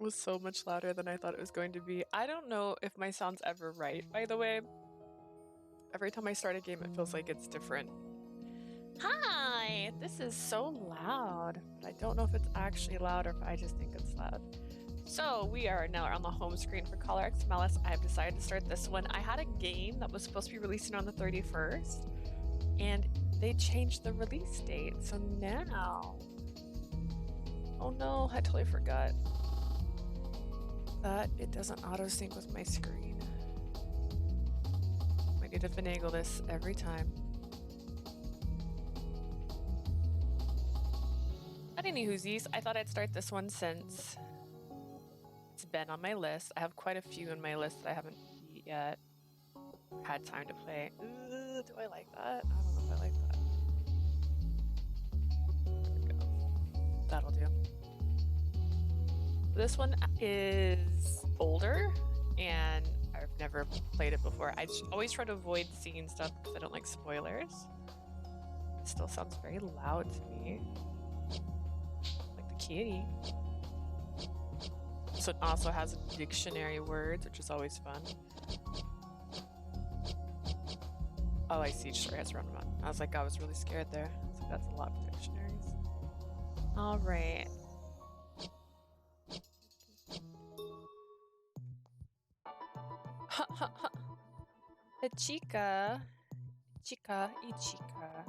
was so much louder than I thought it was going to be. I don't know if my sound's ever right, by the way. Every time I start a game, it feels like it's different. Hi! This is so loud. But I don't know if it's actually loud or if I just think it's loud. So we are now on the home screen for Color X Malice. I've decided to start this one. I had a game that was supposed to be releasing on the 31st, and they changed the release date. So now... Oh no, I totally forgot that it doesn't auto-sync with my screen. I need to finagle this every time. But anywhoosies, I thought I'd start this one since it's been on my list. I have quite a few in my list that I haven't beat yet. Had time to play. Do I like that? I don't know if I like that. There we go. That'll do. This one is older, and I've never played it before. I always try to avoid seeing stuff because I don't like spoilers. It still sounds very loud to me. Like the kitty. So it also has dictionary words, which is always fun. Oh, I see. Sorry, has run on. I was like, I was really scared there. So that's a lot of dictionaries. All right. Chica, chica, chica.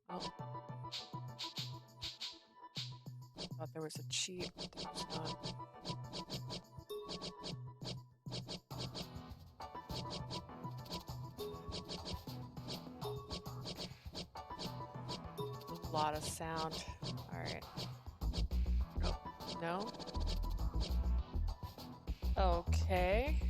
Oh. Thought there was a cheat, but there was not. A lot of sound. All right. Oh, no. Okay.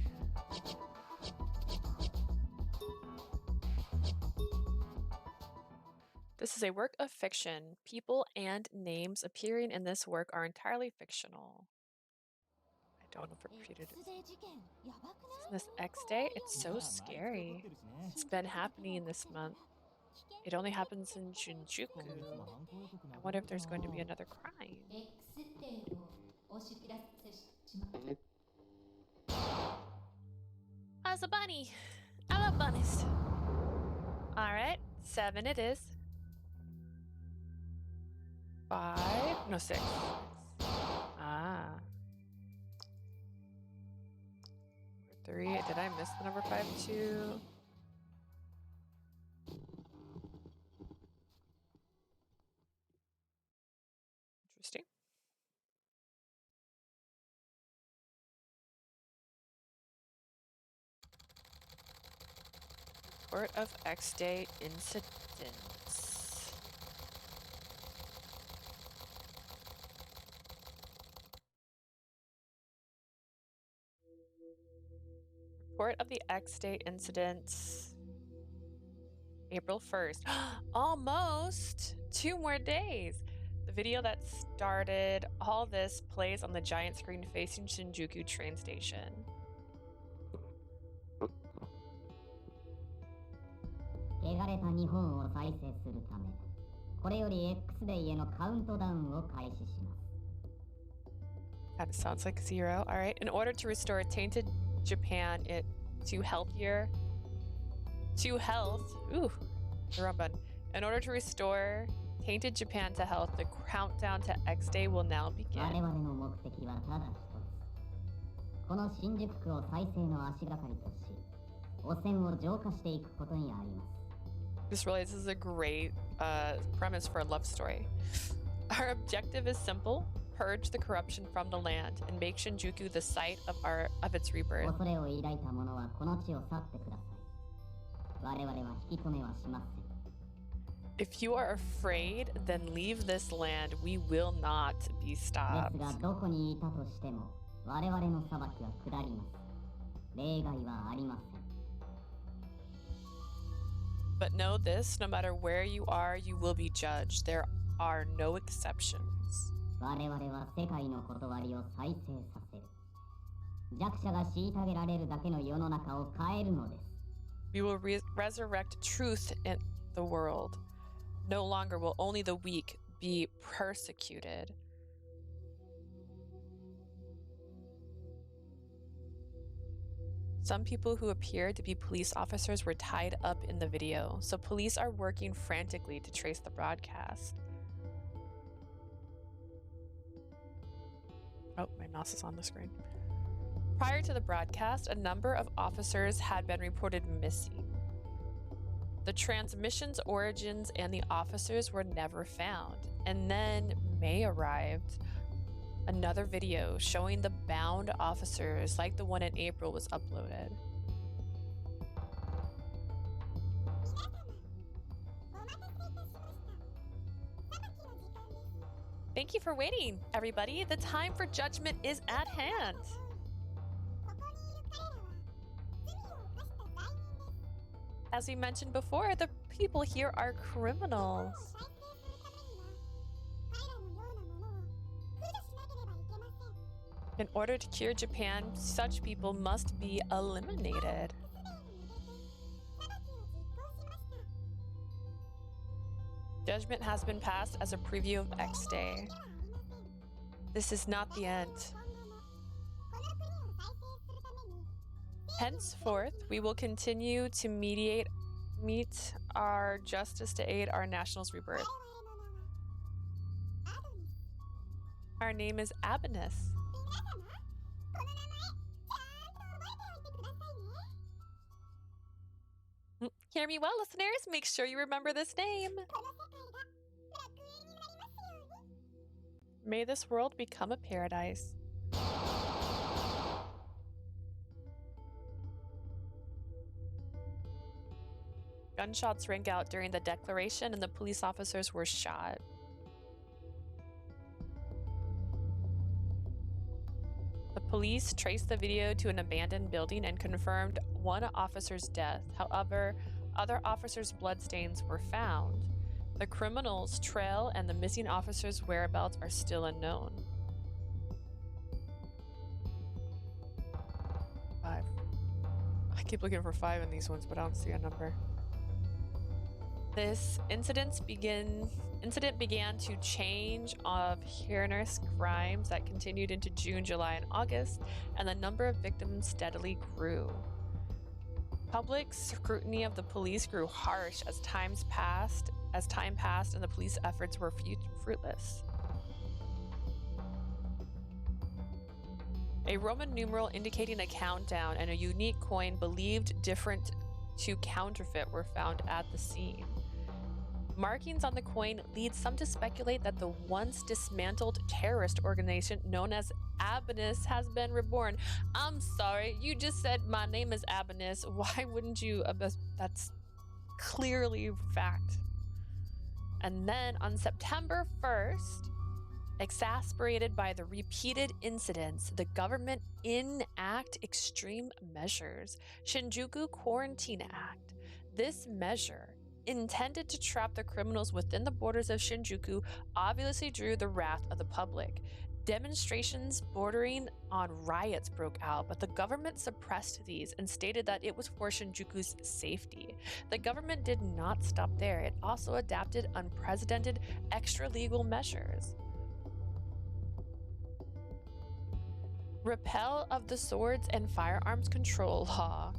This is a work of fiction. People and names appearing in this work are entirely fictional. I don't know if I repeated it. Isn't this X Day? It's so scary. It's been happening in this month. It only happens in Shinjuku. I wonder if there's going to be another crime. As a bunny. I love bunnies. Alright, 7 it is. 5, no 6. Ah. 3, did I miss the number 5 too? Interesting. Report of X-Day incidents. Report of the X-Day incidents. April 1st. Almost 2 more days. The video that started all this plays on the giant screen facing Shinjuku train station. That sounds like 0. All right. In order to restore tainted Japan to health. Ooh, the wrong button. In order to restore tainted Japan to health, the countdown to X Day will now begin. Just realized this is a great premise for a love story. Our objective is simple: purge the corruption from the land and make Shinjuku the site of its rebirth. If you are afraid, then leave this land. We will not be stopped. But know this, no matter where you are, you will be judged. There are no exceptions. We will resurrect truth in the world. No longer will only the weak be persecuted. Some people who appeared to be police officers were tied up in the video, so police are working frantically to trace the broadcast. Oh, my mouse is on the screen. Prior to the broadcast, a number of officers had been reported missing. The transmission's origins and the officers were never found. And then May arrived. Another video showing the bound officers, like the one in April, was uploaded. Thank you for waiting, everybody. The time for judgment is at hand. As we mentioned before, the people here are criminals. In order to cure Japan, such people must be eliminated. Judgment has been passed as a preview of X Day. This is not the end. Henceforth, we will continue to meet our justice to aid our national's rebirth. Our name is Adonis. Hear me well, listeners. Make sure you remember this name. May this world become a paradise. Gunshots rang out during the declaration and the police officers were shot. The police traced the video to an abandoned building and confirmed one officer's death. However, other officers' bloodstains were found. The criminal's trail and the missing officer's whereabouts are still unknown. 5. I keep looking for 5 in these ones, but I don't see a number. This incident began to change of heinous crimes that continued into June, July, and August, and the number of victims steadily grew. Public scrutiny of the police grew harsh as time passed, and the police efforts were fruitless. A Roman numeral indicating a countdown and a unique coin believed different to counterfeit were found at the scene. Markings on the coin lead some to speculate that the once dismantled terrorist organization known as Adonis has been reborn. I'm sorry, you just said my name is Adonis. Why wouldn't you? That's clearly fact. And then on September 1st, exasperated by the repeated incidents, the government enact extreme measures, Shinjuku Quarantine Act. This measure, intended to trap the criminals within the borders of Shinjuku, obviously drew the wrath of the public. Demonstrations bordering on riots broke out, but the government suppressed these and stated that it was for Shinjuku's safety. The government did not stop there. It also adopted unprecedented extra-legal measures. Repeal of the Swords and Firearms Control Law.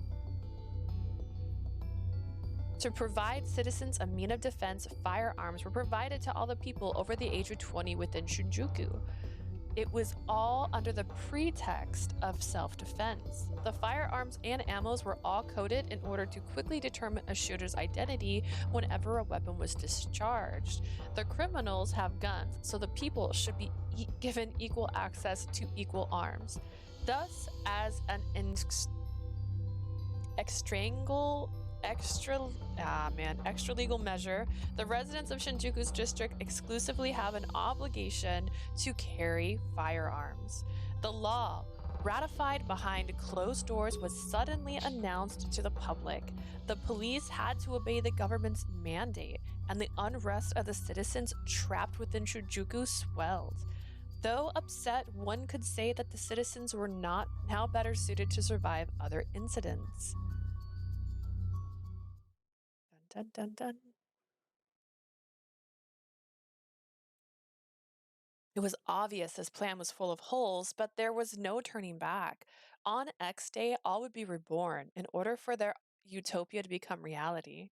To provide citizens a means of defense, firearms were provided to all the people over the age of 20 within Shinjuku. It was all under the pretext of self-defense. The firearms and ammos were all coded in order to quickly determine a shooter's identity whenever a weapon was discharged. The criminals have guns, so the people should be given equal access to equal arms. Thus, as an extra legal measure, the residents of Shinjuku's district exclusively have an obligation to carry firearms. The law, ratified behind closed doors, was suddenly announced to the public. The police had to obey the government's mandate, and the unrest of the citizens trapped within Shinjuku swelled. Though upset, one could say that the citizens were not now better suited to survive other incidents. Dun, dun, dun. It was obvious his plan was full of holes, but there was no turning back. On X Day, all would be reborn in order for their utopia to become reality.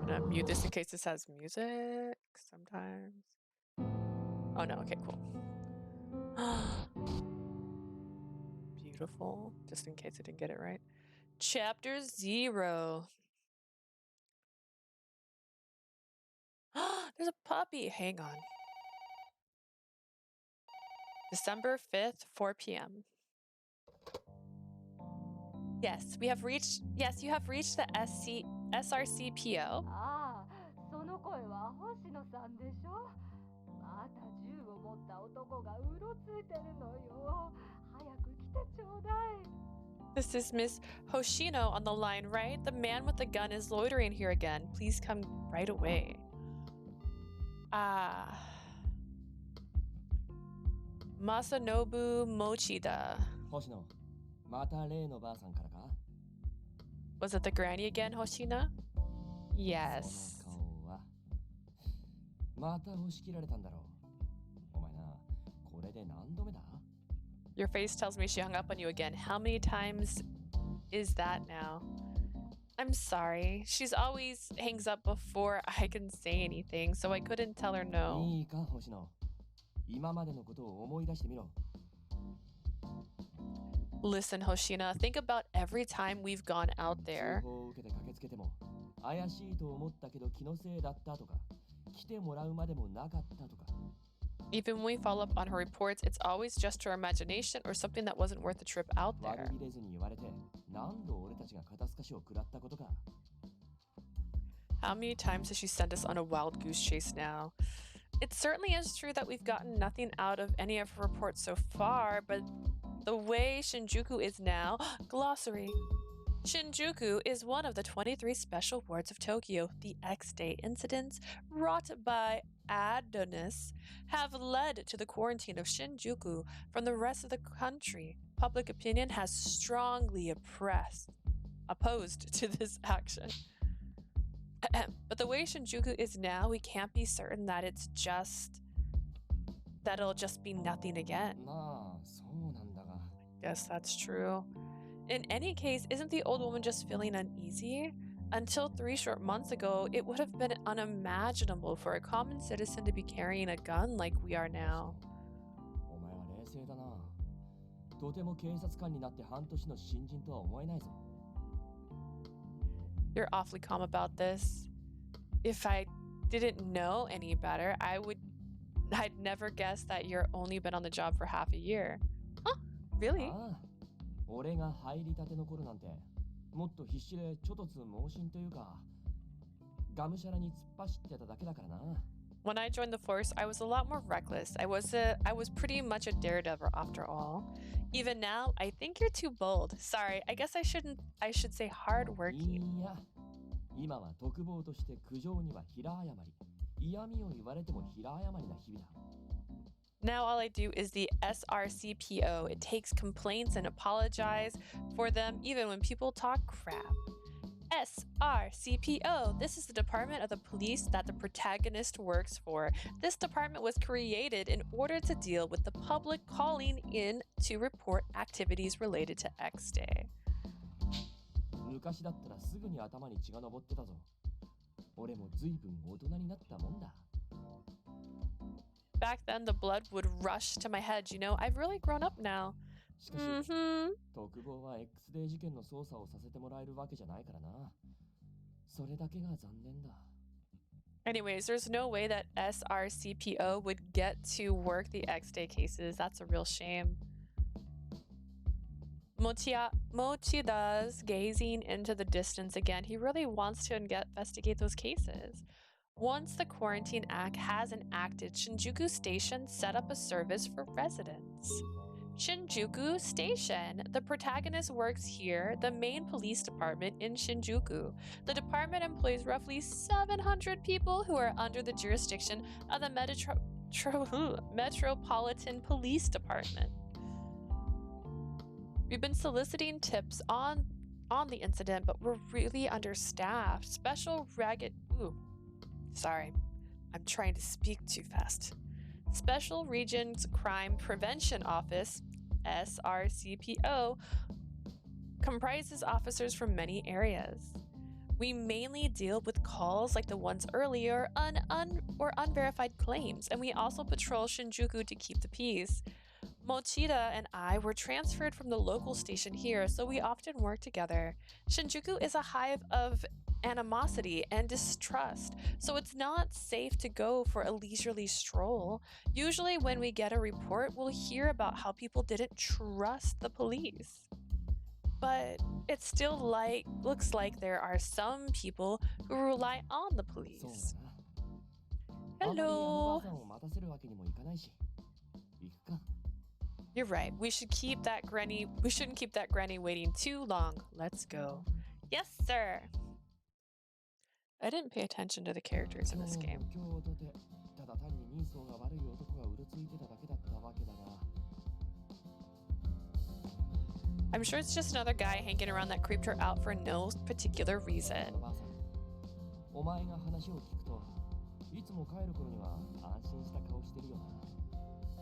I'm gonna mute this in case this has music sometimes. Oh no, okay, cool. Beautiful, just in case I didn't get it right. Chapter 0. There's a puppy. Hang on. December 5th, 4 p.m. Yes, you have reached the SRCPO. ああ、その声は星野さんでしょ。また銃を持った男がうろついてるのよ。早く来てちょうだい。This is Miss Hoshino on the line, right? The man with the gun is loitering here again. Please come right away. Masanobu Mochida. 星野、また例のばあさんからか? Was it the granny again, Hoshina? Yes. その顔はまた押し切られたんだろう。お前な、これで何度目だ? Your face tells me she hung up on you again. How many times is that now? I'm sorry. She's always hangs up before I can say anything, so I couldn't tell her no. いいか、星野。今までのことを思い出してみろ。Listen, Hoshina, think about every time we've gone out there. 通報を受けて駆けつけても、怪しいと思ったけど気のせいだったとか、来てもらうまでもなかったとか。Even when we follow up on her reports, it's always just her imagination or something that wasn't worth the trip out there. 悪びれずに言われて、何度俺たちが肩透かしを食らったことか。How many times has she sent us on a wild goose chase now? It certainly is true that we've gotten nothing out of any of her reports so far, but the way Shinjuku is now... Glossary. Shinjuku is one of the 23 special wards of Tokyo. The X-Day incidents wrought by Adonis have led to the quarantine of Shinjuku from the rest of the country. Public opinion has strongly opposed to this action. But the way Shinjuku is now, we can't be certain that it'll just be nothing again. まあ、そうなんだが。Guess that's true. In any case, isn't the old woman just feeling uneasy? Until 3 short months ago, it would have been unimaginable for a common citizen to be carrying a gun like we are now. お前は冷静だな。とても警察官になって半年の新人とは思えないぞ。You're awfully calm about this. If I didn't know any better, I'd never guess that you're only been on the job for half a year. Huh? Really? ああ、俺が入りたての頃なんて、もっと必死でちょっとつ猛進というか、がむしゃらに突っ走ってただけだからな。When I joined the force, I was a lot more reckless. I was pretty much a daredevil after all. Even now, I think you're too bold. Sorry, I guess I should say hardworking. いや、今は特防として苦情には平謝り、嫌味を言われても平謝りな日々だ。Now all I do is the SRCPO. It takes complaints and apologize for them even when people talk crap. SRCPO. This is the department of the police that the protagonist works for. This department was created in order to deal with the public calling in to report activities related to X Day. 昔だったらすぐに頭に血が上ってたぞ。俺も随分大人になったもんだ。Back then, the blood would rush to my head. You know, I've really grown up now. しかし、特防は X デー事件の捜査をさせてもらえるわけじゃないからな。それだけが残念だ。Anyways, there's no way that SRCPO would get to work the X-Day cases. That's a real shame. Mochida's gazing into the distance again. He really wants to investigate those cases. Once the Quarantine Act has enacted, Shinjuku Station set up a service for residents. Shinjuku Station. The protagonist works here, the main police department in Shinjuku. The department employs roughly 700 people who are under the jurisdiction of the Metropolitan Police Department. We've been soliciting tips on the incident, but we're really understaffed. Sorry, I'm trying to speak too fast. Special Regions Crime Prevention Office, SRCPO, comprises officers from many areas. We mainly deal with calls like the ones earlier or unverified claims, and we also patrol Shinjuku to keep the peace. Mochida and I were transferred from the local station here, so we often work together. Shinjuku is a hive of animosity and distrust, so it's not safe to go for a leisurely stroll. Usually, when we get a report, we'll hear about how people didn't trust the police. But it still looks like there are some people who rely on the police. Hello. You're right. We shouldn't keep that granny waiting too long. Let's go. Yes, sir. I didn't pay attention to the characters in this game. I'm sure it's just another guy hanging around that creeped her out for no particular reason.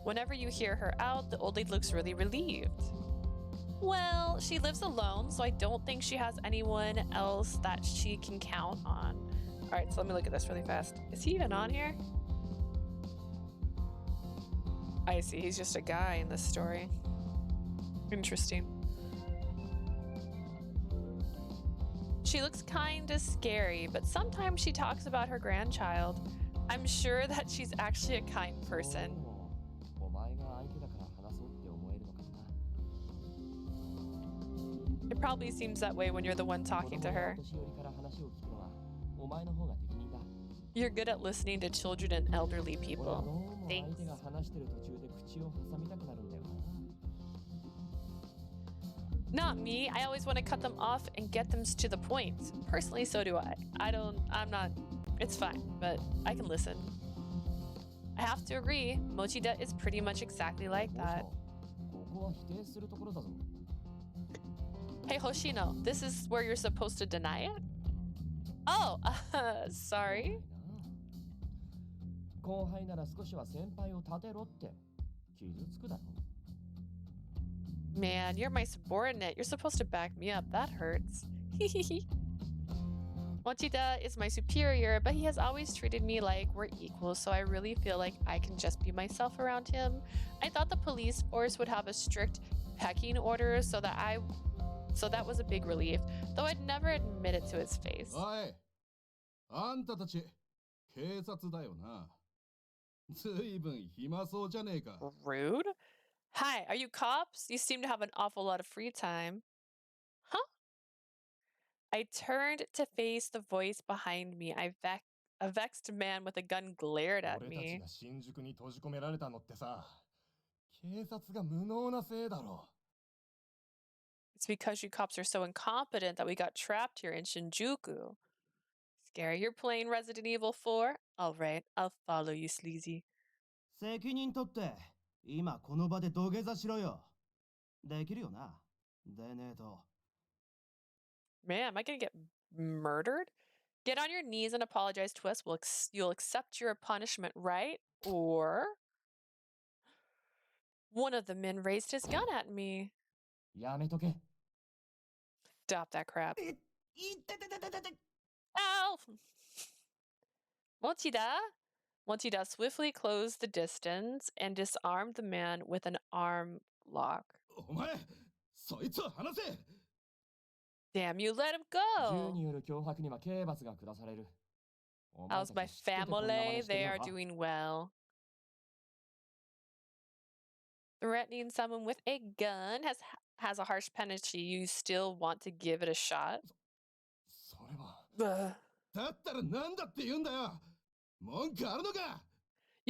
Whenever you hear her out, the old lady looks really relieved. Well, she lives alone, so I don't think she has anyone else that she can count on. All right, so let me look at this really fast. Is he even on here? I see, he's just a guy in this story. Interesting. She looks kinda scary, but sometimes she talks about her grandchild. I'm sure that she's actually a kind person. It probably seems that way when you're the one talking to her. You're good at listening to children and elderly people. Thanks. Not me. I always want to cut them off and get them to the point. Personally, so do I. It's fine, but I can listen. I have to agree, Mochida is pretty much exactly like that. Hey Hoshino, this is where you're supposed to deny it? Oh, sorry. Man, you're my subordinate. You're supposed to back me up. That hurts. Mochida is my superior, but he has always treated me like we're equals, so I really feel like I can just be myself around him. I thought the police force would have a strict pecking order, so that was a big relief, though I'd never admit it to his face. Rude? Hi, are you cops? You seem to have an awful lot of free time. Huh? I turned to face the voice behind me. A vexed man with a gun glared at me. It's because you cops are so incompetent that we got trapped here in Shinjuku. Scary, you're playing Resident Evil 4? Alright, I'll follow you, sleazy. Man, am I gonna get murdered? Get on your knees and apologize to us. You'll accept your punishment, right? Or... One of the men raised his gun at me. Stop that crap. Ow! Mochida swiftly closed the distance and disarmed the man with an arm lock. Damn, you let him go! How's my family? They are doing well. Threatening someone with a gun has a harsh penalty. You still want to give it a shot? You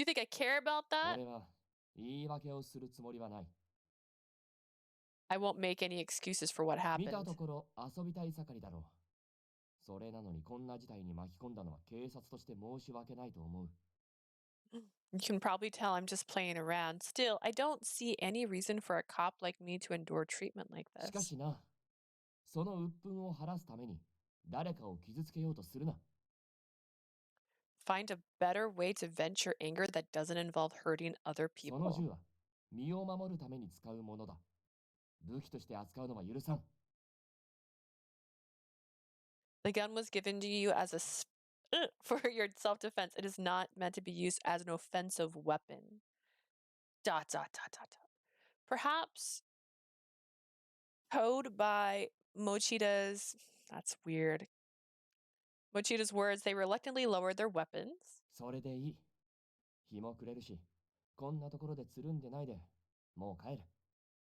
think I care about that? I won't make any excuses for what happened. You can probably tell I'm just playing around. Still, I don't see any reason for a cop like me to endure treatment like this. Find a better way to vent your anger that doesn't involve hurting other その銃 people. は身を守るために使うものだ。武器として扱うのは許さん。 The gun was given to you as for your self-defense. It is not meant to be used as an offensive weapon. ... Perhaps code by Mochida's... That's weird. Mochida's words, they reluctantly lowered their weapons. それでいい。日も暮れるし、こんなところでつるんでないで、もう帰る。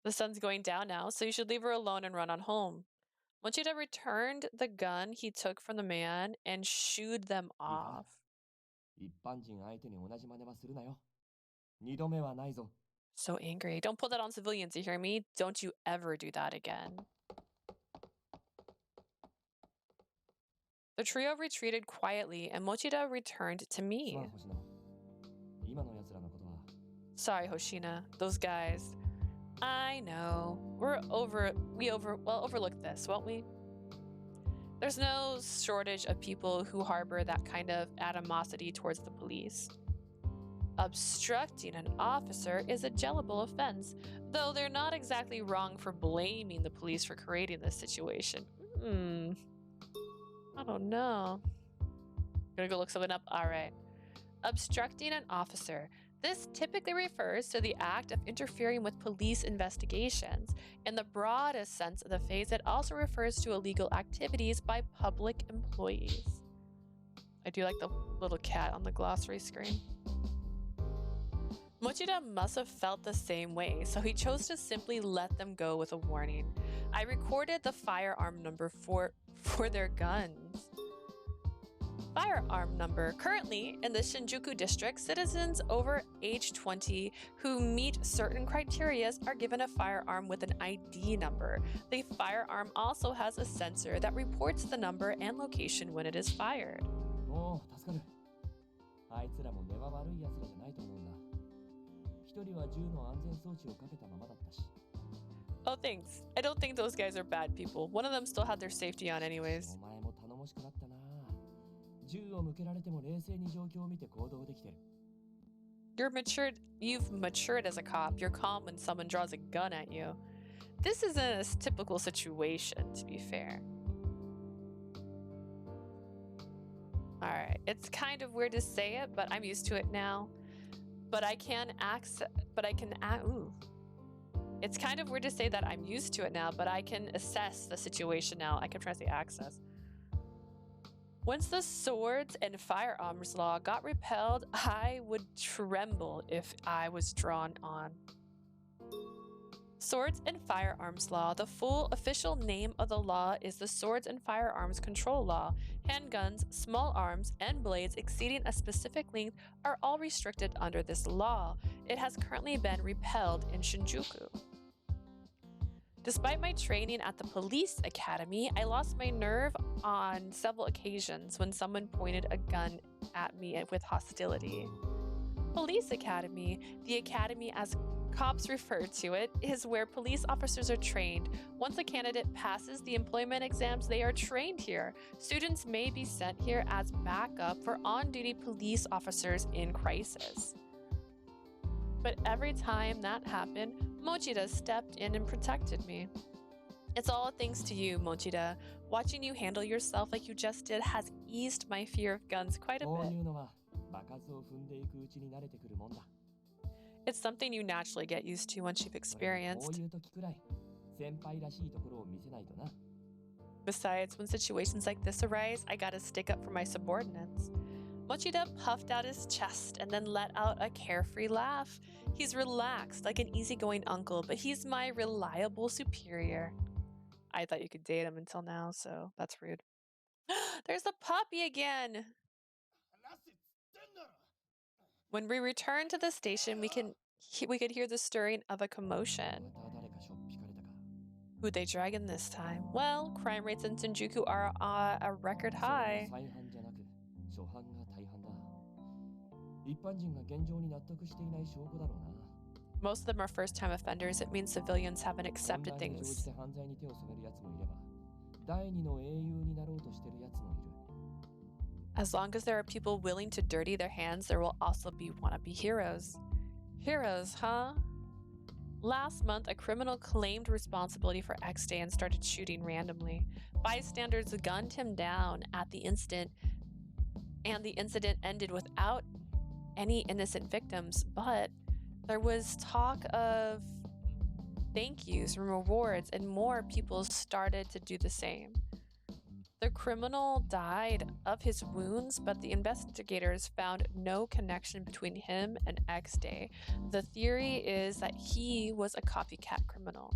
The sun's going down now, so you should leave her alone and run on home. Mochida returned the gun he took from the man and shooed them いいか off. 一般人相手に同じ真似はするなよ。二度目はないぞ。 So angry. Don't pull that on civilians, you hear me? Don't you ever do that again. The trio retreated quietly, and Mochida returned to す me. まん、星野。今の奴らのことは、 Sorry, Hoshina. Those guys. I know. We overlooked this, won't we? There's no shortage of people who harbor that kind of animosity towards the police. Obstructing an officer is a jailable offense, though they're not exactly wrong for blaming the police for creating this situation. I don't know. Gonna go look something up? All right. Obstructing an officer. This typically refers to the act of interfering with police investigations. In the broadest sense of the phrase, it also refers to illegal activities by public employees. I do like the little cat on the glossary screen. Mochida must have felt the same way, so he chose to simply let them go with a warning. I recorded the firearm number for their guns. Firearm number. Currently, in the Shinjuku district, citizens over age 20 who meet certain criteria are given a firearm with an ID number. The firearm also has a sensor that reports the number and location when it is fired. もう助かる。あいつらも根は悪い奴らじゃないと思うんだ。一人は銃の安全装置をかけたままだったし。 Oh, thanks. I don't think those guys are bad people. One of them still had their safety on anyways. お前も頼もしくなったな。銃を向けられても冷静に状況を見て行動できてる。 You've matured as a cop. You're calm when someone draws a gun at you. This isn't a typical situation, to be fair. Alright, it's kind of weird to say it, but I'm used to it now. It's kind of weird to say that I'm used to it now, but I can assess the situation now. I kept trying to say access. Once the swords and firearms law got repealed, I would tremble if I was drawn on. Swords and Firearms Law. The full official name of the law is the Swords and Firearms Control Law. Handguns, small arms, and blades exceeding a specific length are all restricted under this law. It has currently been repealed in Shinjuku. Despite my training at the police academy, I lost my nerve on several occasions when someone pointed a gun at me with hostility. Police academy, the academy as cops refer to it, is where police officers are trained. Once a candidate passes the employment exams, they are trained here. Students may be sent here as backup for on-duty police officers in crisis. But every time that happened, Mochida stepped in and protected me. It's all thanks to you, Mochida. Watching you handle yourself like you just did has eased my fear of guns quite a bit. It's something you naturally get used to once you've experienced. Besides, when situations like this arise, I gotta stick up for my subordinates. Mochida puffed out his chest and then let out a carefree laugh. He's relaxed, like an easygoing uncle, but he's my reliable superior. I thought you could date him until now, so that's rude. There's the puppy again! When we return to the station, we could hear the stirring of a commotion. Who'd they drag in this time? Well, crime rates in Shinjuku are a record high. Most of them are first-time offenders. It means civilians haven't accepted things. As long as there are people willing to dirty their hands, there will also be wannabe heroes. Heroes, huh? Last month, a criminal claimed responsibility for X Day and started shooting randomly. Bystanders gunned him down at the instant, and the incident ended without any innocent victims, but there was talk of thank yous and rewards, and more people started to do the same. The criminal died of his wounds, but the investigators found no connection between him and X Day. The theory is that he was a copycat criminal.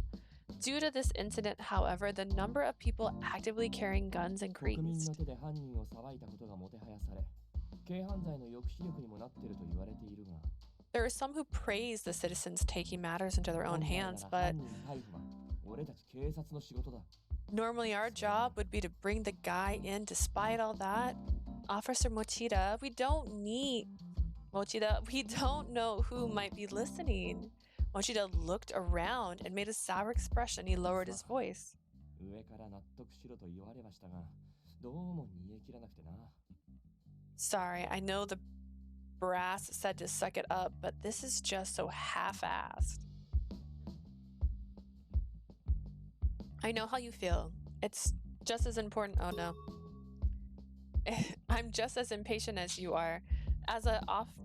Due to this incident, however, the number of people actively carrying guns 国民 increased. の手で犯人を裁いたことがもてはやされ、軽犯罪の抑止力にもなっていると言われているが、 There are some who praise the citizens taking matters into their own 本来な hands, ら but 犯人逮捕は俺たち警察の仕事だ。 normally our job would be to bring the guy in. Despite all that, Officer Mochida, we don't know who might be listening. Mochida looked around and made a sour expression. He lowered his voice. 上から納得しろと言われはしたが、どうも煮え切らなくてな。 Sorry, I know the brass said to suck it up, but this is just so half-assed. I know how you feel. It's just as important. Oh no. I'm just as impatient as you are. As a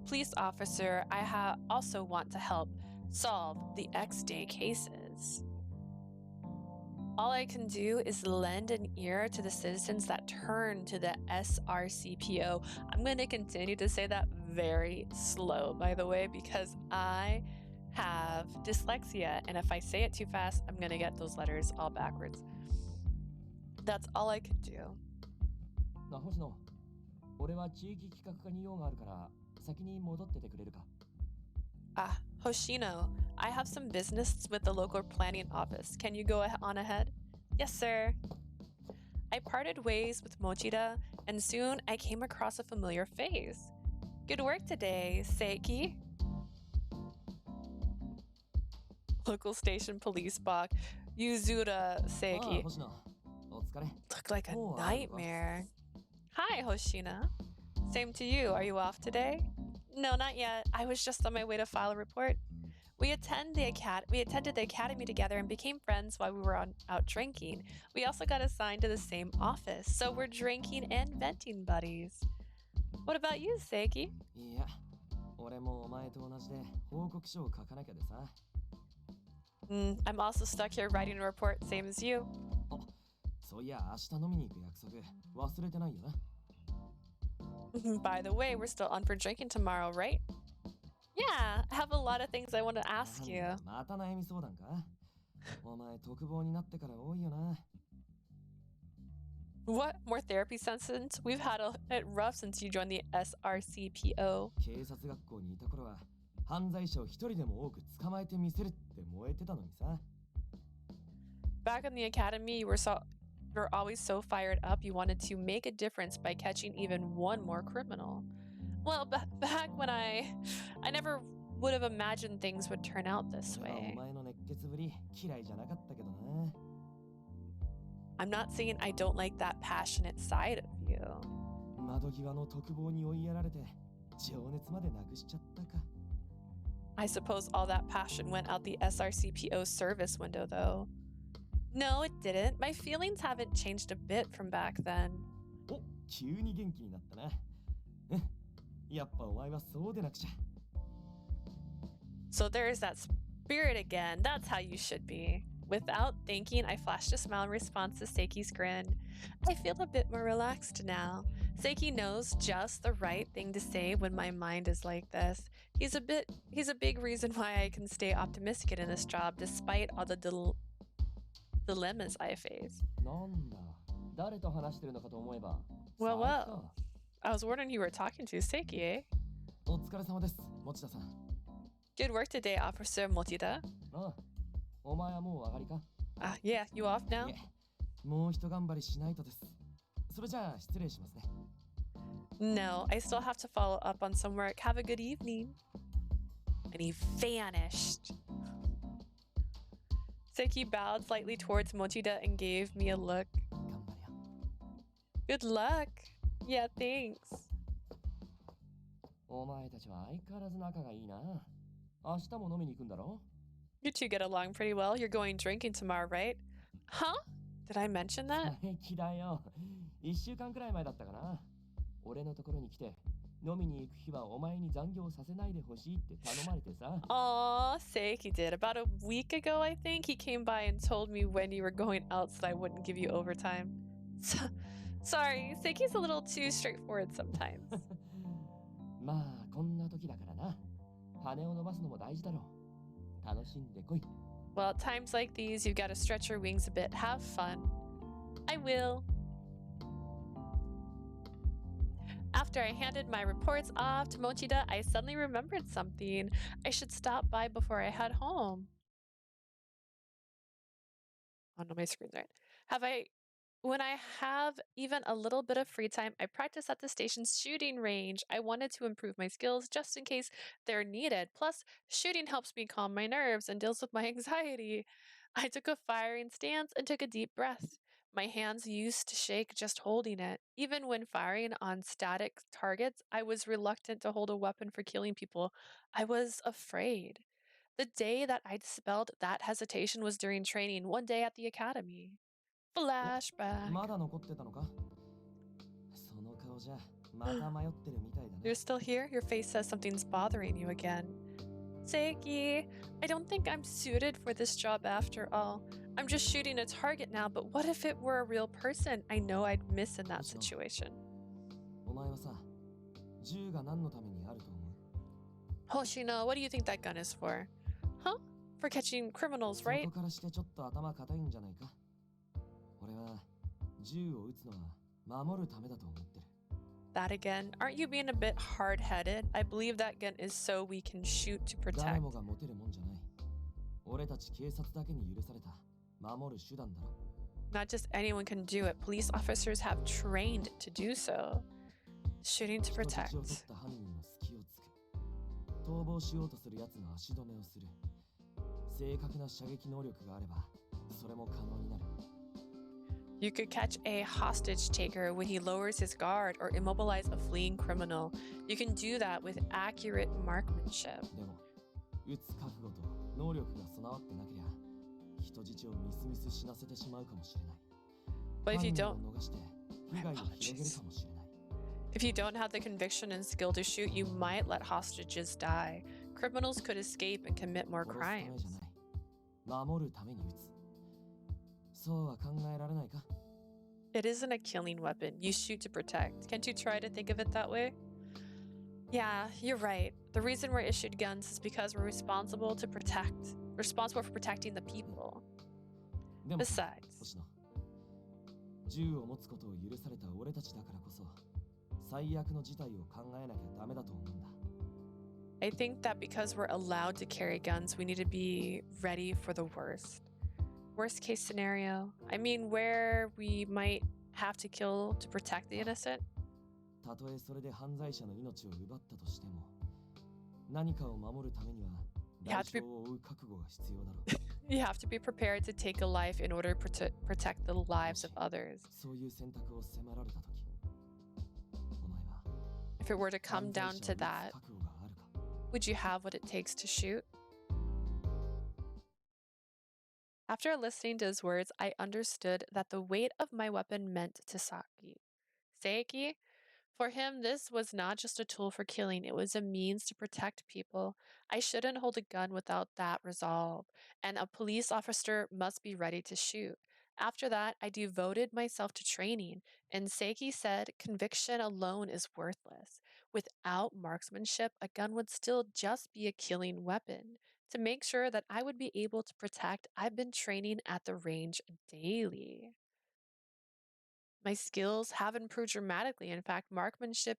police officer, I also want to help solve the X-Day cases. All I can do is lend an ear to the citizens that turn to the SRCPO. I'm going to continue to say that very slow, by the way, because I have dyslexia, and if I say it too fast, I'm going to get those letters all backwards. That's all I can do. な、星野、俺は地域企画課に用があるから先に戻っててくれるか。 Ah, Hoshino, I have some business with the local planning office. Can you go on ahead? Yes, sir. I parted ways with Mochida, and soon I came across a familiar face. Good work today, Seiki. Local station police bok, Yuzura ああ、 Seiki. 星野、お疲れ。 Looked like a Oh, nightmare. Hi, Hoshina. Same to you. Are you off today? No, not yet. I was just on my way to file a report. We attended the academy together and became friends while we were out drinking. We also got assigned to the same office, so we're drinking and venting buddies. What about you, Seiki? いや、俺もお前と同じで報告書を書かなきゃでさ。 I'm also stuck here writing a report, same as you. あ、そういや、明日飲みに行く約束忘れてないよな。 By the way, we're still on for drinking tomorrow, right? Yeah, I have a lot of things I want to ask you. また悩み相談か。お前特防になってから多いよな。 What? More therapy sessions? We've had it rough since you joined the SRCPO. 警察学校にいた頃は犯罪者を一人でも多く捕まえてみせるって燃えてたのにさ。 Back in the academy, you were always so fired up you wanted to make a difference by catching even one more criminal. Well, back when I never would have imagined things would turn out this 俺はお way. 前の熱血ぶり嫌いじゃなかったけどな。 I'm not saying I don't like that passionate side of you. 窓際の特防に追いやられて情熱までなくしちゃったか。 I suppose all that passion went out the SRCPO service window, though. No, it didn't. My feelings haven't changed a bit from back then. お、急に元気になったな。やっぱお前はそうでなくちゃ。 So there's that spirit again. That's how you should be. Without thinking, I flashed a smile in response to Seiki's grin. I feel a bit more relaxed now. Seiki knows just the right thing to say when my mind is like this. He's a big reason why I can stay optimistic in this job despite all the dilemmas I face. なんだ、誰と話してるのかと思えば。 Well, さあ well. I was wondering who you were talking to, Seiki, eh? お疲れ様です、持田さん。 Good work today, Officer Mochida. ああ、お前はもう上がりか？ Yeah, you off now? いえ、もう一頑張りしないとです。それじゃあ失礼しますね。 No, I still have to follow up on some work. Have a good evening. And he vanished. Seiki bowed slightly towards Mochida and gave me a look. 頑張りゃ。 Good luck. Yeah, thanks. お前たちは相変わらず仲がいいな。明日も飲みに行くんだろ? You two get along pretty well. You're going drinking tomorrow, right? Huh? Did I mention that? 最近だよ。1週間くらい前だったかな。俺のところに来て、飲みに行く日はお前に残業させないでほしいって頼まれてさ。Aw, Seiki did. About a week ago, I think, he came by and told me when you were going out so I wouldn't give you overtime. Sorry, Seiki's a little too straightforward sometimes. まあ、こんな時だからな。羽を伸ばすのも大事だろう。楽しんでこい。Well, at times like these, you've got to stretch your wings a bit. Have fun. I will. After I handed my reports off to Mochida, I suddenly remembered something. I should stop by before I head home. Oh no, my screen's right. When I have even a little bit of free time, I practice at the station's shooting range. I wanted to improve my skills just in case they're needed. Plus, shooting helps me calm my nerves and deals with my anxiety. I took a firing stance and took a deep breath. My hands used to shake just holding it. Even when firing on static targets, I was reluctant to hold a weapon for killing people. I was afraid. The day that I dispelled that hesitation was during training, one day at the academy. Flashback. まだ残ってたのか? その顔じゃまた迷ってるみたいだね。 You're still here? Your face says something's bothering you again. Seiki, I don't think I'm suited for this job after all. I'm just shooting a target now, but what if it were a real person? I know I'd miss in that situation. お前はさ、銃が何のためにあると思う? Hoshino, what do you think that gun is for? Huh? For catching criminals, right? 外からしてちょっと頭固いんじゃないか? 俺は銃を撃つのは守るためだと思ってる。 That again. Aren't you being a bit hard-headed? I believe that gun is so we can shoot to 誰 protect. もが持てるもんじゃない。俺たち警察だけに許された守る手段だろ。 Not just anyone can do it. Police officers have trained to do so. Shooting to 人質を取っ protect. た犯人の隙をつく。逃亡しようとする奴の足止めをする。正確な射撃能力があれば、それも可能になる。 You could catch a hostage taker when he lowers his guard or immobilize a fleeing criminal. You can do that with accurate marksmanship. でも、撃つ覚悟と能力が備わってなけりゃ、人質をミスミス死なせてしまうかもしれない。 But if you 犯 don't, 人を逃して被害を広げるかもしれない。 if you don't have the conviction and skill to shoot, you might let hostages die. Criminals could escape and commit more 殺すため crimes. じゃない。守るために撃つ。そうは考えられないか? It isn't a killing weapon. You shoot to protect. Can't you try to think of it that way? Yeah, you're right. The reason we're issued guns is because we're responsible for protecting the people. でもさ、 Besides, 星野。銃を持つことを許された俺たちだからこそ、最悪の事態を考えなきゃダメだと思うんだ。 I think that because we're allowed to carry guns, we need to be ready for the worst. Worst case scenario. I mean, where we might have to kill to protect the innocent. たとえそれで犯罪者の命を奪ったとしても、何かを守るためには代償を負う覚悟が必要だろう。 You have to be prepared to take a life in order to protect the lives of others. そういう選択を迫られたとき、お前は If it were to 犯 come 罪 down 者を撃つ to that, 覚悟があるか? would you have what it takes to shoot? After listening to his words, I understood that the weight of my weapon meant to Seiki. For him, this was not just a tool for killing, it was a means to protect people. I shouldn't hold a gun without that resolve, and a police officer must be ready to shoot. After that, I devoted myself to training, and Seiki said conviction alone is worthless. Without marksmanship, a gun would still just be a killing weapon. To make sure that I would be able to protect, I've been training at the range daily. My skills have improved dramatically. In fact, marksmanship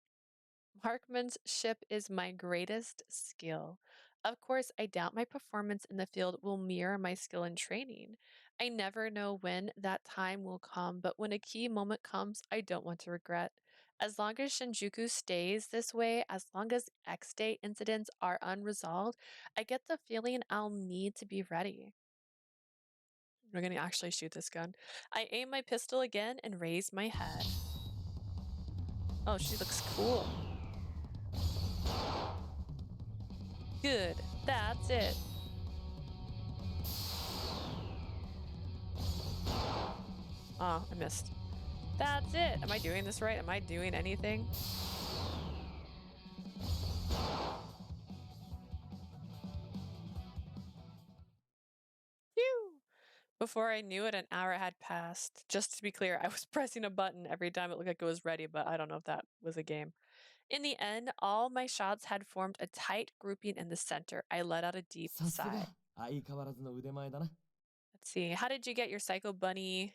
is my greatest skill. Of course, I doubt my performance in the field will mirror my skill in training. I never know when that time will come, but when a key moment comes, I don't want to regret. As long as Shinjuku stays this way, as long as X-Day incidents are unresolved, I get the feeling I'll need to be ready. We're going to actually shoot this gun. I aim my pistol again and raise my head. Oh, she looks cool. Good. That's it. Oh, I missed. That's it. Am I doing this right? Am I doing anything? Phew! Before I knew it, an hour had passed. Just to be clear, I was pressing a button every time it looked like it was ready, but I don't know if that was a game. In the end, all my shots had formed a tight grouping in the center. I let out a deep さすが sigh. 相変わらずの腕前だな。 Let's see. How did you get your Psycho Bunny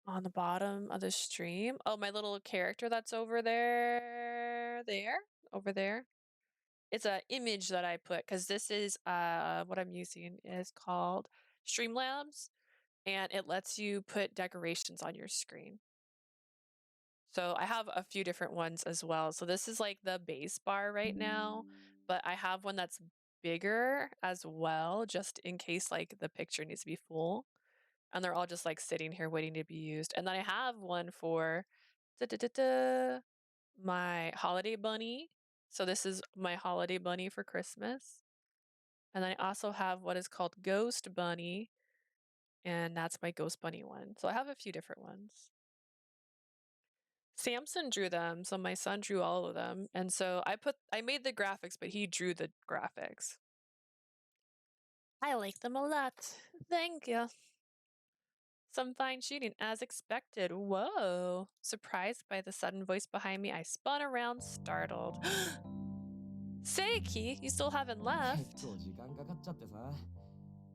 on the bottom of the stream? Oh, my little character that's over there. Over there. It's an image that I put because this is what I'm using is called Streamlabs, and it lets you put decorations on your screen. So I have a few different ones as well. So this is like the base bar right now, but I have one that's bigger as well, just in case like the picture needs to be full. And they're all just like sitting here waiting to be used. And then I have one for my holiday bunny. So this is my holiday bunny for Christmas. And then I also have what is called Ghost Bunny, and that's my Ghost Bunny one. So I have a few different ones. Samson drew them, so my son drew all of them. And so I made the graphics, but he drew the graphics. I like them a lot. Thank you. Some fine shooting, as expected. Whoa. Surprised by the sudden voice behind me, I spun around, startled. Seiki, you still haven't 結 left. 構時間かかっちゃってさ。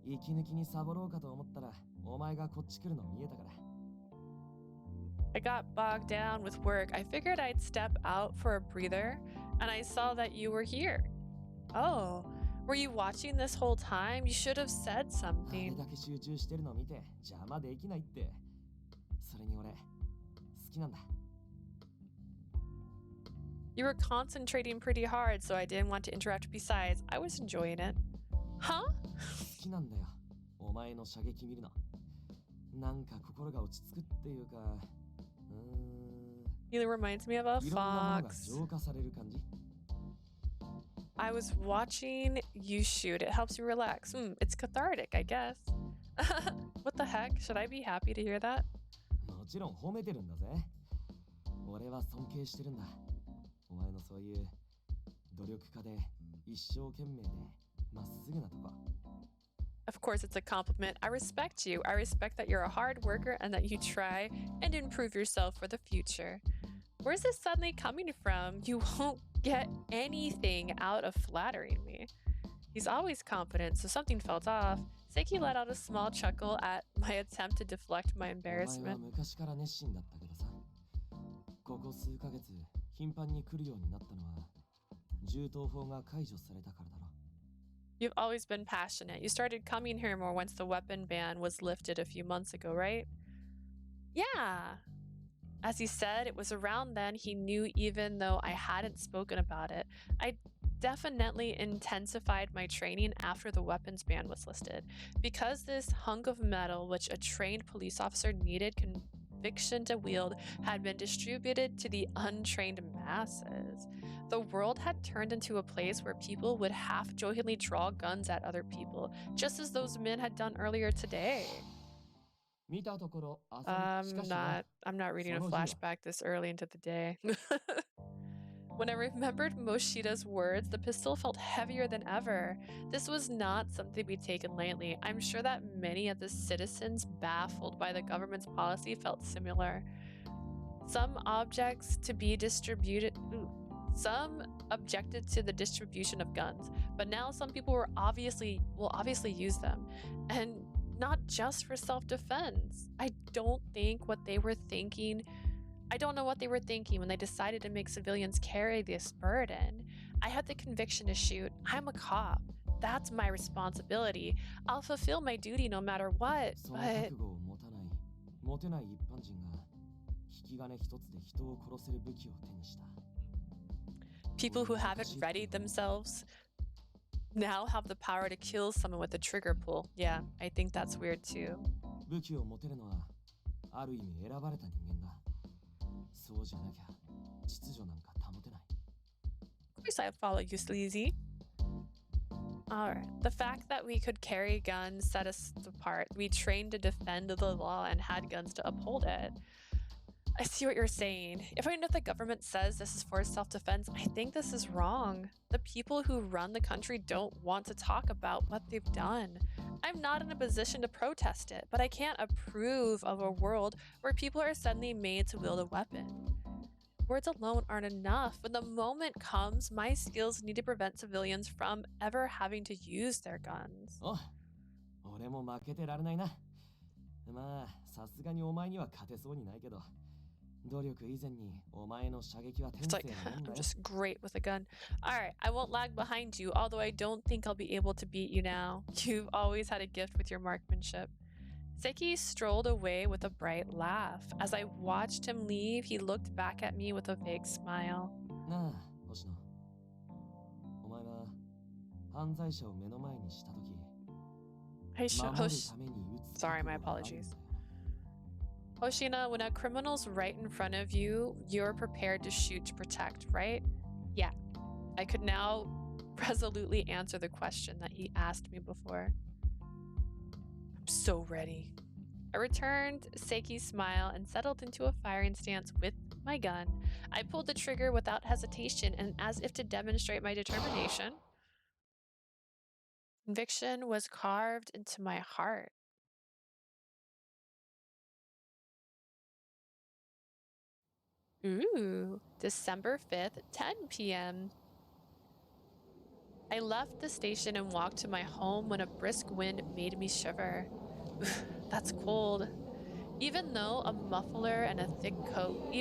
息抜きにサボろうかと思ったら、お前がこっち来るの見えたから。 I got bogged down with work. I figured I'd step out for a breather, and I saw that you were here. Oh, were you watching this whole time? You should have said あれ something. だけ集中してるの見て邪魔できないって。それに俺、好きなんだ。 You were concentrating pretty hard, so I didn't want to interrupt. Besides, I was enjoying it. Huh? 好きなんだよ。お前の射撃見るの。なんか心が落ち着くっていうか。He reminds me of a いろんなものが fox. 浄化される感じ。 I was watching you shoot. It helps you relax. It's cathartic, I guess. What the heck? Should I be happy to hear that? もちろん褒めてるんだぜ。俺は尊敬してるんだ。お前のそういう努力家で一生懸命でまっすぐなとこ。 Of course, it's a compliment. I respect you. I respect that you're a hard worker and that you try and improve yourself for the future. Where's this suddenly coming from? You won't get anything out of flattering me. He's always confident, so something felt off. Seiki let out a small chuckle at my attempt to deflect my お前は embarrassment. 昔から熱心だったけどさ。ここ数ヶ月頻繁に来るようになったのは銃刀法が解除されたからだろ。 You've always been passionate. You started coming here more once the weapon ban was lifted a few months ago, right? Yeah. As he said, it was around then he knew, even though I hadn't spoken about it. I definitely intensified my training after the weapons ban was listed. Because this hunk of metal, which a trained police officer needed conviction to wield, had been distributed to the untrained masses. The world had turned into a place where people would half-jokingly draw guns at other people, just as those men had done earlier today. 見たところ朝しかしな I'm not reading a その日は flashback this early into the day. When I remembered Moshida's words, the pistol felt heavier than ever. This was not something to be taken lightly. I'm sure that many of the citizens baffled by the government's policy felt similar. Some objects to be distributed... Some objected to the distribution of guns, but now some people will obviously use them. And not just for self-defense. I don't think what they were thinking... I don't know what they were thinking when they decided to make civilians carry this burden. I had the conviction to shoot. I'm a cop. That's my responsibility. I'll fulfill my duty no matter what, その but... 覚悟を持てない一般人が引き金一つで人を殺せる武器を手にした。 People who haven't readied themselves now have the power to kill someone with a trigger pull. Yeah, I think that's weird too. 武器を持てるのはある意味選ばれた人間だ。そうじゃなきゃ秩序なんか保てない。 Of course I follow you, sleazy. Alright. The fact that we could carry guns set us apart. We trained to defend the law and had guns to uphold it. I see what you're saying. Even if the government says this is for self-defense, I think this is wrong. The people who run the country don't want to talk about what they've done. I'm not in a position to protest it, but I can't approve of a world where people are suddenly made to wield a weapon. Words alone aren't enough. When the moment comes, my skills need to prevent civilians from ever having to use their guns. お、俺も負けてられないな。まあ、さすがにお前には勝てそうにないけど、努力以前にお前の射撃は天 It's 性 like, のもんだ I'm よ。 just great with a gun. Alright, I won't lag behind you, although I don't think I'll be able to beat you now. You've always had a gift with your marksmanship. Seki strolled away with a bright laugh. As I watched him leave, he looked back at me with a vague smile. なあ、星野。お前は犯罪者を目の前にしたとき、守るために撃つ。 Sorry, my apologies. Hoshina, when a criminal's right in front of you, you're prepared to shoot to protect, right? Yeah. I could now resolutely answer the question that he asked me before. I'm so ready. I returned Seki's smile and settled into a firing stance with my gun. I pulled the trigger without hesitation and as if to demonstrate my determination. Conviction was carved into my heart. Ooh, December 5th, 10 p.m. I left the station and walked to my home when a brisk wind made me shiver. That's cold. Even through a muffler and a thick coat,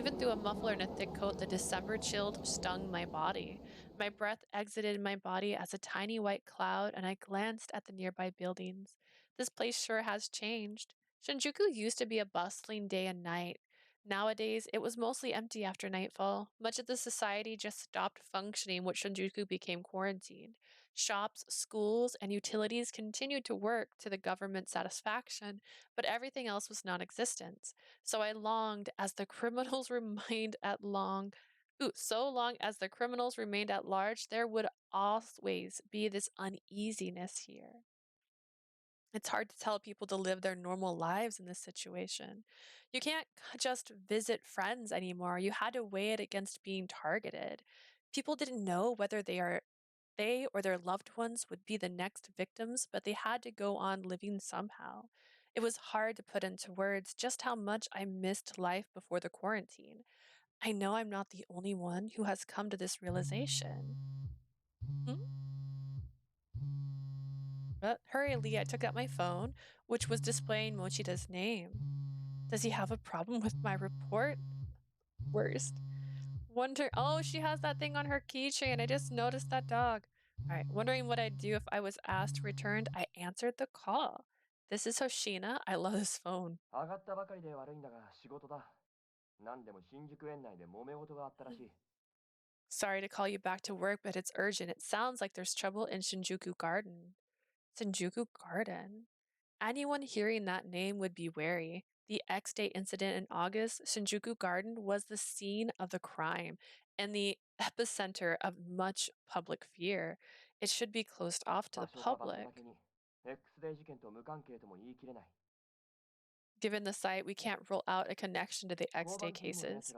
the December chill stung my body. My breath exited my body as a tiny white cloud, and I glanced at the nearby buildings. This place sure has changed. Shinjuku used to be a bustling day and night. Nowadays, it was mostly empty after nightfall. Much of the society just stopped functioning when Shinjuku became quarantined. Shops, schools, and utilities continued to work to the government's satisfaction, but everything else was non-existent. So I longed as the criminals remained at long. So long as the criminals remained at large, there would always be this uneasiness here. It's hard to tell people to live their normal lives in this situation. You can't just visit friends anymore. You had to weigh it against being targeted. People didn't know whether they or their loved ones would be the next victims, but they had to go on living somehow. It was hard to put into words just how much I missed life before the quarantine. I know I'm not the only one who has come to this realization. But hurriedly, I took out my phone, which was displaying Mochida's name. Does he have a problem with my report? Worst. Oh, she has that thing on her keychain. I just noticed that dog. All right, wondering what I'd do if I was asked returned, I answered the call. This is Hoshina. I love this phone. Sorry to call you back to work, but it's urgent. It sounds like there's trouble in Shinjuku Garden. Shinjuku Garden? Anyone hearing that name would be wary. The X-Day incident in August, Shinjuku Garden was the scene of the crime and the epicenter of much public fear. It should be closed off to the public. Given the site, we can't rule out a connection to the X-Day cases.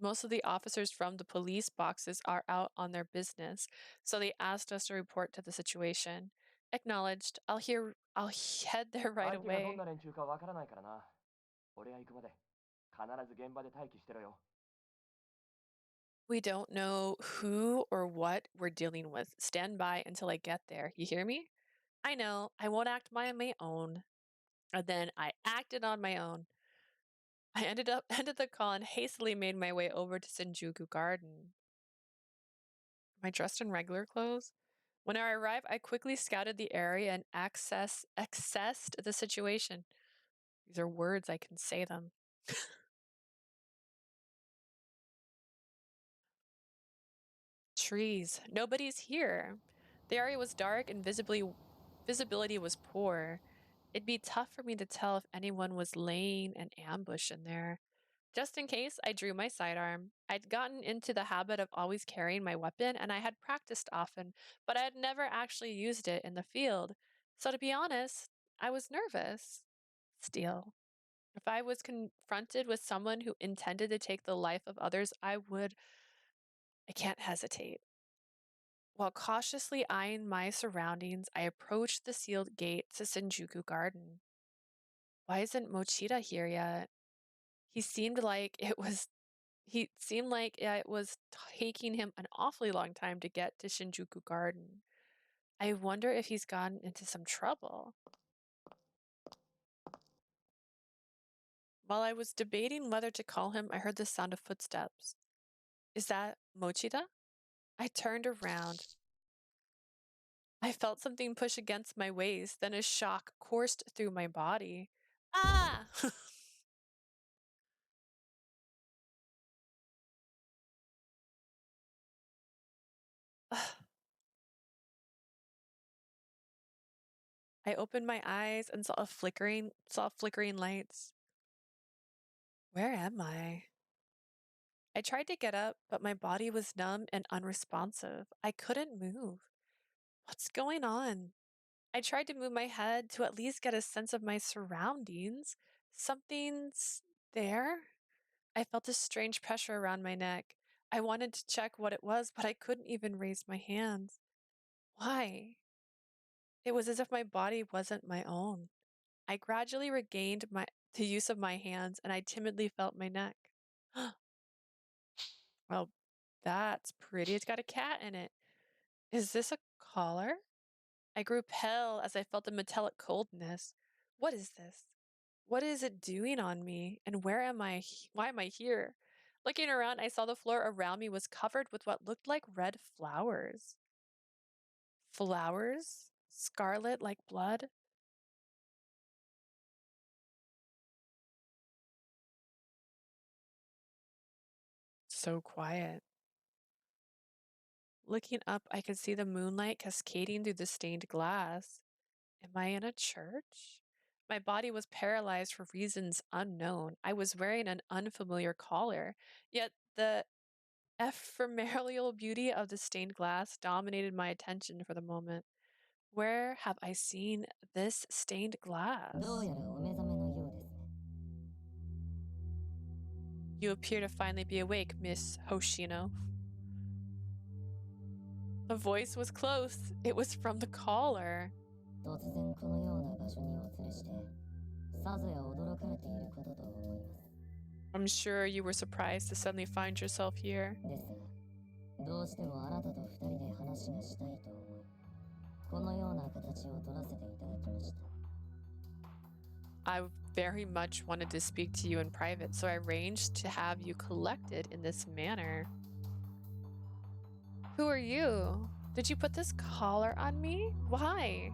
Most of the officers from the police boxes are out on their business, so they asked us to report to the situation. Acknowledged. I'll head there right away. We don't know who or what we're dealing with. Stand by until I get there. You hear me? I know. I won't act on my own. And then I acted on my own. I ended the call and hastily made my way over to Shinjuku Garden. Am I dressed in regular clothes? When I arrived, I quickly scouted the area and assessed the situation. These are words, I can say them. Trees. Nobody's here. The area was dark and visibility was poor. It'd be tough for me to tell if anyone was laying an ambush in there. Just in case, I drew my sidearm. I'd gotten into the habit of always carrying my weapon, and I had practiced often, but I had never actually used it in the field. So to be honest, I was nervous. Still, if I was confronted with someone who intended to take the life of others, I can't hesitate. While cautiously eyeing my surroundings, I approached the sealed gate to Shinjuku Garden. Why isn't Mochida here yet? He seemed like it was taking him an awfully long time to get to Shinjuku Garden. I wonder if he's gotten into some trouble. While I was debating whether to call him, I heard the sound of footsteps. Is that Mochida? I turned around. I felt something push against my waist, then a shock coursed through my body. Ah! I opened my eyes and saw flickering lights. Where am I? I tried to get up, but my body was numb and unresponsive. I couldn't move. What's going on? I tried to move my head to at least get a sense of my surroundings. Something's there? I felt a strange pressure around my neck. I wanted to check what it was, but I couldn't even raise my hands. Why? It was as if my body wasn't my own. I gradually regained the use of my hands and I timidly felt my neck. Well, that's pretty. It's got a cat in it. Is this a collar? I grew pale as I felt the metallic coldness. What is this? What is it doing on me? And where am I? Why am I here? Looking around, I saw the floor around me was covered with what looked like red flowers. Flowers? Scarlet like blood? So quiet. Looking up, I could see the moonlight cascading through the stained glass. Am I in a church? My body was paralyzed for reasons unknown. I was wearing an unfamiliar collar, yet the ephemeral beauty of the stained glass dominated my attention for the moment. Where have I seen this stained glass? You appear to finally be awake, Miss Hoshino. The voice was close. It was from the caller. I'm sure you were surprised to suddenly find yourself here. I very much wanted to speak to you in private, so I arranged to have you collected in this manner. Who are you? Did you put this collar on me? Why?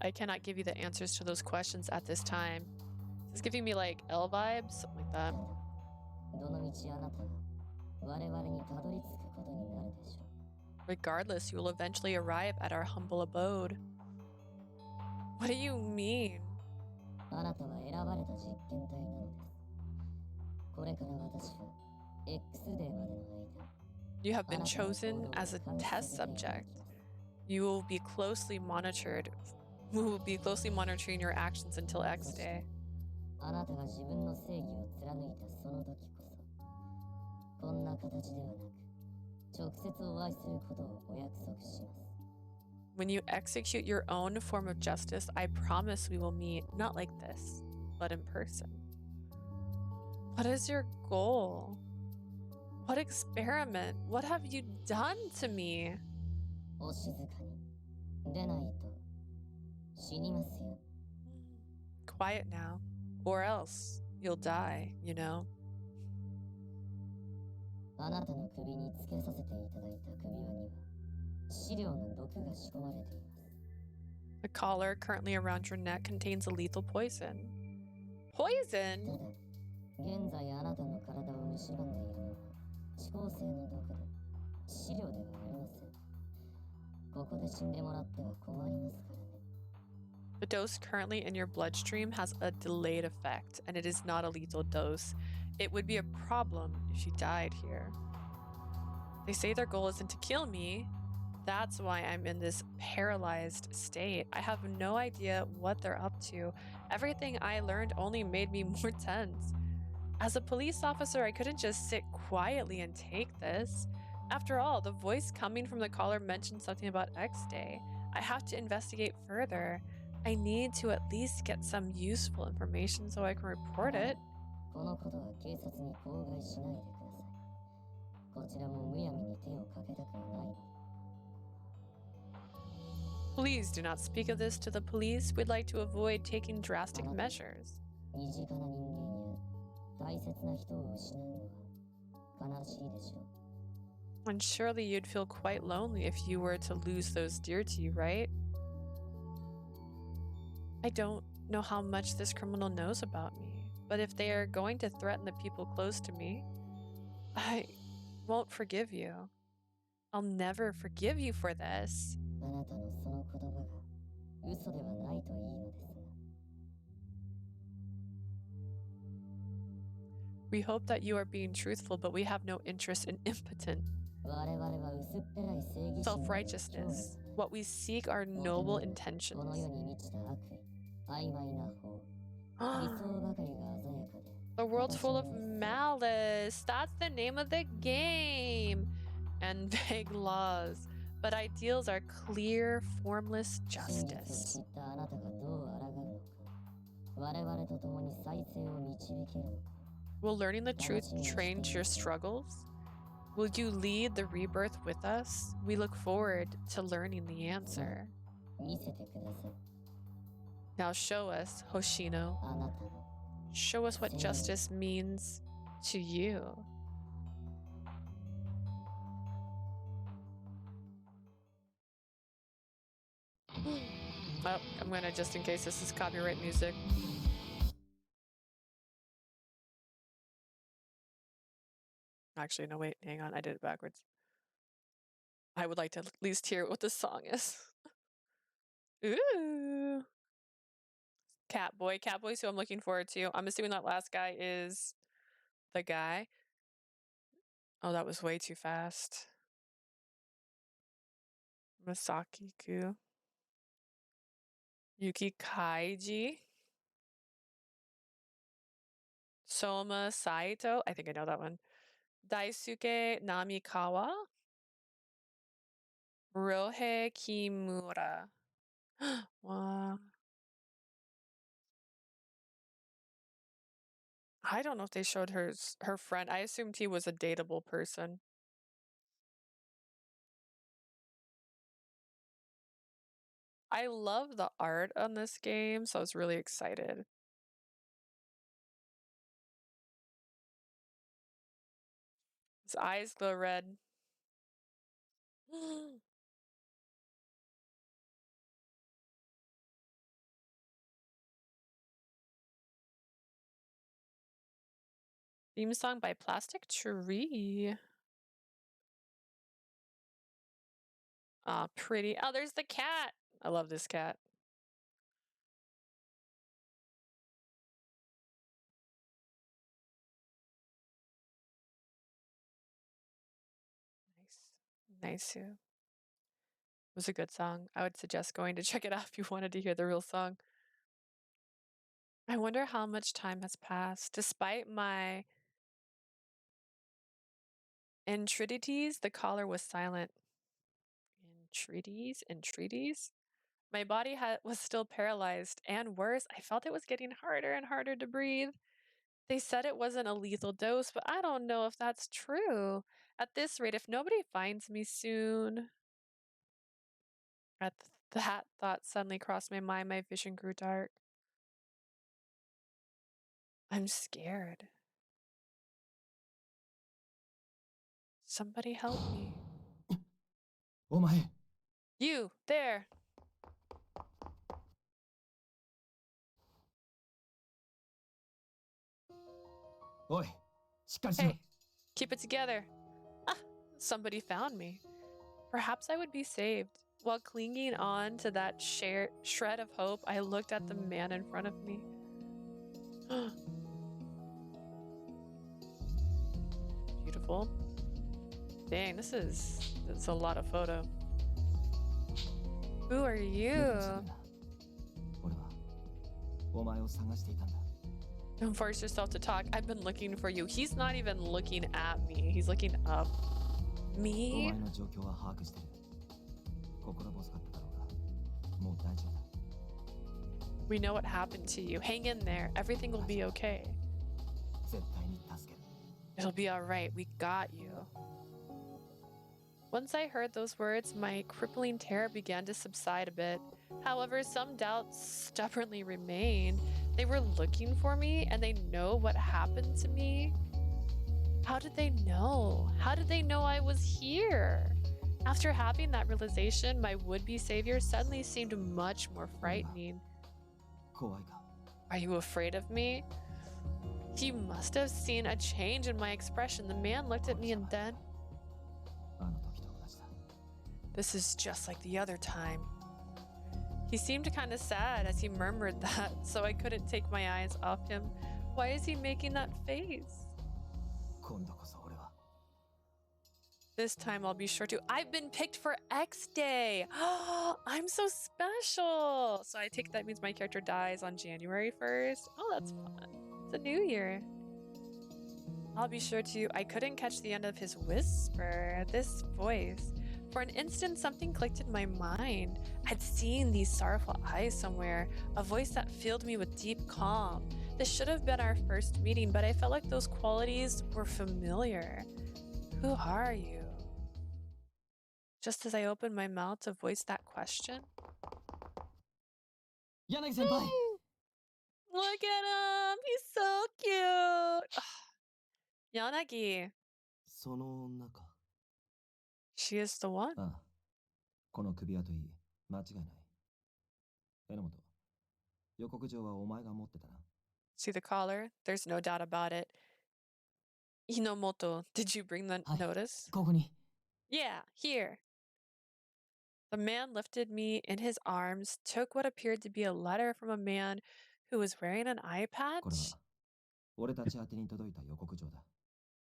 I cannot give you the answers to those questions at this time. It's giving me like L vibes, something like that. Regardless, you will eventually arrive at our humble abode. What do you mean? You have been chosen as a test subject. You will be closely monitored. We will be closely monitoring your actions until X day. When you execute your own form of justice, I promise we will meet, not like this, but in person. What is your goal? What experiment? What have you done to me? Quiet now, or else you'll die, you know? The collar currently around your neck contains a lethal poison. Poison? The dose currently in your bloodstream has a delayed effect, and it is not a lethal dose. It would be a problem if she died here. They say their goal isn't to kill me. That's why I'm in this paralyzed state. I have no idea what they're up to. Everything I learned only made me more tense. As a police officer, I couldn't just sit quietly and take this. After all, the voice coming from the caller mentioned something about X Day. I have to investigate further. I need to at least get some useful information so I can report it. Please do not speak of this to the police. We'd like to avoid taking drastic measures. And surely you'd feel quite lonely if you were to lose those dear to you, right? I don't know how much this criminal knows about me, but if they are going to threaten the people close to me, I won't forgive you. I'll never forgive you for this. We hope that you are being truthful, but we have no interest in impotent self-righteousness. What we seek are noble intentions. The world's full of malice. That's the name of the game. And vague laws. But ideals are clear, formless justice. Will learning the truth change your struggles? Will you lead the rebirth with us? We look forward to learning the answer. Now show us, Hoshino. Show us what justice means to you. Oh, I'm gonna, just in case this is copyright music. Actually, no, wait, hang on. I did it backwards. I would like to at least hear what this song is. Ooh. Catboy's who I'm looking forward to. I'm assuming that last guy is the guy. Oh, that was way too fast. Masaki-ku. Yuki Kaiji. Soma Saito. I think I know that one. Daisuke Namikawa. Ryohei Kimura. Wow. I don't know if they showed her friend. I assumed he was a dateable person. I love the art on this game, so I was really excited. His eyes glow red. Theme song by Plastic Tree. Ah, pretty. Oh, there's the cat. I love this cat. Nice. It was a good song. I would suggest going to check it out if you wanted to hear the real song. I wonder how much time has passed. Despite my entreaties, the caller was silent. Entreaties? My body was still paralyzed, and worse, I felt it was getting harder and harder to breathe. They said it wasn't a lethal dose, but I don't know if that's true. At this rate, if nobody finds me soon... At that thought suddenly crossed my mind, my vision grew dark. I'm scared. Somebody help me. Omae. You, there. Oi, hey, keep it together. Ah, somebody found me. Perhaps I would be saved While clinging on to that shred of hope, I looked at the man in front of me. Beautiful. Dang, this is a lot of photo. Who are you? Don't force yourself to talk. I've been looking for you. He's not even looking at me. He's looking up. Me? We know what happened to you. Hang in there. Everything will be okay. It'll be all right. We got you. Once I heard those words, my crippling terror began to subside a bit. However, some doubts stubbornly remained. They were looking for me, and they know what happened to me. How did they know? How did they know I was here? After having that realization, my would-be savior suddenly seemed much more frightening. Are you afraid of me? He must have seen a change in my expression. The man looked at me and then... This is just like the other time. He seemed kind of sad as he murmured that, so I couldn't take my eyes off him. Why is he making that face? This time I'll be sure to. I've been picked for X Day. Oh, I'm so special. So I take that means my character dies on January 1st. Oh, that's fun. It's a new year. I'll be sure to. I couldn't catch the end of his whisper. This voice. For an instant, something clicked in my mind. I'd seen these sorrowful eyes somewhere, a voice that filled me with deep calm. This should have been our first meeting, but I felt like those qualities were familiar. Who are you? Just as I opened my mouth to voice that question. Yanagi-senpai! Look at him! He's so cute! Yanagi. She is the one. See the collar? There's no doubt about it. Inomoto, did you bring the notice? Yeah, here. The man lifted me in his arms, took what appeared to be a letter from a man who was wearing an eye patch.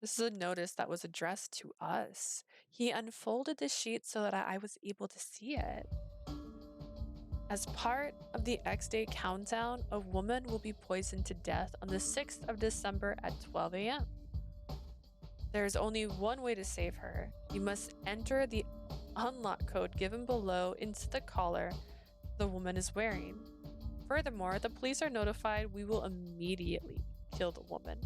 This is a notice that was addressed to us. He unfolded the sheet so that I was able to see it. As part of the X Day countdown, a woman will be poisoned to death on the 6th of December at 12 a.m. There is only one way to save her. You must enter the unlock code given below into the collar the woman is wearing. Furthermore, the police are notified we will immediately kill the woman.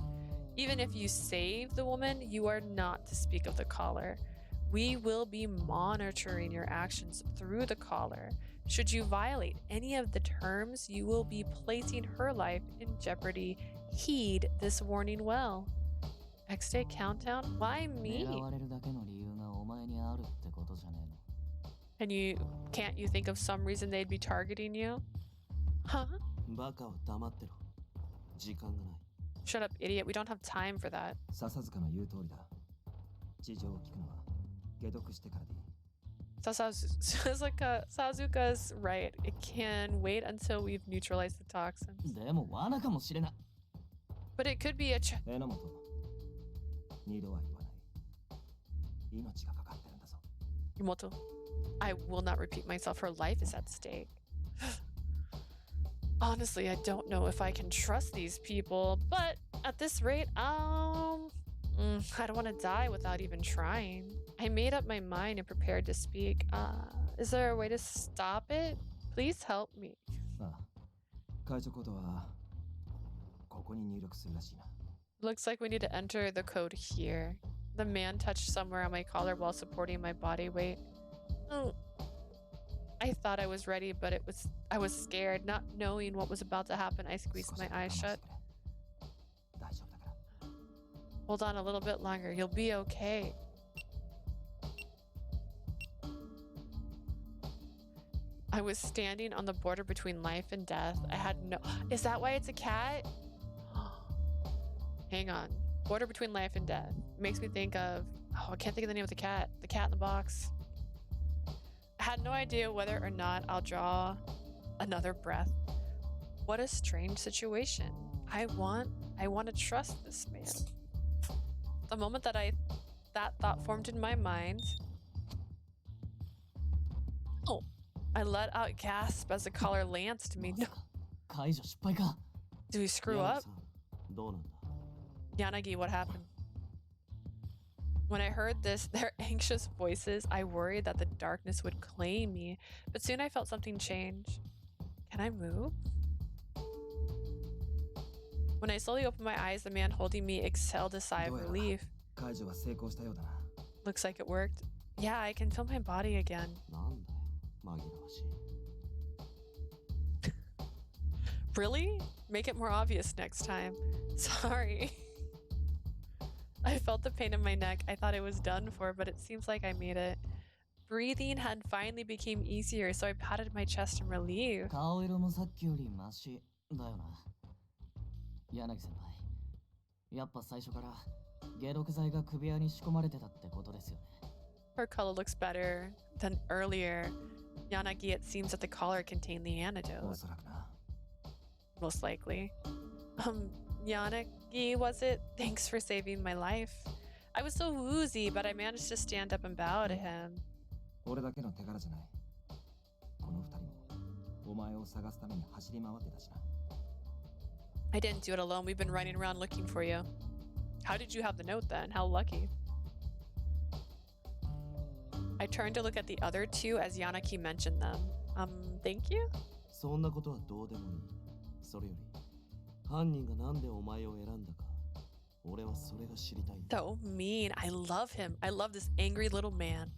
Even if you save the woman, you are not to speak of the collar. We will be monitoring your actions through the collar. Should you violate any of the terms, you will be placing her life in jeopardy. Heed this warning well. X Day countdown? Why me? Can't you think of some reason they'd be targeting you? Huh? Shut up, idiot. We don't have time for that. Sazuka's right. It can wait until we've neutralized the toxins. But it could be a Imoto, I will not repeat myself. Her life is at stake. Honestly, I don't know if I can trust these people, but at this rate, I don't want to die without even trying. I made up my mind and prepared to speak. Is there a way to stop it? Please help me. Looks like we need to enter the code here. The man touched somewhere on my collar while supporting my body weight. I thought I was ready, but I was scared, not knowing what was about to happen. I squeezed my eyes shut. Hold on a little bit longer. You'll be okay. I was standing on the border between life and death. I had no... Is that why it's a cat? Hang on. Border between life and death. Makes me think of... Oh, I can't think of the name of the cat. The cat in the box. I had no idea whether or not I'll draw another breath. What a strange situation. I want to trust this man. The moment that thought formed in my mind. Oh, I let out a gasp as the caller lanced me. No. Do we screw up? Yanagi, what happened? When I heard their anxious voices, I worried that the darkness would claim me, but soon I felt something change. Can I move? When I slowly opened my eyes, the man holding me exhaled a sigh of relief. Looks like it worked. Yeah, I can feel my body again. Really? Make it more obvious next time. Sorry. I felt the pain in my neck. I thought it was done for, but it seems like I made it. Breathing had finally became easier, so I patted my chest in relief. Her color looks better than earlier. Yanagi, it seems that the collar contained the antidote. Most likely. Yanagi, was it? Thanks for saving my life. I was so woozy, but I managed to stand up and bow to him. I didn't do it alone. We've been running around looking for you. How did you have the note then? How lucky. I turned to look at the other two as Yanagi mentioned them. Thank you? So mean. I love him. I love this angry little man.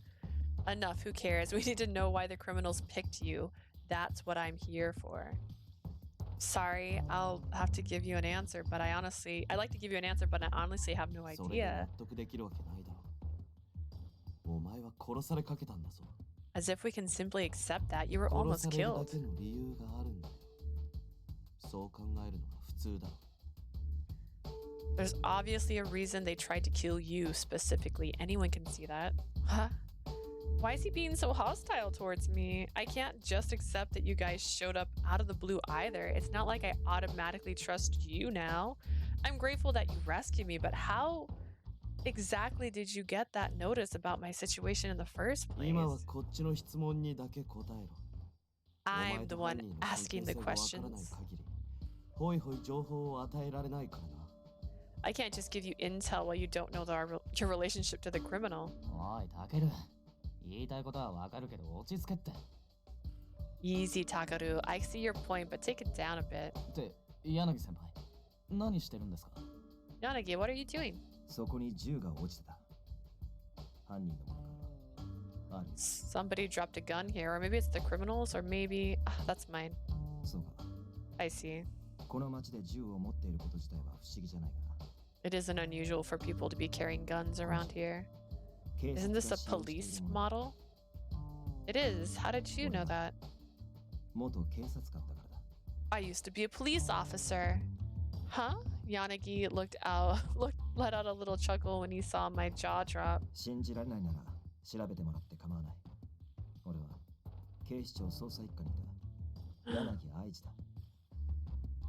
Enough, who cares? We need to know why the criminals picked you. That's what I'm here for. Sorry, I'll have to give you an answer, but I'd like to give you an answer, but I honestly have no idea. As if we can simply accept that. You were almost killed. There's obviously a reason they tried to kill you specifically. Anyone can see that. Huh? Why is he being so hostile towards me? I can't just accept that you guys showed up out of the blue either. It's not like I automatically trust you now. I'm grateful that you rescued me, but how exactly did you get that notice about my situation in the first place? I'm the one asking the questions. I can't just give you intel while you don't know your relationship to the criminal. Easy, Takaru. I see your point, but take it down a bit. Yanagi, what are you doing? Somebody dropped a gun here, or maybe it's the criminals, or maybe... that's mine. I see. It isn't unusual for people to be carrying guns around here. Isn't this a police model? It is. How did you know that? I used to be a police officer. Huh? Yanagi let out a little chuckle when he saw my jaw drop.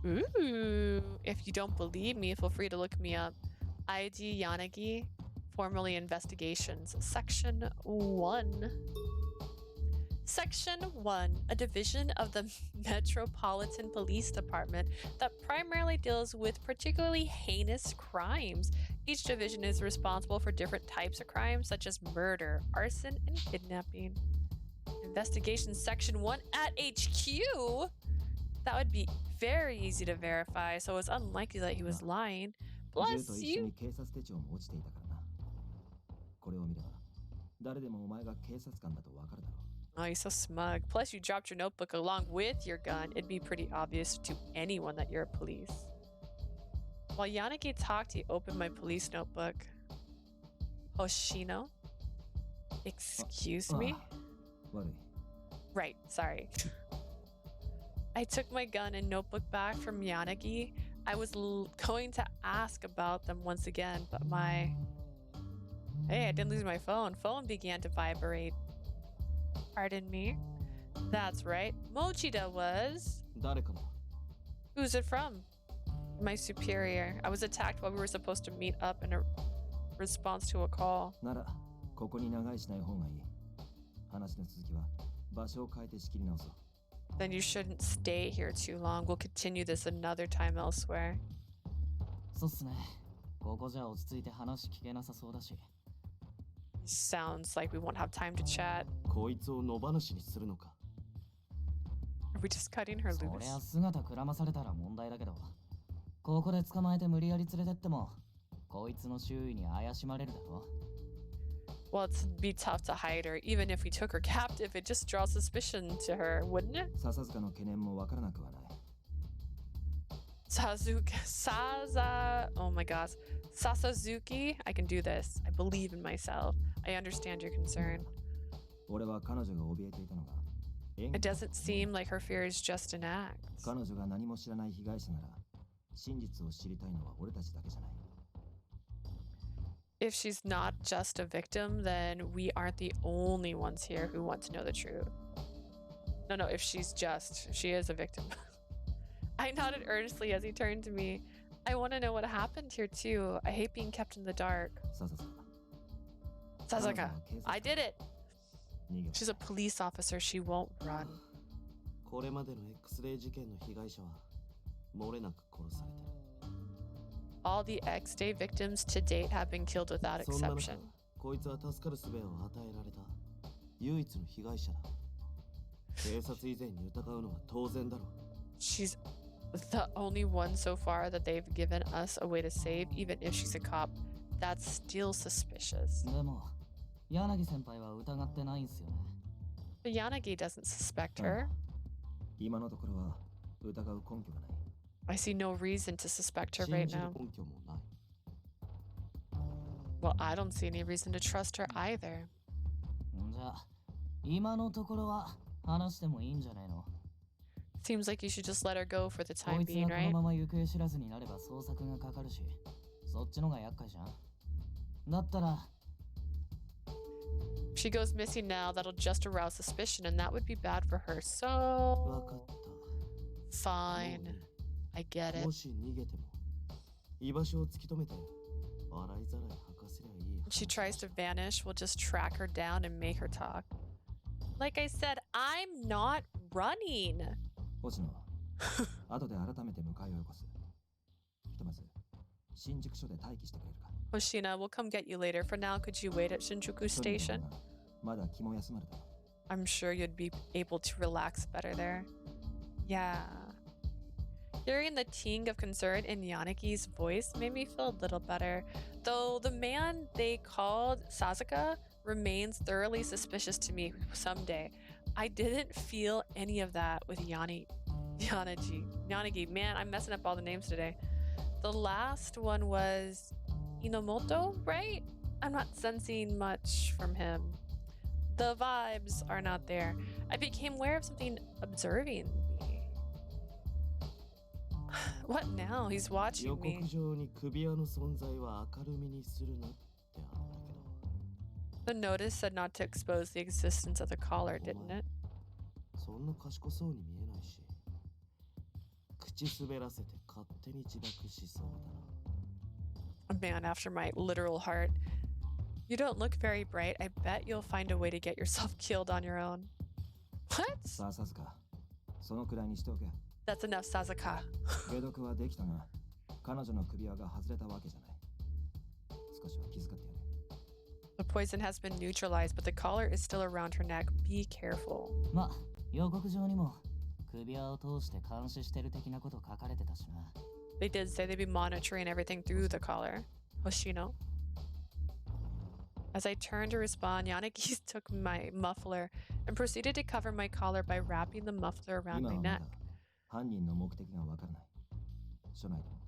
Ooh, if you don't believe me, feel free to look me up. ID Yanagi, formerly investigations, section 1. Section 1, a division of the Metropolitan Police Department that primarily deals with particularly heinous crimes. Each division is responsible for different types of crimes such as murder, arson, and kidnapping. Investigation Section 1 at HQ? That would be very easy to verify, so it's unlikely that he was lying. Plus, you... Oh, he's so smug. Plus, you dropped your notebook along with your gun. It'd be pretty obvious to anyone that you're a police. While Yanagi talked, he opened my police notebook. Hoshino? Excuse me? Right, sorry. I took my gun and notebook back from Yanagi. I was going to ask about them once again, but my... Hey, I didn't lose my phone. Phone began to vibrate. Pardon me? That's right. Mochida was. 誰から Who's it from? My superior. I was attacked while we were supposed to meet up in a response to a call. なら、ここに長居しない方がいい。話の続きは場所を変えて仕切り直そう。Then you shouldn't stay here too long. We'll continue this another time elsewhere. そうっすね。ここじゃ落ち着いて話聞けなさそうだし。Sounds like we won't have time to chat. こいつを野放しにするのか。Are we just cutting her そり loose? ゃ姿くらまされたら問題だけど、ここで捕まえて無理やり連れてっても、こいつの周囲に怪しまれるだろ。Well, it'd be tough to hide her. Even if we took her captive, it just draws suspicion to her, wouldn't it? 笹塚の懸念もわからなくはない。Oh my gosh. Sasazuki, I can do this. I believe in myself. I understand your concern. 俺は彼女が怯えていたのが。It doesn't seem like her fear is just an act. 彼女が何も知らない被害者なら、真実を知りたいのは俺たちだけじゃない。If she's not just a victim, then we aren't the only ones here who want to know the truth. No, if she is a victim. I nodded earnestly as he turned to me. I want to know what happened here too. I hate being kept in the dark. 笹塚。 Sasaka, I did it. 逃げ She's a police officer. She won't run. これまでの X-ray 事件の被害者は漏れなく殺されてる。 All the X-Day victims to date have been killed without そんな中 exception. こいつは助かる術を与えられた唯一の被害者だ。警察以前に疑うのは当然だろう。 She's the only one so far that they've given us a way to save, even if she's a cop. That's still suspicious. でも、柳先輩は疑ってないんすよね。But Yanagi doesn't suspect her. 今のところは疑う根拠がない。 I see no reason to suspect her 信 right じる now. 根拠もない。 Well, I don't see any reason to trust her either. んじゃ、今のところは話してもいいんじゃないの？ Seems like you should just let her go for the こ time いつ being, がこの right? まま行方知らずになれば捜索がかかるし、そっちのが厄介じゃん。だったら、 If she goes missing now, that'll just arouse suspicion, and that would be bad for her. わ So かった。 fine. I get it. もし逃げても居場所を突き止めて洗いざらい吐かせりゃいい。 If she tries to vanish, we'll just track her down and make her talk. Like I said, I'm not running. 星野、後で改めて迎えをよこす。ひとまず、新宿署で待機してくれるか。 Hoshina, we'll come get you later. For now, could you wait at Shinjuku 一人の Station? 方がまだ気も休まるだろう。 I'm sure you'd be able to relax better there. Yeah. Hearing the ting of concern in Yanagi's voice made me feel a little better, though the man they called Sasuke remains thoroughly suspicious to me someday. I didn't feel any of that with Yanagi. Man, I'm messing up all the names today. The last one was Inomoto, right? I'm not sensing much from him. The vibes are not there. I became aware of something observing me. What now? He's 予 watching 告 me. 状に首輪の存在は明るみにするなってあったけど、 The notice said not to expose the existence of the collar, didn't it? そんな賢そうに見えないし、口滑らせて勝手に自爆しそうだな。 A man after my literal heart. You don't look very bright. I bet you'll find a way to get yourself killed on your own. What? さあ、さすか。そのくらいにしておけ。 That's enough, Sasuke. 解毒はできたが、彼女の首輪が外れたわけじゃない。少しは気遣ってやれ。 The poison has been neutralized, but the collar is still around her neck. Be careful. ま、予告状にも首輪を通して監視してる的なこと書かれてたしな。 They did say they'd be monitoring everything through the collar. Hoshino. As I turned to respond, Yanagi took my muffler and proceeded to cover my collar by wrapping the muffler around 今 my はま neck. だ犯人の目的がわからない。署内でも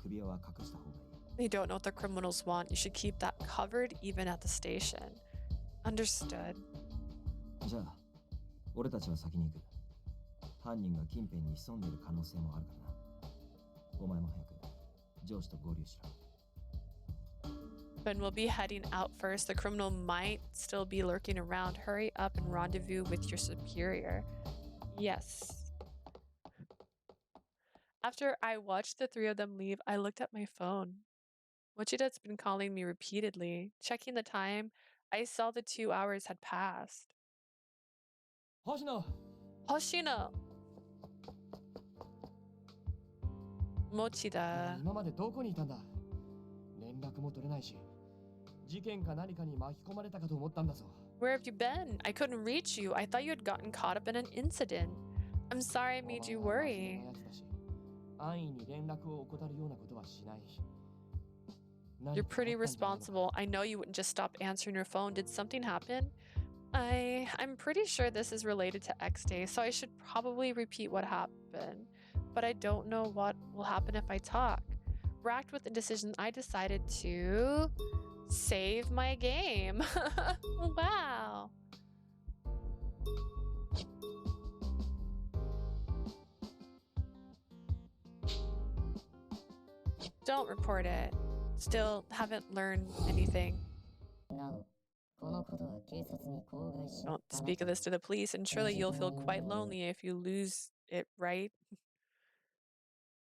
首輪は隠した方がいい。 They don't know what the criminals want. You should keep that covered even at the station. Understood. じゃあ、俺たちは先に行く。犯人が近辺に潜んでいる可能性もあるからな。お前も早く上司と合流しろ。But we'll be heading out first. The criminal might still be lurking around. Hurry up and rendezvous with your superior. Yes. After I watched the three of them leave, I looked at my phone. Mochida's been calling me repeatedly. Checking the time, I saw the 2 hours had passed. Hoshino! Hoshino! Mochida. 今までどこにいたんだ。連絡も取れないし、事件か何かに巻き込まれたかと思ったんだぞ。 Where have you been? I couldn't reach you. I thought you had gotten caught up in an incident. I'm sorry I made you worry. 安易に連絡を怠るようなことはしない。 You're pretty responsible. I know you wouldn't just stop answering your phone. Did something happen? I'm pretty sure this is related to X Day, so I should probably repeat what happened. But I don't know what will happen if I talk. Racked with indecision, I decided to save my game. Wow. Don't report it. Still haven't learned anything. Don't speak of this to the police, and surely you'll feel quite lonely if you lose it, right?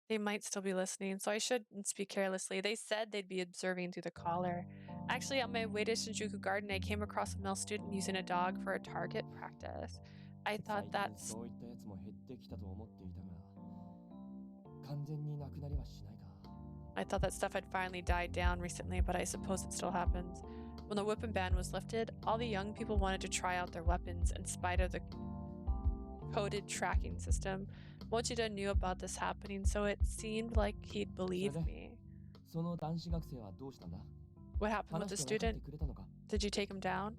They might still be listening, so I shouldn't speak carelessly. They said they'd be observing through the collar. Actually, on my way to Shinjuku Garden, I came across a male student using a dog for a target practice. I thought that's... I thought that stuff had finally died down recently, but I suppose it still happens. When the weapon ban was lifted, all the young people wanted to try out their weapons in spite of the coded tracking system. Mochida knew about this happening, so it seemed like he'd believe me. What happened with the student? Did you take him down?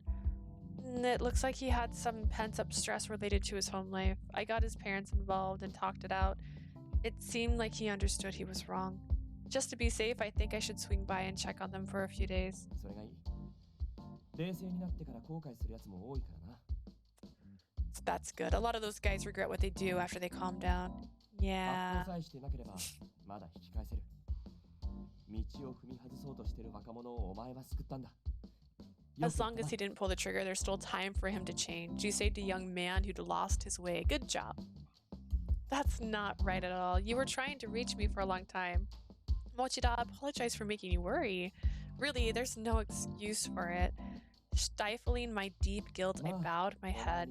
It looks like he had some pent-up stress related to his home life. I got his parents involved and talked it out. It seemed like he understood he was wrong. Just to be safe, I think I should swing by and check on them for a few days. That's good. A lot of those guys regret what they do after they calm down. Yeah. As long as he didn't pull the trigger, there's still time for him to change. You saved a young man who'd lost his way. Good job. That's not right at all. You were trying to reach me for a long time. Mochida, I apologize for making you worry. Really, there's no excuse for it. Stifling my deep guilt, I bowed my head.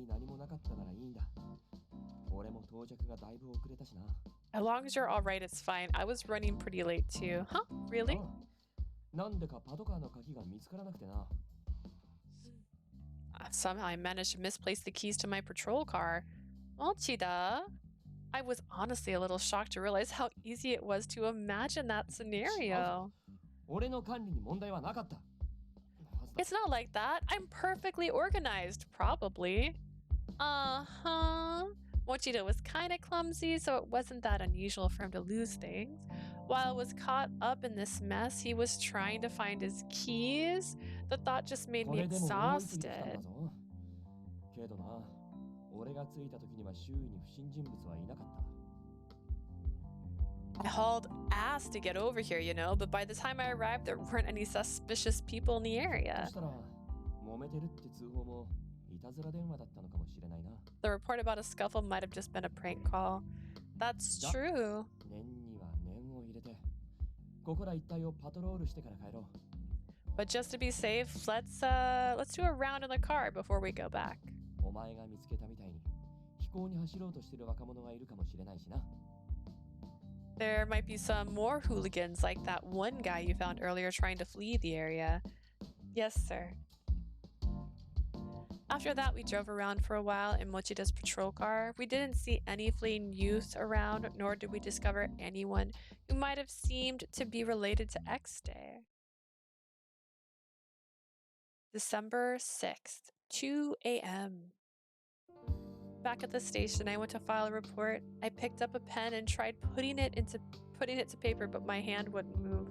As long as you're alright, it's fine. I was running pretty late too. Huh? Really? Somehow I managed to misplace the keys to my patrol car. Mochida, I was honestly a little shocked to realize how easy it was to imagine that scenario. It's not like that. I'm perfectly organized, probably. Uh-huh. Mochida was kind of clumsy, so it wasn't that unusual for him to lose things. While I was caught up in this mess, he was trying to find his keys. The thought just made me exhausted. I hauled ass to get over here, you know, but by the time I arrived, there weren't any suspicious people in the area. The report about a scuffle might have just been a prank call. That's true. But just to be safe, let's do a round in the car before we go back. There might be some more hooligans like that one guy you found earlier trying to flee the area. Yes, sir. After that, we drove around for a while in Mochida's patrol car. We didn't see any fleeing youth around, nor did we discover anyone who might have seemed to be related to X Day. December 6th, 2 a.m. Back at the station, I went to file a report. I picked up a pen and tried putting it to paper, but my hand wouldn't move.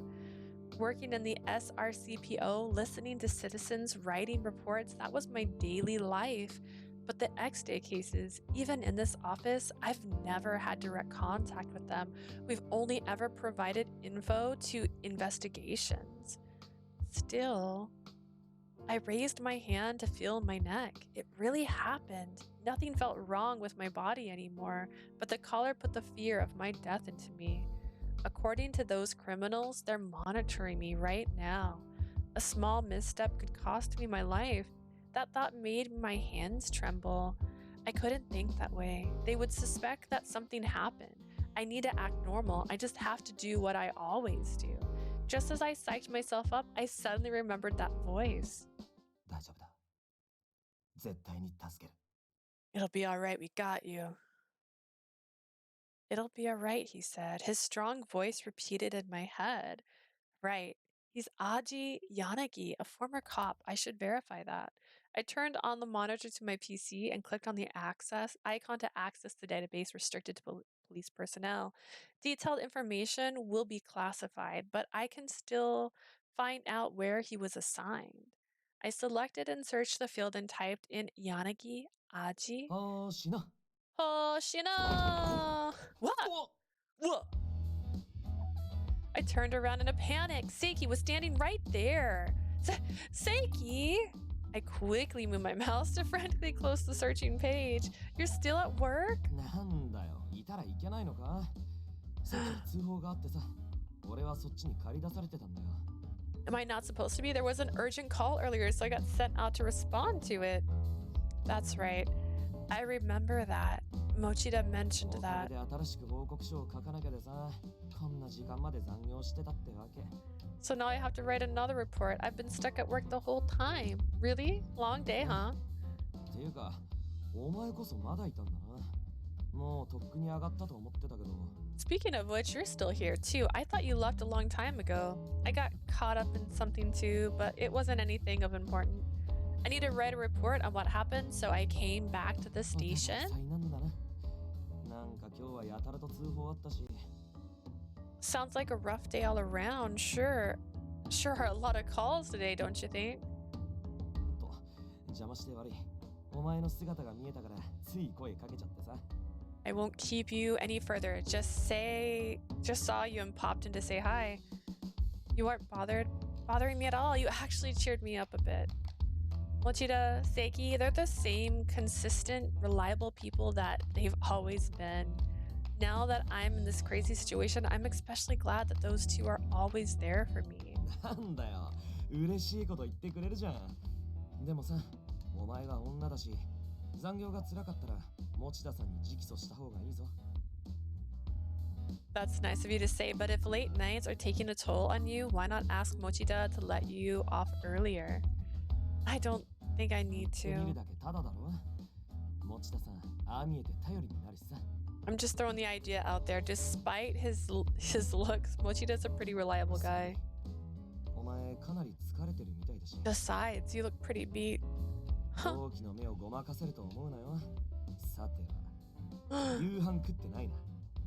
Working in the SRCPO, listening to citizens writing reports, that was my daily life. But the X Day cases, even in this office, I've never had direct contact with them. We've only ever provided info to investigations. still. I raised my hand to feel my neck. It really happened. Nothing felt wrong with my body anymore, but the collar put the fear of my death into me. According to those criminals, they're monitoring me right now. A small misstep could cost me my life. That thought made my hands tremble. I couldn't think that way. They would suspect that something happened. I need to act normal. I just have to do what I always do. Just as I psyched myself up, I suddenly remembered that voice. 大丈夫だ。絶対に助ける。 It'll be all right, we got you. It'll be all right, he said. His strong voice repeated in my head. Right. He's Aji Yanagi, a former cop. I should verify that. I turned on the monitor to my PC and clicked on the icon to access the database restricted to police personnel. Detailed information will be classified, but I can still find out where he was assigned. I selected and searched the field and typed in Yanagi Aji. Hoshino. Hoshino! What? What? I turned around in a panic. Seiki was standing right there. Seiki! I quickly moved my mouse to frantically close the searching page. You're still at work? なんだよ、いたらいけないのか？さっき通報があってさ、俺はそっちに駆り出されてたんだよ。Am I not supposed to be? There was an urgent call earlier, so I got sent out to respond to it. That's right. I remember that. Mochida mentioned that. で新しく報告書を書かなきゃでさ、こんな時間まで残業してたってわけ。So now I have to write another report. I've been stuck at work the whole time. Really? Long day, huh? っていうか、お前こそまだいたんだな。もうとっくに上がったと思ってたけど。Speaking of which, you're still here too. I thought you left a long time ago. I got caught up in something too, but it wasn't anything of importance. I need to write a report on what happened, so I came back to the station. なんか今日はやたらと通報あったし。 Sounds like a rough day all around. Sure are a lot of calls today, don't you think? 邪魔して悪い。お前の姿が見えたからつい声かけちゃってさ。 I won't keep you any further. Just saw you and popped in to say hi. You aren't bothering me at all. You actually cheered me up a bit. Mochida, Seiki, they're the same consistent, reliable people that they've always been. Now that I'm in this crazy situation, I'm especially glad that those two are always there for me. なんだよ、嬉しいこと言ってくれるじゃん。でもさ、お前が女だし、残業が辛かったら持田さんに直訴した方がいいぞ。 That's nice of you to say, but if late nights are taking a toll on you, why not ask Mochida to let you off earlier? I don't think I need to. 見るだけただだろ。持田さん、ああ見えて頼りになるしさ。 I'm just throwing the idea out there. Despite his looks, Mochida's a pretty reliable guy. お前かなり疲れてるみたいだし。 Besides, you look pretty beat. 大きな目をごまかせると思うなよ。さては、夕飯食ってないな。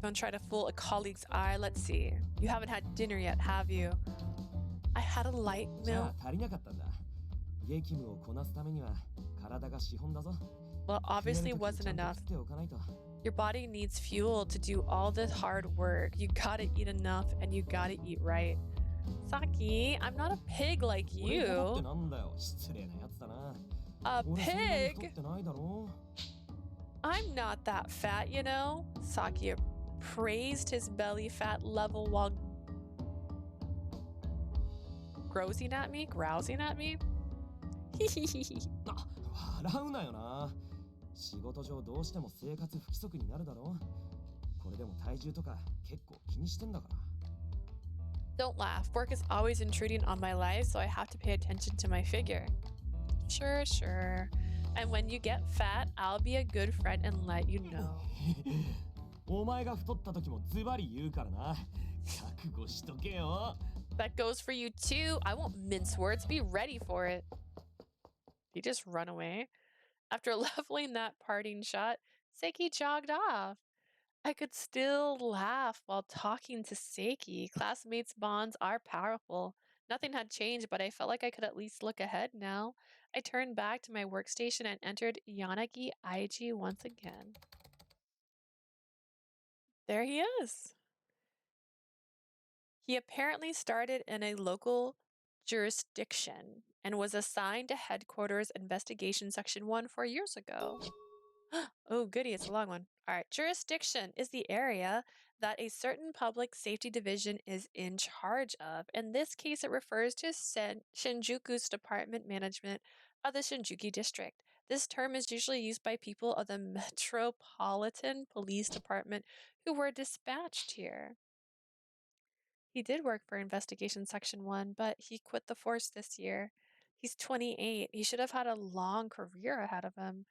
Don't try to fool a colleague's eye. Let's see. You haven't had dinner yet, have you? I had a light じ meal. ゃあ足りなかったんだ。激務をこなすためには体が資本だぞ。 Well, obviously wasn't enough. Your body needs fuel to do all this hard work. You gotta eat enough and you gotta eat right. Saki, I'm not a pig like you. A pig? I'm not that fat, you know? Saki praised his belly fat level while grousing at me? 笑うなよな。仕事上どうしても生活不規則になるだろう。これでも体重とか結構気にしてんだから。 Don't laugh. Work is always intruding on my life, so I have to pay attention to my figure. Sure. And when you get fat, I'll be a good friend and let you know. お前が太った時もズバリ言うからな。覚悟しとけよ。 That goes for you too. I won't mince words. Be ready for it. He just run away. After leveling that parting shot, Seiki jogged off. I could still laugh while talking to Seiki. Classmates' bonds are powerful. Nothing had changed, but I felt like I could at least look ahead now. I turned back to my workstation and entered Yanagi Aiji once again. There he is. He apparently started in a local jurisdiction and was assigned to Headquarters Investigation Section 1 4 years ago. Oh, goody, it's a long one. All right, jurisdiction is the area that a certain public safety division is in charge of. In this case, it refers to Shinjuku's department management of the Shinjuku district. This term is usually used by people of the Metropolitan Police Department who were dispatched here. He did work for Investigation Section 1, but he quit the force this year. He's 28. He should have had a long career ahead of him.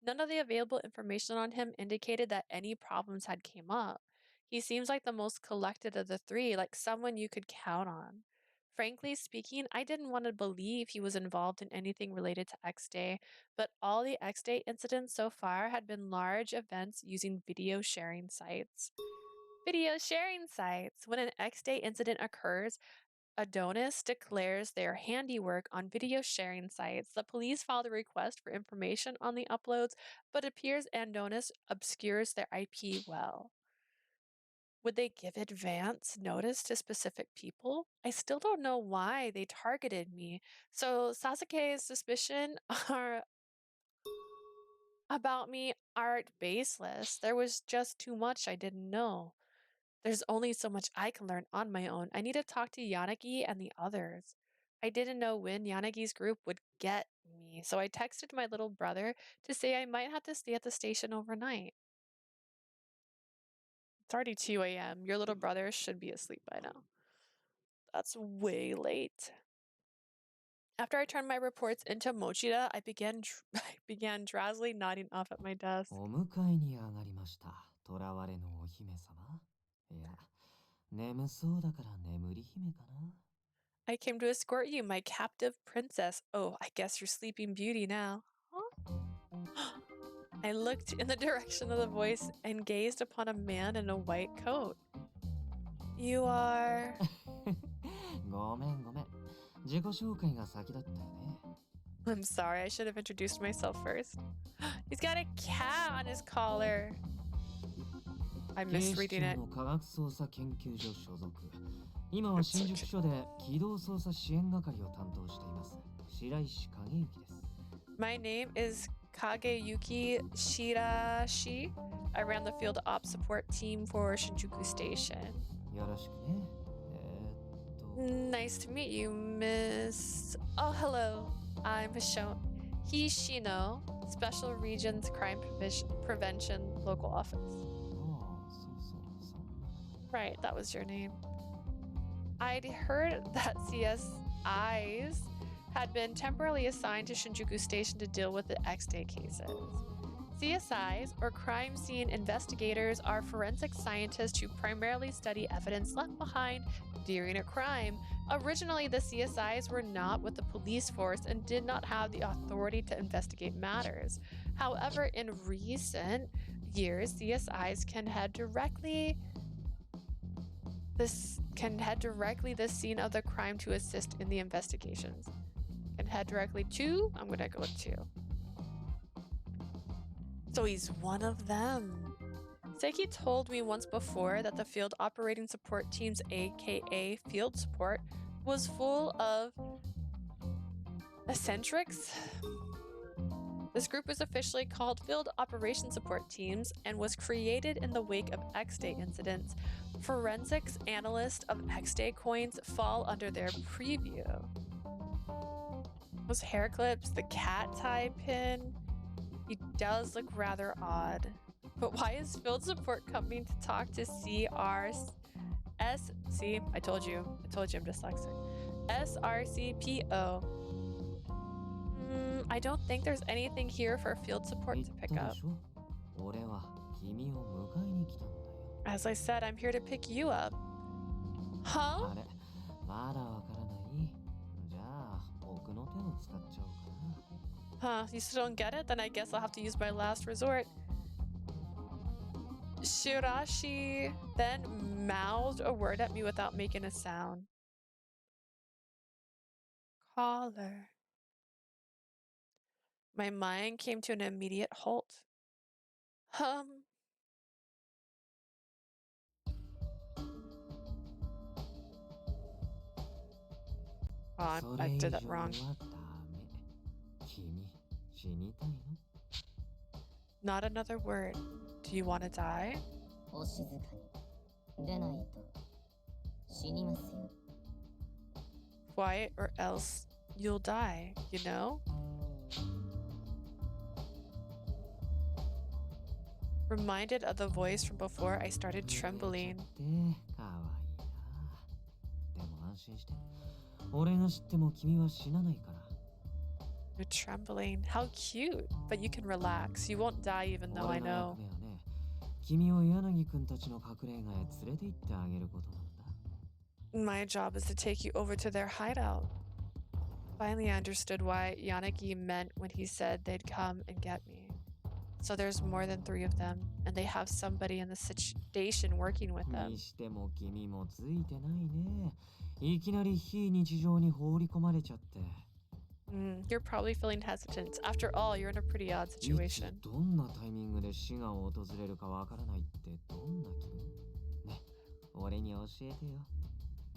None of the available information on him indicated that any problems had came up. He seems like the most collected of the three, like someone you could count on. Frankly speaking, I didn't want to believe he was involved in anything related to X-Day, but all the X-Day incidents so far had been large events using video sharing sites. Video sharing sites. When an X-Day incident occurs, Adonis declares their handiwork on video sharing sites. The police filed a request for information on the uploads, but it appears Adonis obscures their IP well. Would they give advance notice to specific people? I still don't know why they targeted me. So Sasuke's suspicion about me aren't baseless. There was just too much I didn't know. There's only so much I can learn on my own. I need to talk to Yanagi and the others. I didn't know when Yanagi's group would get me, so I texted my little brother to say I might have to stay at the station overnight. It's already 2 a.m. Your little brother should be asleep by now. That's way late. After I turned my reports into Mochida, I began drowsily nodding off at my desk. お迎えに上がりました。囚われのお姫様。いや、眠そうだから眠り姫かな。I came to escort you, my captive princess. Oh, I guess you're Sleeping Beauty now. Huh? I looked in the direction of the voice and gazed upon a man in a white coat. You are... ごめんごめん。自己紹介が先だったよね。I'm sorry, I should have introduced myself first. He's got a cat on his collar. I'm 警視 misreading 庁 it. の科学捜査研究所所属。今は新宿署で機動捜査支援係を担当しています。白石影之です。My name is Kageyuki Shirashi. I ran the field ops support team for Shinjuku Station. よろしくね。Nice to meet you, Miss... Oh, hello. I'm Hishino, Special Regions Crime Prevention Local Office. そうそう、そんな。 Right, that was your name. I'd heard that CSIs had been temporarily assigned to Shinjuku Station to deal with the X-Day cases. CSIs, or crime scene investigators, are forensic scientists who primarily study evidence left behind during a crime. Originally, the CSIs were not with the police force and did not have the authority to investigate matters. However, in recent years, CSIs can head directly the scene of the crime to assist in the investigations. Can head directly to... I'm gonna go with 2. So he's one of them. Seiki told me once before that the Field Operating Support Team's aka Field Support was full of eccentrics. This group is officially called Field Operation Support Teams and was created in the wake of X-Day incidents. Forensics analysts of X-Day coins fall under their preview. Those hair clips, the cat tie pin, he does look rather odd. But why is Field Support coming to talk to CRS? See, I told you I'm dyslexic. SRCPO. I don't think there's anything here for Field Support to pick up. 俺は君を迎えに来たんだよ。 As I said, I'm here to pick you up. Huh? あれ、まだわからない。じゃあ、僕の手を使っちゃおうかな。 Huh, you still don't get it? Then I guess I'll have to use my last resort. Shirashi then mouthed a word at me without making a sound. Collar. My mind came to an immediate halt. Oh, I did that wrong. それ以上はダメ。君、死にたいの？ Not another word. Do you want to die? お静かに。でないと死にますよ。Quiet or else you'll die, you know? Reminded of the voice from before, I started trembling. かわいいな。でも安心して。俺が知っても君は死なないから。 You're trembling. How cute. But you can relax. You won't die even though I 俺の know. 役目はね、君を柳くんたちの隠れ家へ連れて行ってあげることなんだ。 My job is to take you over to their hideout. Finally, I understood why Yanagi meant when he said they'd come and get me. So there's more than 3 of them, and they have somebody in the station working with them. にしても君もついてないね。いきなり非日常に放り込まれちゃって。 You're probably feeling hesitant. After all, you're in a pretty odd い situation. つどんなタイミングで死が訪れるかわからないってどんな気分？ね、俺に教えてよ。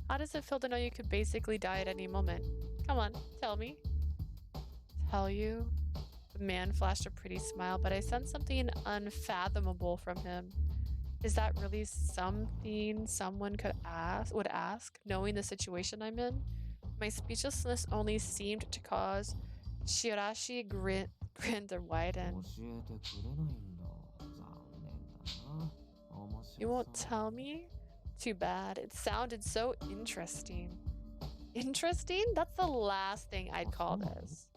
How does it feel to know you could basically die at any moment? Come on, tell me. Tell you? The man flashed a pretty smile, but I sensed something unfathomable from him. Is that really something someone would ask, knowing the situation I'm in? My speechlessness only seemed to cause Shirashi grin to widen. 教えてくれないんだ。残念だな。面白そう。 You won't tell me? Too bad. It sounded so interesting. Interesting? That's the last thing I'd call this.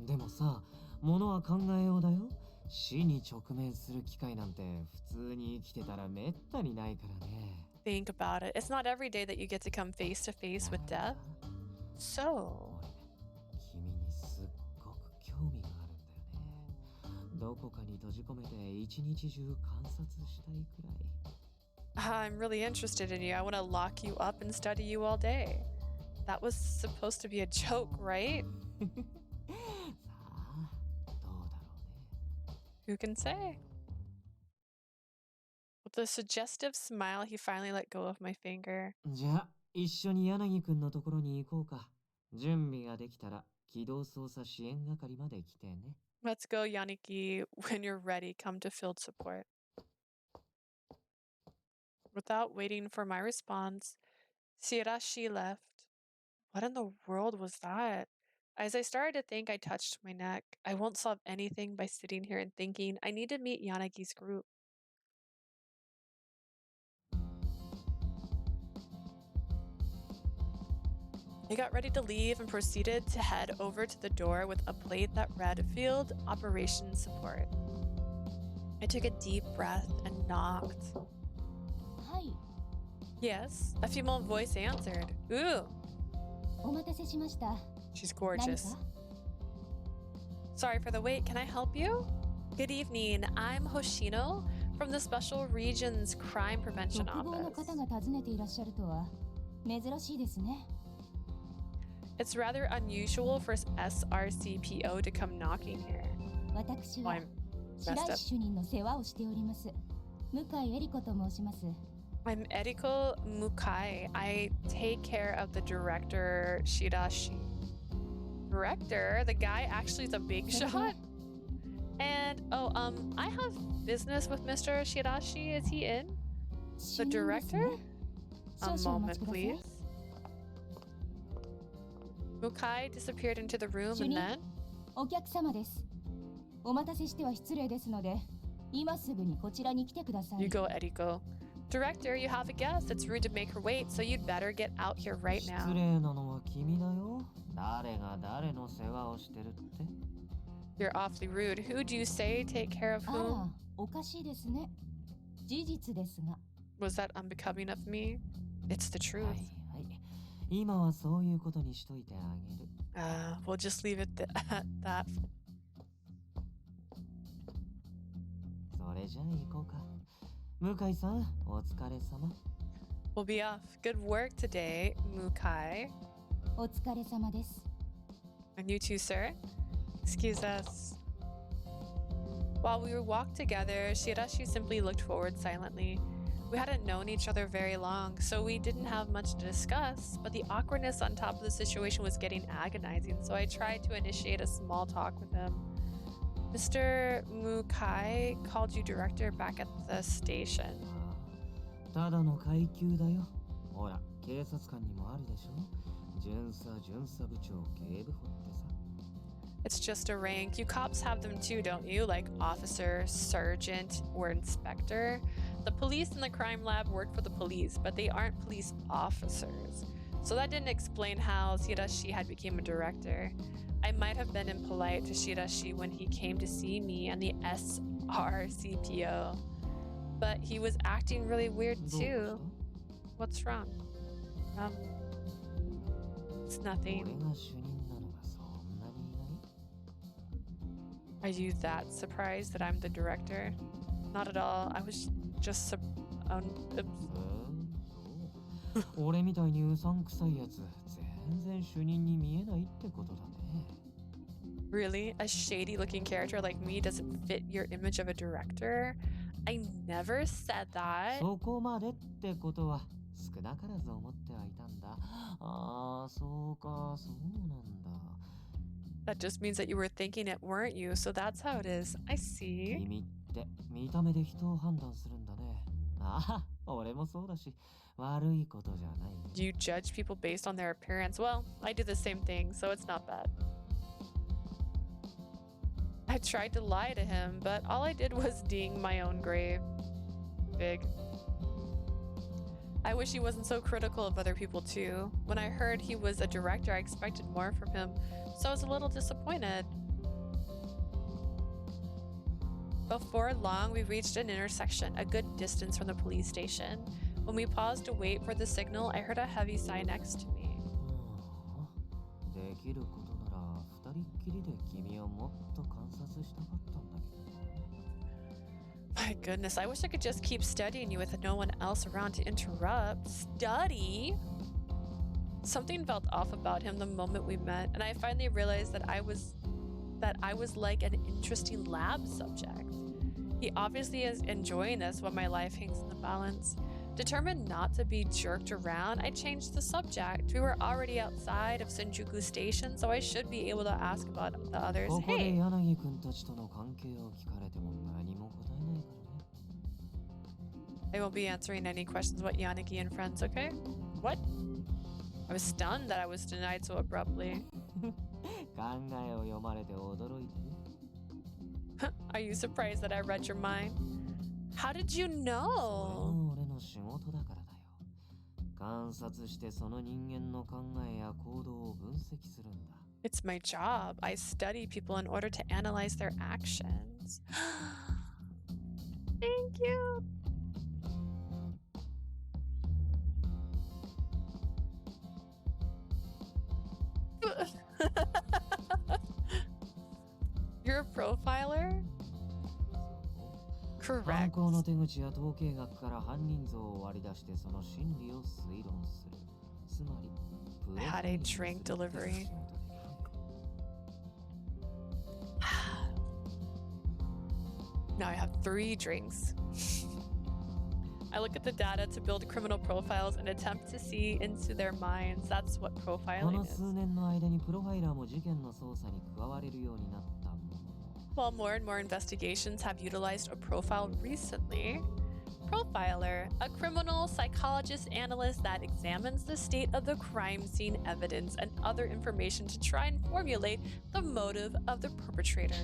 でもさ、ものは考えようだよ。死に直面する機会なんて普通に生きてたらめったにないからね。 Think about it. It's not every day that you get to come face to face with death. So, 俺、君にすっごく興味があるんだよね。どこかに閉じ込めて一日中観察したいくらい。 I'm really interested in you. I want to lock you up and study you all day. That was supposed to be a joke, right? さあ、どうだろうね。 Who can say? With a suggestive smile, he finally let go of my finger. じゃあ、一緒に柳くんのところに行こうか。準備ができたら機動捜査支援係まで来てね。 Let's go, Yaniki. When you're ready, come to field support. Without waiting for my response, Shirashi left. What in the world was that? As I started to think, I touched my neck. I won't solve anything by sitting here and thinking. I need to meet Yanagi's group. I got ready to leave and proceeded to head over to the door with a plate that read Field Operations Support. I took a deep breath and knocked. はい。 Yes, a female voice answered. Ooh, お待たせしました。 she's 何 gorgeous. か？ Sorry for the wait, can I help you? Good evening, I'm Hoshino from the Special Regions Crime Prevention 独房の Office. 方が訪ねていらっしゃるとは珍しいですね。 It's rather unusual for SRCPO to come knocking here. 私 Oh, は I'm 白 messed 石 up. 主任の世話をしております。向井恵理子と申します。 I'm Eriko Mukai. I take care of the director Shirashi. Director? The guy actually is a big shot? And I have business with Mr. Shirashi. Is he in? 主 The 任ですね director? 少 A 々お待ち moment, ください。 please. Mukai disappeared into the room and 主任 then お客様です。お待たせしては失礼ですので、今すぐにこちらに来てくださ you い。 go, Eriko. Director, you have a guest. It's rude to make her wait, so you'd better get out here right 失 now. 礼なのは君だよ。誰が誰の世話をしてるって？ You're awfully rude. Who do you say take care of あ whom? あ、おかしいですね。事実ですが。 Was that unbecoming of me? It's the はい truth. はい。今はそういうことにしといてあげる。We'll just leave it at that. それじゃあ行こうか。向井さん、お疲れ様。 We'll be off. Good work today, Mukai. お疲れ様です。 And you too, sir. Excuse us. While we walked together, Shirashi simply looked forward silently. We hadn't known each other very long, so we didn't have much to discuss, but the awkwardness on top of the situation was getting agonizing, so I tried to initiate a small talk with him. Mr. Mukai called you director back at the station. ただの階級だよ。ほら、警察官にもあるでしょ。巡査部長、警部補ってさ。It's just a rank. You cops have them too, don't you? Like officer, sergeant, or inspector. The police in the crime lab work for the police, but they aren't police officers. So that didn't explain how Shirashi had become a director. I might have been impolite to Shirashi when he came to see me and the SRCPO. But he was acting really weird too. What's wrong? It's nothing. Are you that surprised that I'm the director? Not at all. I was just俺みたいにうさんくさいやつ、全然主任に見えないってことだね。Really? A shady looking character like me doesn't fit your image of a director? I never said that. そこまでってことは少なからず思ってはいたんだ。ああ、そうか、そうなんだ。That just means that you were thinking it, weren't you? So that's how it is. I see. 君って見た目で人を判断するんだね。ああ、俺もそうだし、悪いことじゃない。You judge people based on their appearance. Well, I do the same thing, so it's not bad. I tried to lie to him, but all I did was ding my own grave. Big. I wish he wasn't so critical of other people too. When I heard he was a director, I expected more from him, so I was a little disappointed. Before long, we reached an intersection, a good distance from the police station. When we paused to wait for the signal, I heard a heavy sigh next to me. できることなら二人っきりで君をもっと観察したかったんだけど。My goodness, I wish I could just keep studying you with no one else around to interrupt. Study? Something felt off about him the moment we met, and I finally realized that I was like an interesting lab subject. He obviously is enjoying this when my life hangs in the balance. Determined not to be jerked around, I changed the subject. We were already outside of Shinjuku Station, so I should be able to ask about the others. Hey! I won't be answering any questions about Yanagi and friends, okay? What? I was stunned that I was denied so abruptly. Are you surprised that I read your mind? How did you know? It's my job. I study people in order to analyze their actions. Thank you. You're a profiler? Correct. I had a drink delivery. Now I have 3 drinks. I look at the data to build criminal profiles and attempt to see into their minds. That's what profiling is. While more and more investigations have utilized a profile recently, profiler, a criminal psychologist analyst that examines the state of the crime scene evidence and other information to try and formulate the motive of the perpetrator.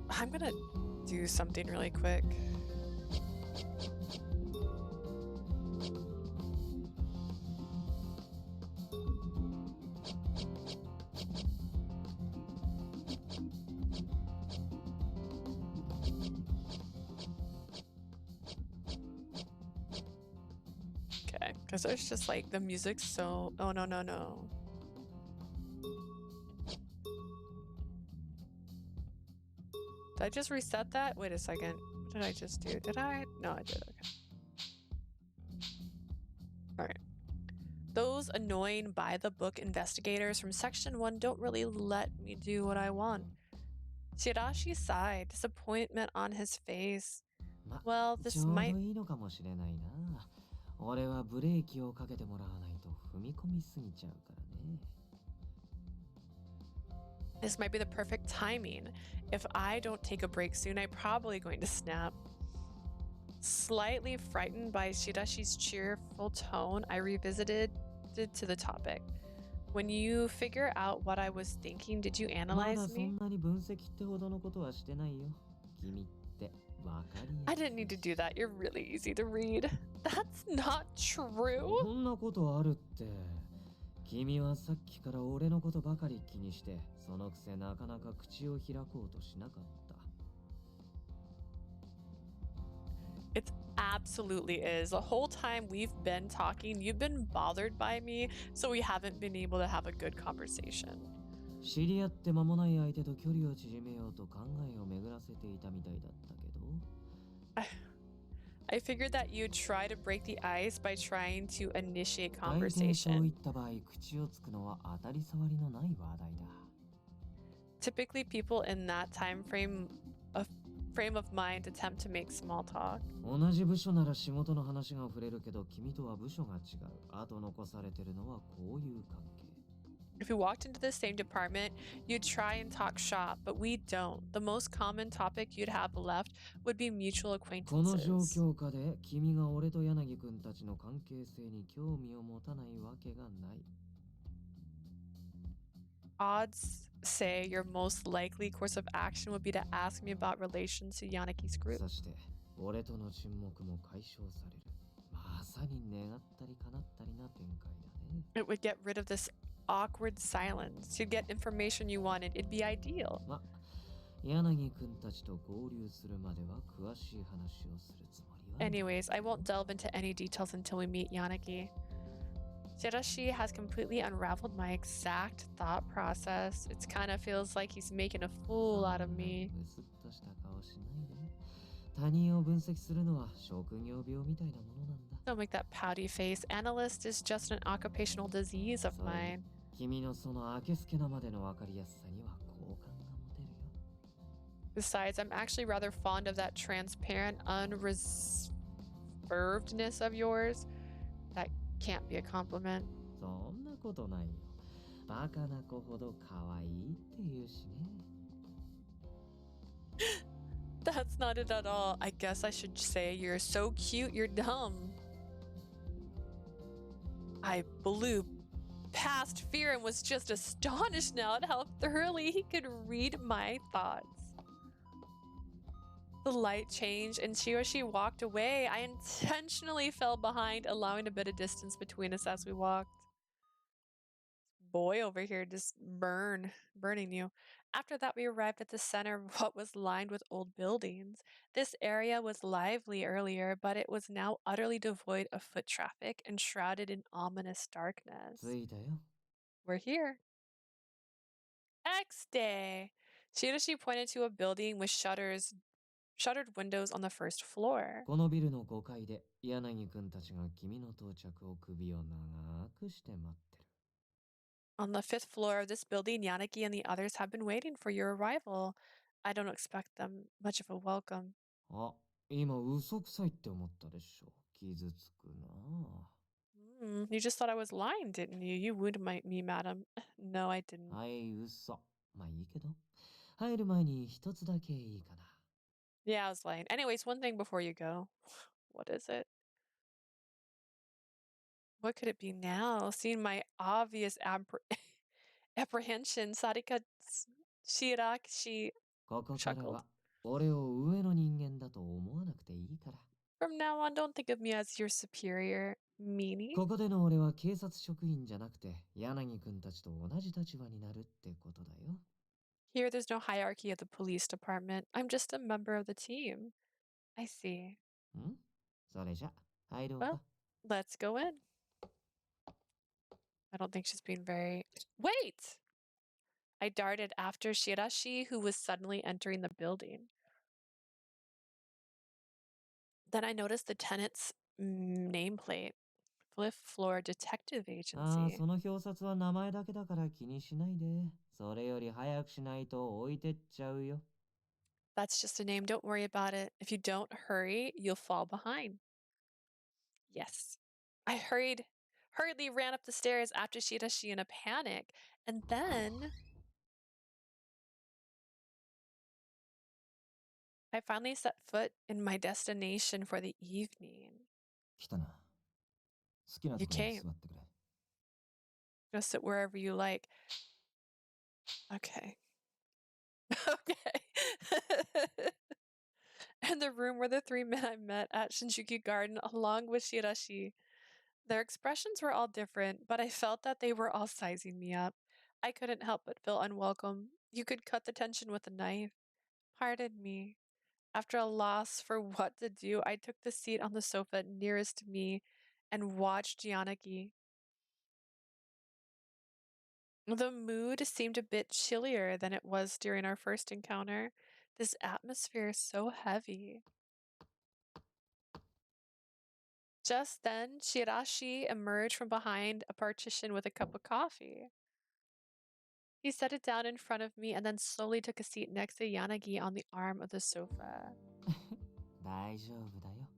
I'm gonna do something really quick. Okay, because there's just like the music's so... Oh, no. Did I just reset that? Wait a second. What did I just do? Did I? No, I did. Okay. Alright. Those annoying by-the-book investigators from Section 1 don't really let me do what I want. Shirashi sighed, disappointment on his face. ま、 Well, ち this ょう might どいいのかもしれないな。俺はブレーキをかけてもらわないと踏み込みすぎちゃうからね。This might be the perfect timing. If I don't take a break soon, I'm probably going to snap. Slightly frightened by Shirashi's cheerful tone, I revisited to the topic. When you figure out what I was thinking, did you まだ analyze そ me? んなに分析ってほどのことはしてないよ。君ってわかり I やすい didn't need to do that. You're really easy to read. That's not true. そんなことあるって。君はさっきから俺のことばかり気にして、そのくせなかなか口を開こうとしなかった。It absolutely is. The whole time we've been talking, you've been bothered by me, so we haven't been able to have a good conversation. 知り合って間もない相手と距離を縮めようと考えを巡らせていたみたいだったけど。I figured that you'd try to break the ice by trying to initiate 大抵そうい conversation. った場合、口をつくのは当たり障りのない話題だ。Typically, people in that frame of mind attempt to make small talk. 同じ部署なら仕事の話が触れるけど、君とは部署が違う。あと残されてるのはこういう関係。If you walked into the same department, you'd try and talk shop, but we don't. The most common topic you'd have left would be mutual この状 acquaintances. 況下で君が俺と柳くんたちの関係性に興味を持たないわけがない。Odds say your most likely course of action would be to ask me about relations to Yanaki's group. そして俺との沈黙も解消される。まさに願ったり叶ったりな展開だね。 It would get rid of this awkward silence. You'd get information you wanted. It'd be ideal. ま、柳くんたちと合流するまでは詳しい話をするつもりは。 Anyways, I won't delve into any details until we meet Yanagi. Shirashi has completely unraveled my exact thought process. It kind of feels like he's making a fool out of me. むすっとした顔しないで。他人を分析するのは職業病みたいなものなんだ。 Don't make that pouty face. Analyst is just an occupational disease of mine. 君のそのあけすけなまでの分かりやすさには好感が持てるよ。 Besides, I'm actually rather fond of that transparent, unreservedness of yours. That can't be a compliment. そんなことないよ。バカな子ほど可愛いって言うしね。That's not it at all. I guess I should say you're so cute, you're dumb. I blew past fear and was just astonished now at how thoroughly he could read my thoughts. The light changed and Shirashi walked away. I intentionally fell behind, allowing a bit of distance between us as we walked. Boy over here just burning you. After that, we arrived at the center of what was lined with old buildings. This area was lively earlier, but it was now utterly devoid of foot traffic and shrouded in ominous darkness. 着いたよ。 We're here. X Day. Shirashi pointed to a building with shuttered windows on the first floor. このビルの5階で柳くんたちが君の到着を首を長くして待ってる。 On the 5th floor of this building, Yanaki and the others have been waiting for your arrival. I don't expect them much of a welcome. あ、今嘘くさいって思ったでしょ。傷つくな。 You just thought I was lying, didn't you? You wounded me, madam. No, I didn't. はい、嘘。まあいいけど。入る前に一つだけいいかな。 Yeah, I was lying. Anyways, one thing before you go. What is it? What could it be now? Seeing my obvious apprehension, Sarika Shirashi ここからは俺を上の人間だと思わなくていいから。 From now on, don't think of me as your superior, meanie. ここでの俺は警察職員じゃなくて柳くんたちと同じ立場になるってことだよ。 Here, there's no hierarchy of the police department. I'm just a member of the team. I see. ん？それじゃ入ろうか。 Well, let's go in. I don't think she's being very... Wait! I darted after Shirashi, who was suddenly entering the building. Then I noticed the tenant's nameplate. 5th Floor Detective ああ、 Agency. その表札は名前だけだから気にしないで。それより早くしないと置いてっちゃうよ。 That's just a name. Don't worry about it. If you don't hurry, you'll fall behind. Yes. I hurriedly ran up the stairs after Shirashi in a panic. And then I finally set foot in my destination for the evening. 来たな。好きな You ところに came. 座ってくれ。 Just sit wherever you like. Okay. Okay. And the room where the three men I met at Shinjuku Garden, along with Shirashi. Their expressions were all different, but I felt that they were all sizing me up. I couldn't help but feel unwelcome. You could cut the tension with a knife. Pardon me. After a loss for what to do, I took the seat on the sofa nearest to me and watched Yanagi. The mood seemed a bit chillier than it was during our first encounter. This atmosphere is so heavy. Just then, Shirashi emerged from behind a partition with a cup of coffee. He set it down in front of me and then slowly took a seat next to Yanagi on the arm of the sofa. 大丈夫だよ。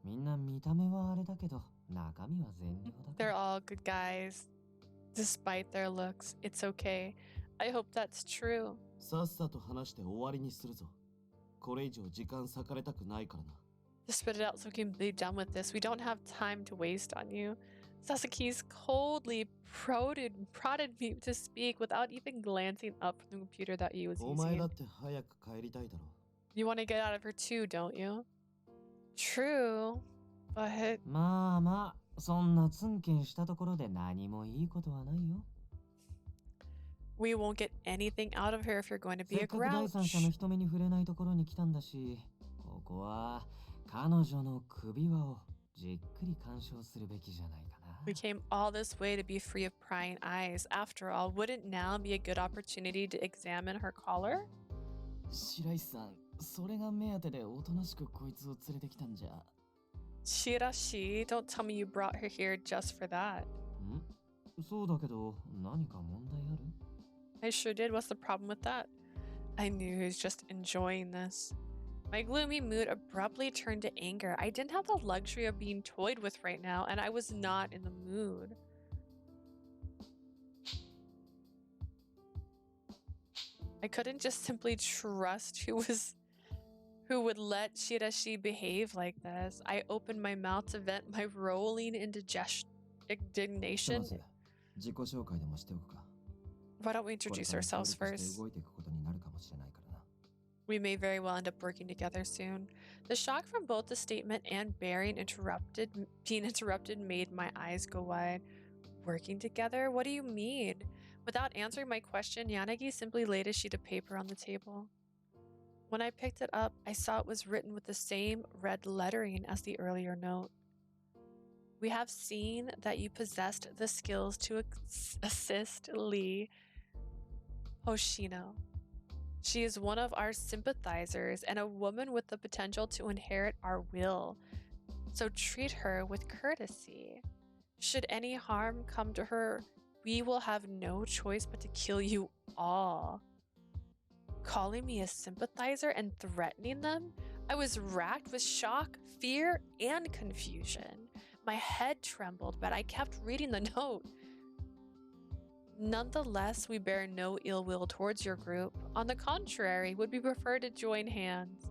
みんな見た目はあれだけど、中身は善良だか They're ら。 all good guys. Despite their looks, it's okay. I hope that's true. さっさと話して終わりにするぞ。これ以上時間割かれたくないからな。 Just spit it out so we can be done with this. We don't have time to waste on you. Sasaki's coldly prodded me to speak without even glancing up from the computer that he was お前 using. だって早く帰りたいだろ You want to get out of here too, don't you? True, but まあまあ、そんなツンケンしたところで何もいいことはないよ。 we won't get anything out of here if you're going to be せ a っかく第三者 grouch. の人目に触れないところに来たんだし、ここは彼女の首輪をじっくり鑑賞するべきじゃないかな。 We came all this way to be free of prying eyes. After all, wouldn't now be a good opportunity to examine her collar? 白石さん、それが目当てでおとなしくこいつを連れてきたんじゃ。 Shirashi, don't tell me you brought her here just for that. ん？そうだけど、何か問題ある？ I sure did. What's the problem with that? I knew he was just enjoying this. My gloomy mood abruptly turned to anger. I didn't have the luxury of being toyed with right now, and I was not in the mood. I couldn't just simply trust who would let Shirashi behave like this. I opened my mouth to vent my rolling indignation. ひとまず自己紹介でもしておくか。 Why don't we これ introduce から協 ourselves 力して first? 動いていくことになるかもしれないからな。 We may very well end up working together soon. The shock from both the statement and being interrupted made my eyes go wide. Working together? What do you mean? Without answering my question, Yanagi simply laid a sheet of paper on the table. When I picked it up, I saw it was written with the same red lettering as the earlier note. We have seen that you possessed the skills to assist Lee Hoshino. She is one of our sympathizers and a woman with the potential to inherit our will. So treat her with courtesy. Should any harm come to her, we will have no choice but to kill you all. Calling me a sympathizer and threatening them? I was racked with shock, fear, and confusion. My head trembled, but I kept reading the note. Nonetheless, we bear no ill will towards your group. On the contrary, would be preferred to join hands.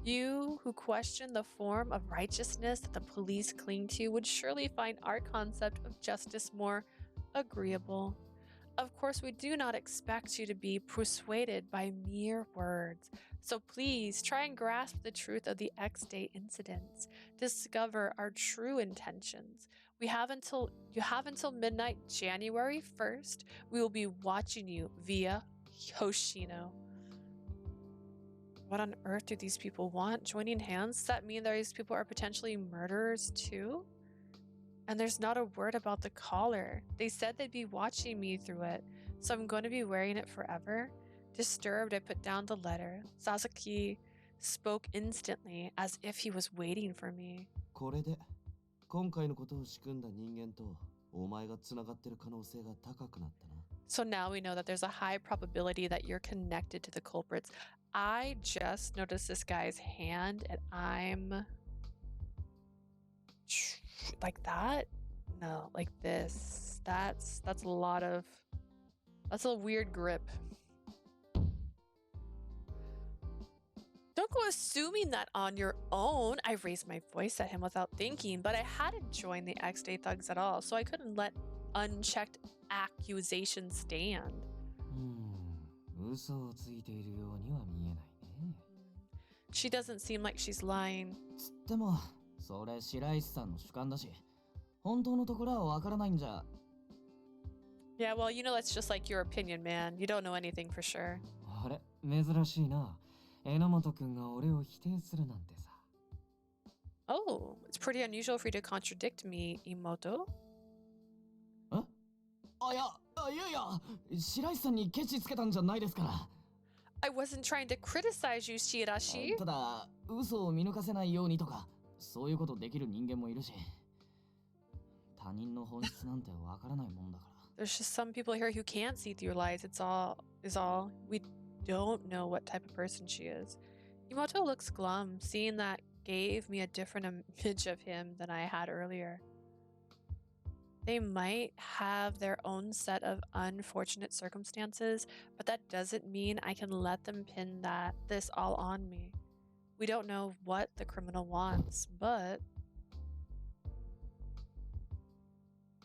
You who question the form of righteousness that the police cling to would surely find our concept of justice more agreeable. Of course, we do not expect you to be persuaded by mere words. So please try and grasp the truth of the X-Day incidents. Discover our true intentions. You have until midnight, January 1st. We will be watching you via Hoshino. What on earth do these people want? Joining hands? Does that mean that these people are potentially murderers too? And there's not a word about the collar. They said they'd be watching me through it, so I'm going to be wearing it forever. Disturbed, I put down the letter. Sasaki spoke instantly, as if he was waiting for me. これで今回のことを仕組んだ人間とお前がつながってる可能性が高くなったな。So now we know that there's a high probability that you're connected to the culprits. I just noticed this guy's hand and I'm like that. No, like this. That's a lot of, that's a weird grip. Don't go assuming that on your own. I raised my voice at him without thinking, but I hadn't joined the X-Day thugs at all, so I couldn't let unchecked accusations stand. 嘘をついているようには見えないね。She doesn't seem like she's lying. つっても、それ白石さんの主観だし、本当のところはわからないんじゃ。Yeah, well, you know, that's just like your opinion, man. You don't know anything for sure. あれ、珍しいな。榎本くんが俺を否定するなんてさ。Oh, it's pretty unusual for you to contradict me, Imoto. いや、白石さんにケチつけたんじゃないですから。I wasn't trying to criticize you, Shirashi. ただ、嘘を見抜かせないようにとか、そういうことできる人間もいるし、他人の本質なんてわからないもんだから。There's just some people here who can't see through lies. It's all. We don't know what type of person she is. Imoto looks glum. Seeing that gave me a different image of him than I had earlier. They might have their own set of unfortunate circumstances, but that doesn't mean I can let them pin this all on me. We don't know what the criminal wants, but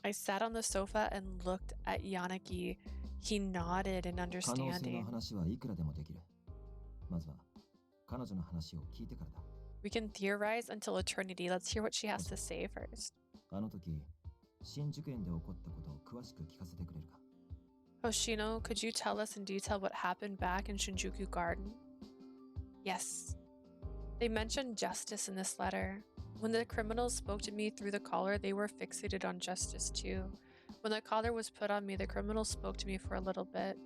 I sat on the sofa and looked at Yanagi. He nodded in 可能性の understanding. 話はいくらでもできる。まずは彼女の話を聞いてからだ。We can theorize until eternity. Let's hear what she has to say first. あの時、新宿園で起こったことを詳しく聞かせてくれるか。Hoshino, could you tell us in detail what happened back in Shinjuku Garden? Yes. They mentioned justice in this letter. When the criminals spoke to me through the collar, they were fixated on justice too. When the collar was put on me, the criminals spoke to me for a little bit.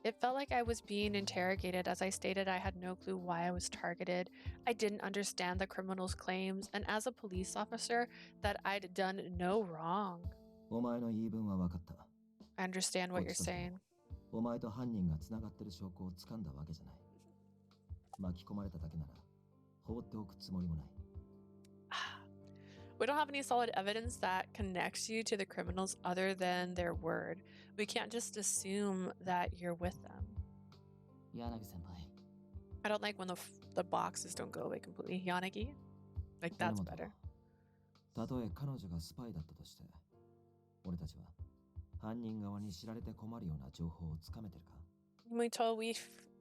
It felt like I was being interrogated. As I stated, I had no clue why I was targeted. I didn't understand the criminals' claims, and as a police officer, that I'd done no wrong. お前の言い分は分かった。I understand what you're saying. お前と犯人が繋がってる証拠を掴んだわけじゃない。巻き込まれただけなら放っておくつもりもない。We don't have any solid evidence that connects you to the criminals other than their word. We can't just assume that you're with them. 柳先輩。I don't like when the boxes don't go away completely. Yanagi? Like, that's better. たとえ彼女がスパイだったとして、俺たちは犯人側に知られて困るような情報をつかめてるか？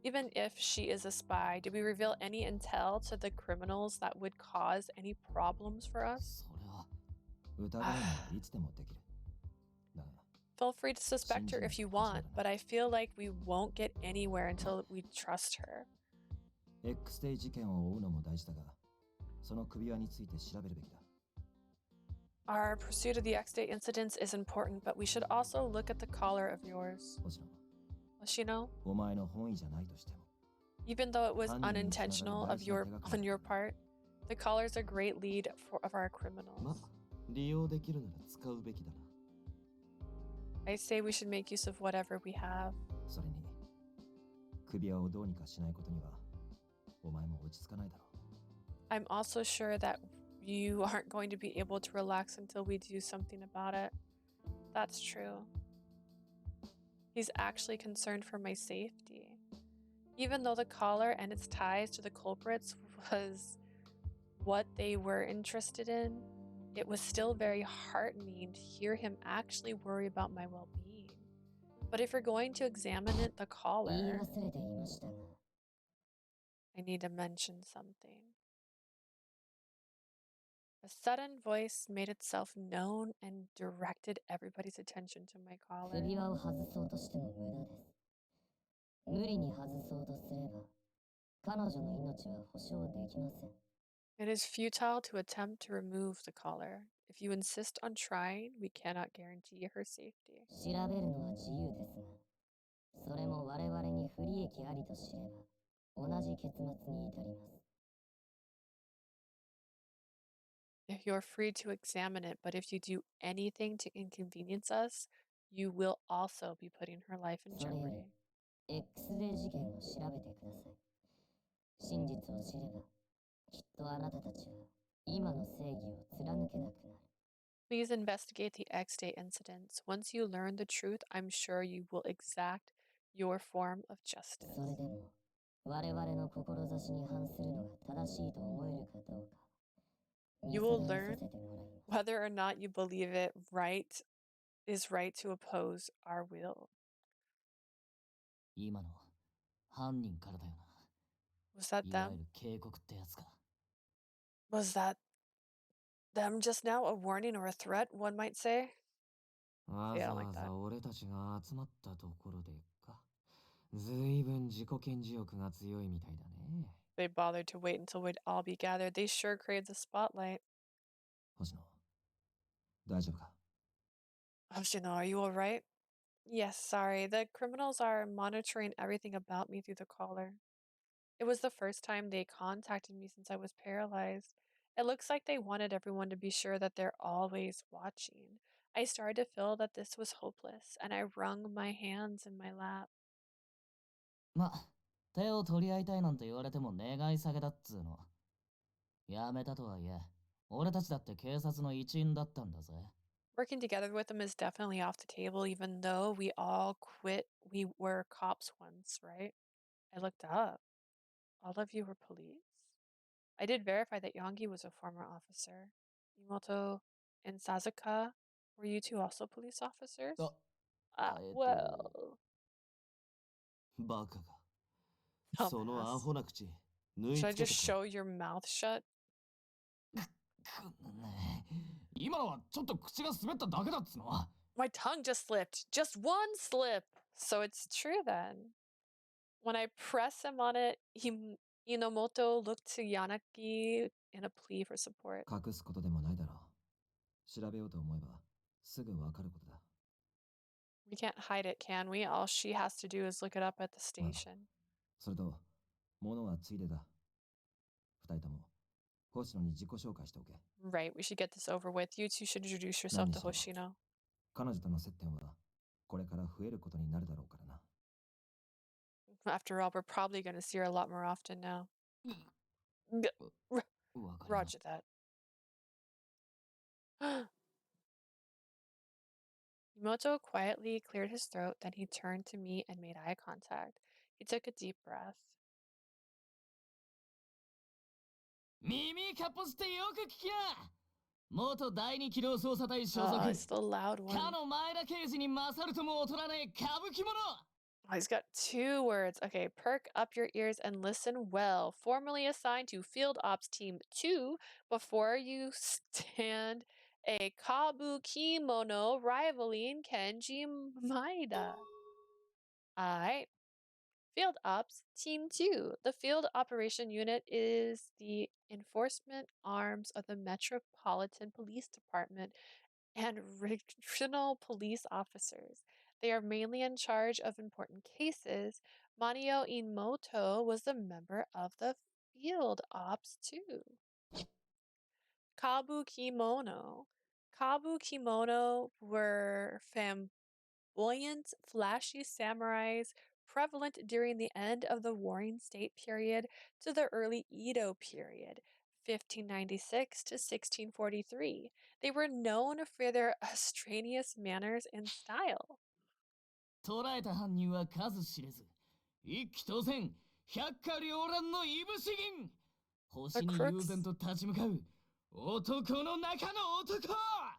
Even if she is a spy, did we reveal any intel to the criminals that would cause any problems for us? それは疑うのはいつでもできる。だが Feel free to suspect her if you want, but I feel like we won't get anywhere until we trust her. X デイ事件を追うのも大事だが、その首輪について調べるべきだ。Our pursuit of the X-Day incidents is important, but we should also look at the collar of yours. Hoshino? お前の本意じゃないとしても。 Even though it was unintentional on your part, the collar is a great lead of our criminals. 利用できるなら使うべきだな。I say we should make use of whatever we have. それに、首輪をどうにかしないことには、お前も落ち着かないだろう。 I'm also sure that you aren't going to be able to relax until we do something about it. That's true. He's actually concerned for my safety. Even though the collar and its ties to the culprits was what they were interested in, it was still very heartening to hear him actually worry about my well-being. But if you're going to examine the collar, I need to mention something. A sudden voice made itself known and directed everybody's attention to my collar. It is futile to attempt to remove the collar. If you insist on trying, we cannot guarantee her safety. You're free to examine it, but if you do anything to inconvenience us, you will also be putting her life in それより jeopardy. X デー事件を調べてください。真実を知れば、きっとあなたたちは今の正義を貫けなくなる。 Please investigate the X Day incidents. Once you learn the truth, I'm sure you will exact your form of justice. それでも我々の志に反するのが正しいと思えるかどうか You will learn whether or not you believe it is right to oppose our will. 今の犯人からだよな。 Was that いわゆ them? る警告ってやつか。 Was that them just now? A warning or a threat, one might say? わ Yeah, ざ like わ that. ざ俺たちが集まったところでか。ずいぶん自己顕示欲が強いみたいだね。 They bothered to wait until we'd all be gathered. They sure craved the spotlight. 星野、大丈夫か？ Hoshino, are you alright? Yes, sorry. The criminals are monitoring everything about me through the collar. It was the first time they contacted me since I was paralyzed. It looks like they wanted everyone to be sure that they're always watching. I started to feel that this was hopeless, and I wrung my hands in my lap. ま、手を取り合いたいなんて言われても願い下げだっつうの。やめたとはいえ、俺たちだって警察の一員だったんだぜ。 Working together with them is definitely off the table, even though we all quit. We were cops once, right? I looked up. All of you were police? I did verify that Yongi was a former officer. Imoto and Sasuka, were you two also police officers? Well. バカが。 Dumbass. そのアホな口、縫い Should I 付け just てこい。 show your mouth shut? 今のはちょっと口が滑っただけだっつの。 My tongue just slipped. Just one slip. So it's true then. When I press him on it, Inomoto looked to Yanaki in a plea for support. 隠すことでもないだろう。調べようと思えばすぐわかることだ。 We can't hide it, can we? All she has to do is look it up at the station. それと、物はついでだ。二人とも、星野に自己紹介しておけ。 Right, we should get this over with. You two should introduce yourself to Hoshino. 彼女との接点は、これから増えることになるだろうからな。 After all, we're probably going to see her a lot more often now. わかるな。 Roger that. Imoto quietly cleared his throat, then he turned to me and made eye contact. He took a deep breath. 耳かっぽしてよく聞きな。元第二機動捜査隊所属。 It's the loud one. かの前田刑事に勝るとも劣らねえ歌舞伎者。 Oh, he's got 2 words. Okay, perk up your ears and listen well. Formerly assigned to Field Ops Team 2, before you stand a Kabukimono rivaling Kenji Maeda. Alright. Field Ops Team 2. The Field Operation Unit is the enforcement arms of the Metropolitan Police Department and regional police officers. They are mainly in charge of important cases. Manio Inomoto was a member of the Field Ops too. Kabukimono. Kabukimono were flamboyant, flashy samurais prevalent during the end of the Warring State period to the early Edo period, 1596 to 1643. They were known for their extraneous manners and style. 捕らえた犯人は数知れず。一騎当選、百花繚乱のいぶし銀。星に悠然と立ち向かう男の中の男。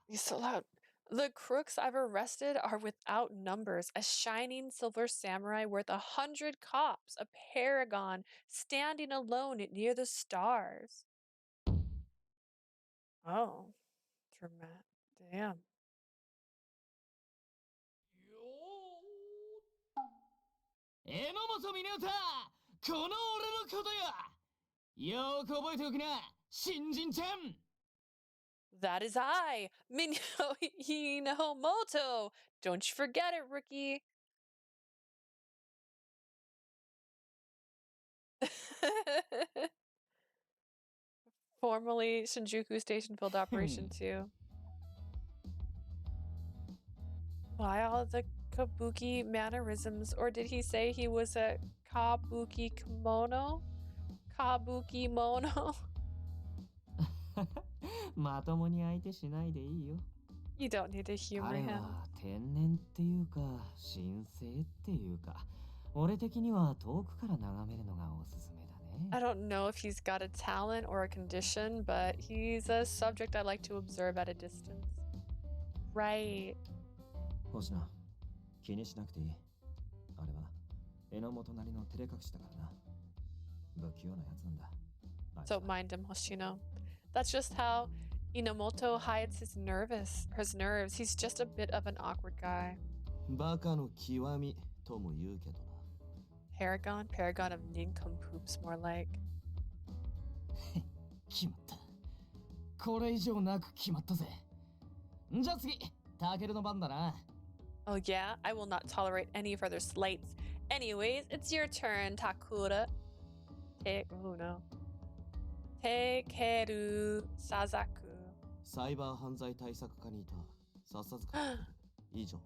He's so loud. The crooks I've arrested are without numbers, a shining silver samurai worth 100 cops, a paragon standing alone near the stars. Oh, dramatic. Damn. 榎本峰太、この俺のことや。よく覚えておきな、新人ちゃん。 That is I, Minyo Hinomoto. Don't you forget it, rookie. Formerly Shinjuku Station Field Operation 2. Why all the kabuki mannerisms? Or did he say he was a kabuki kimono? Kabuki mono? まともに相手しないでいいよ。You don't need to humor 彼 him. は天然っていうか神聖っていうか、俺的には遠くから眺めるのがおすすめだね。 I don't know if he's got a talent or a condition, but he's a subject I like to observe at a distance. Right. 星野、気にしなくていい。あれは榎本なりの照れ隠しだからな。不器用なやつなんだ。Don't mind him, Hoshino. That's just how Inomoto hides his nerves. He's just a bit of an awkward guy. バカの極みとも言うけどな。Paragon of nincompoops, more like. 決まった。これ以上なく決まったぜ。じゃあ次、タケルの番だな。Oh yeah? I will not tolerate any further slights. Anyways, it's your turn, Takura. Oh no. Takeru Sazaku. サイバー犯罪対策課にいた笹塚以上。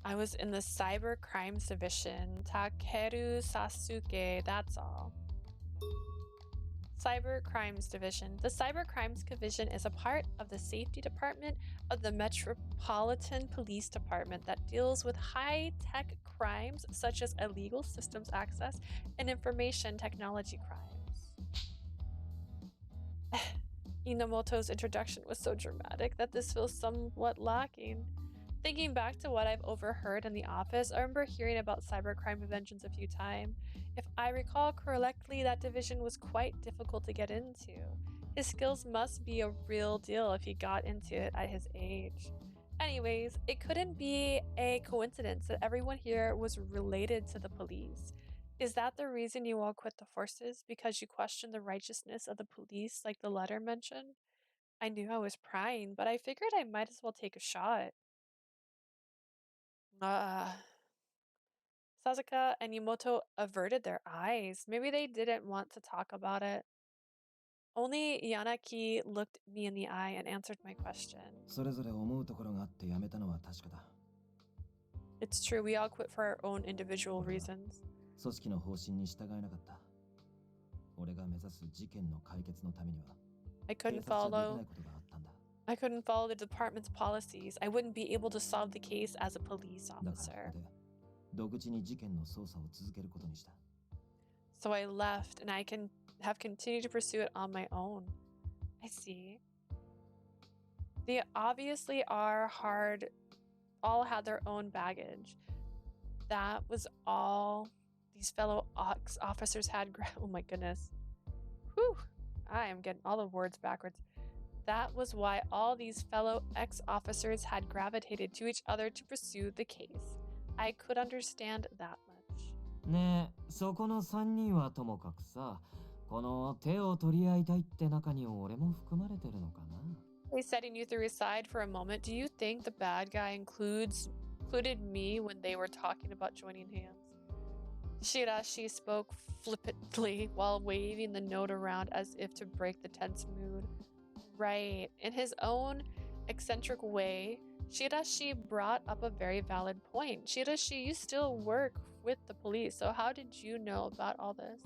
I was in the Cyber Crimes Division. Takeru Sasuke, that's all. Cyber Crimes Division. The Cyber Crimes Division is a part of the Safety Department of the Metropolitan Police Department that deals with high-tech crimes such as illegal systems access and information technology crimes. Inamoto's introduction was so dramatic that this feels somewhat lacking. Thinking back to what I've overheard in the office, I remember hearing about cybercrime conventions a few times. If I recall correctly, that division was quite difficult to get into. His skills must be a real deal if he got into it at his age. Anyways, it couldn't be a coincidence that everyone here was related to the police. Is that the reason you all quit the forces? Because you questioned the righteousness of the police like the letter mentioned? I knew I was prying, but I figured I might as well take a shot. Sasuke and Yumoto averted their eyes. Maybe they didn't want to talk about it. Only Yanaki looked me in the eye and answered my question. それぞれ思うところがあってやめたのは確かだ。 It's true, we all quit for our own individual reasons. 組織の方針に従えなかった。俺が目指す事件の解決のためには I 警 couldn't 察じゃできない follow ことがあったんだ。 I couldn't follow the department's policies. I wouldn't be able to solve the case as a police だから officer. ここで独自に事件の捜査を続けることにした。 So I left and I can have continued to pursue it on my own. I see. They obviously are hard, all had their own baggage. That was all these fellow officers had. Oh my goodness. Whew. I am getting all the words backwards. That was why all these fellow ex-officers had gravitated to each other to pursue the case. I could understand that much. ねえ、そこの3人はともかくさ、この手を取り合いたいって中に俺も含まれてるのかな。 They setting you through his side for a moment. Do you think the bad guy included me when they were talking about joining hands? Shirashi spoke flippantly while waving the note around as if to break the tense mood. Right. In his own eccentric way, Shirashi brought up a very valid point. Shirashi, you still work with the police, so how did you know about all this?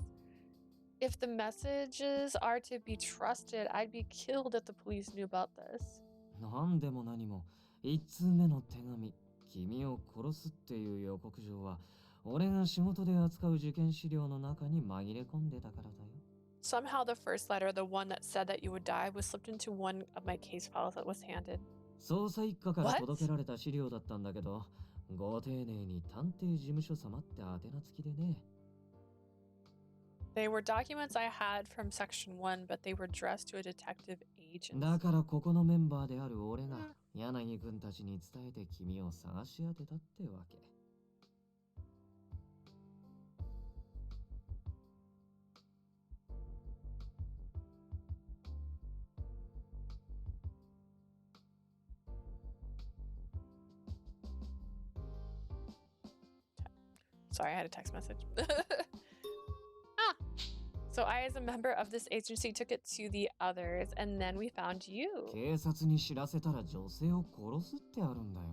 If the messages are to be trusted, I'd be killed if the police knew about this. なんでも何も、1通目の手紙、君を殺すっていう予告状は、俺が仕事で扱う事件資料の中に紛れ込んでたからだよ。Somehow the first letter, the one that said that you would die, was slipped into one of my case files that was handed. 捜査一課から届けられた資料だったんだけど、ご丁寧に探偵事務所様って宛名付きでね。They were documents I had from Section 1, but they were addressed to a detective agent. だからここのメンバーである俺が柳くんたちに伝えて君を探し当てたってわけ。Sorry, I had a text message. So I, as a member of this agency, took it to the others, and then we found you. 警察に知らせたら女性を殺すってあるんだよ。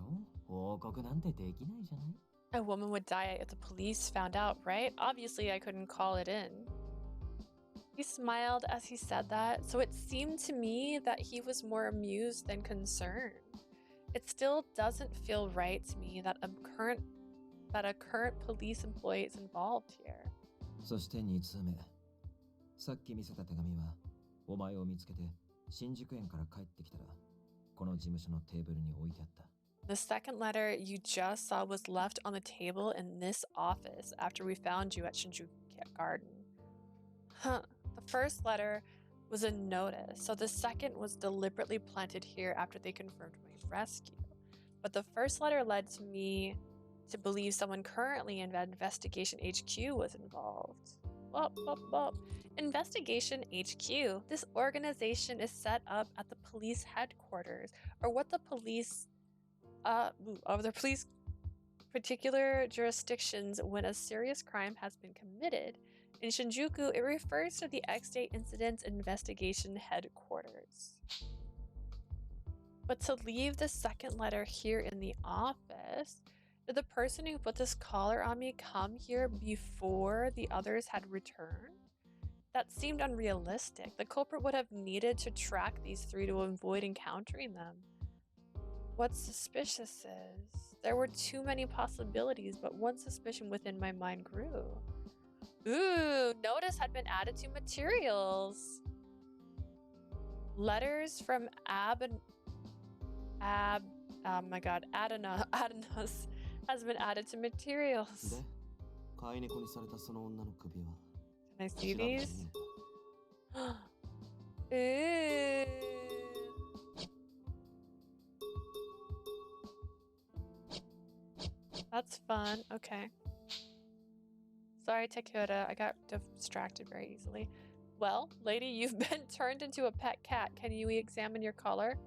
報告なんてできないじゃない。A woman would die if the police found out, right? Obviously, I couldn't call it in. He smiled as he said that, so it seemed to me that he was more amused than concerned. It still doesn't feel right to me that a current police employee is involved here. そして2通目。さっき見せた手紙は、お前を見つけて新宿園から帰ってきたら、この事務所のテーブルに置いてあった。The second letter you just saw was left on the table in this office after we found you at Shinjuku Garden. Huh. The first letter was a notice, so the second was deliberately planted here after they confirmed my rescue. But the first letter led to me to believe someone currently in Investigation HQ was involved. Investigation HQ. This organization is set up at the police headquarters, or what the police of the police particular jurisdictions when a serious crime has been committed. In Shinjuku, it refers to the X-Day Incidents Investigation Headquarters. But to leave the second letter here in the office, did the person who put this collar on me come here before the others had returned? That seemed unrealistic. The culprit would have needed to track these three to avoid encountering them. What's suspicious is there were too many possibilities, but one suspicion within my mind grew. Ooh, notice had been added to materials. Letters from Adonis has been added to materials. Can I see these? Ooh. That's fun. Okay. Sorry, Takeda. I got distracted very easily. Well, lady, you've been turned into a pet cat. Can you examine your collar?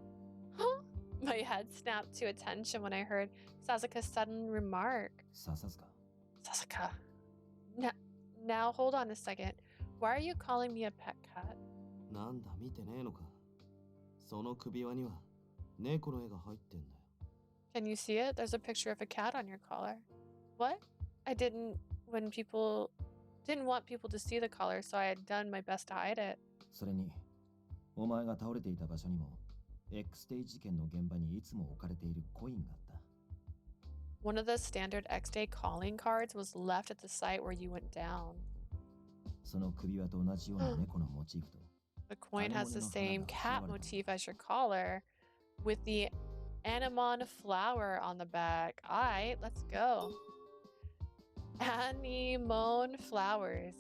Huh? My head snapped to attention when I heard Sasuke's sudden remark. Sasuke. Now, hold on a second. Why are you calling me a pet cat? Can you see it? There's a picture of a cat on your collar. What? I didn't want people to see the collar, so I had done my best to hide it. それに、お前が倒れていた場所にも X-Day 事件の現場にいつも置かれているコインがあった。One of the standard X-Day calling cards was left at the site where you went down. その首輪と同じような猫のモチーフと。The coin has the same cat motif as your collar, with the anemone flower on the back. Alright, let's go. Anemone flowers.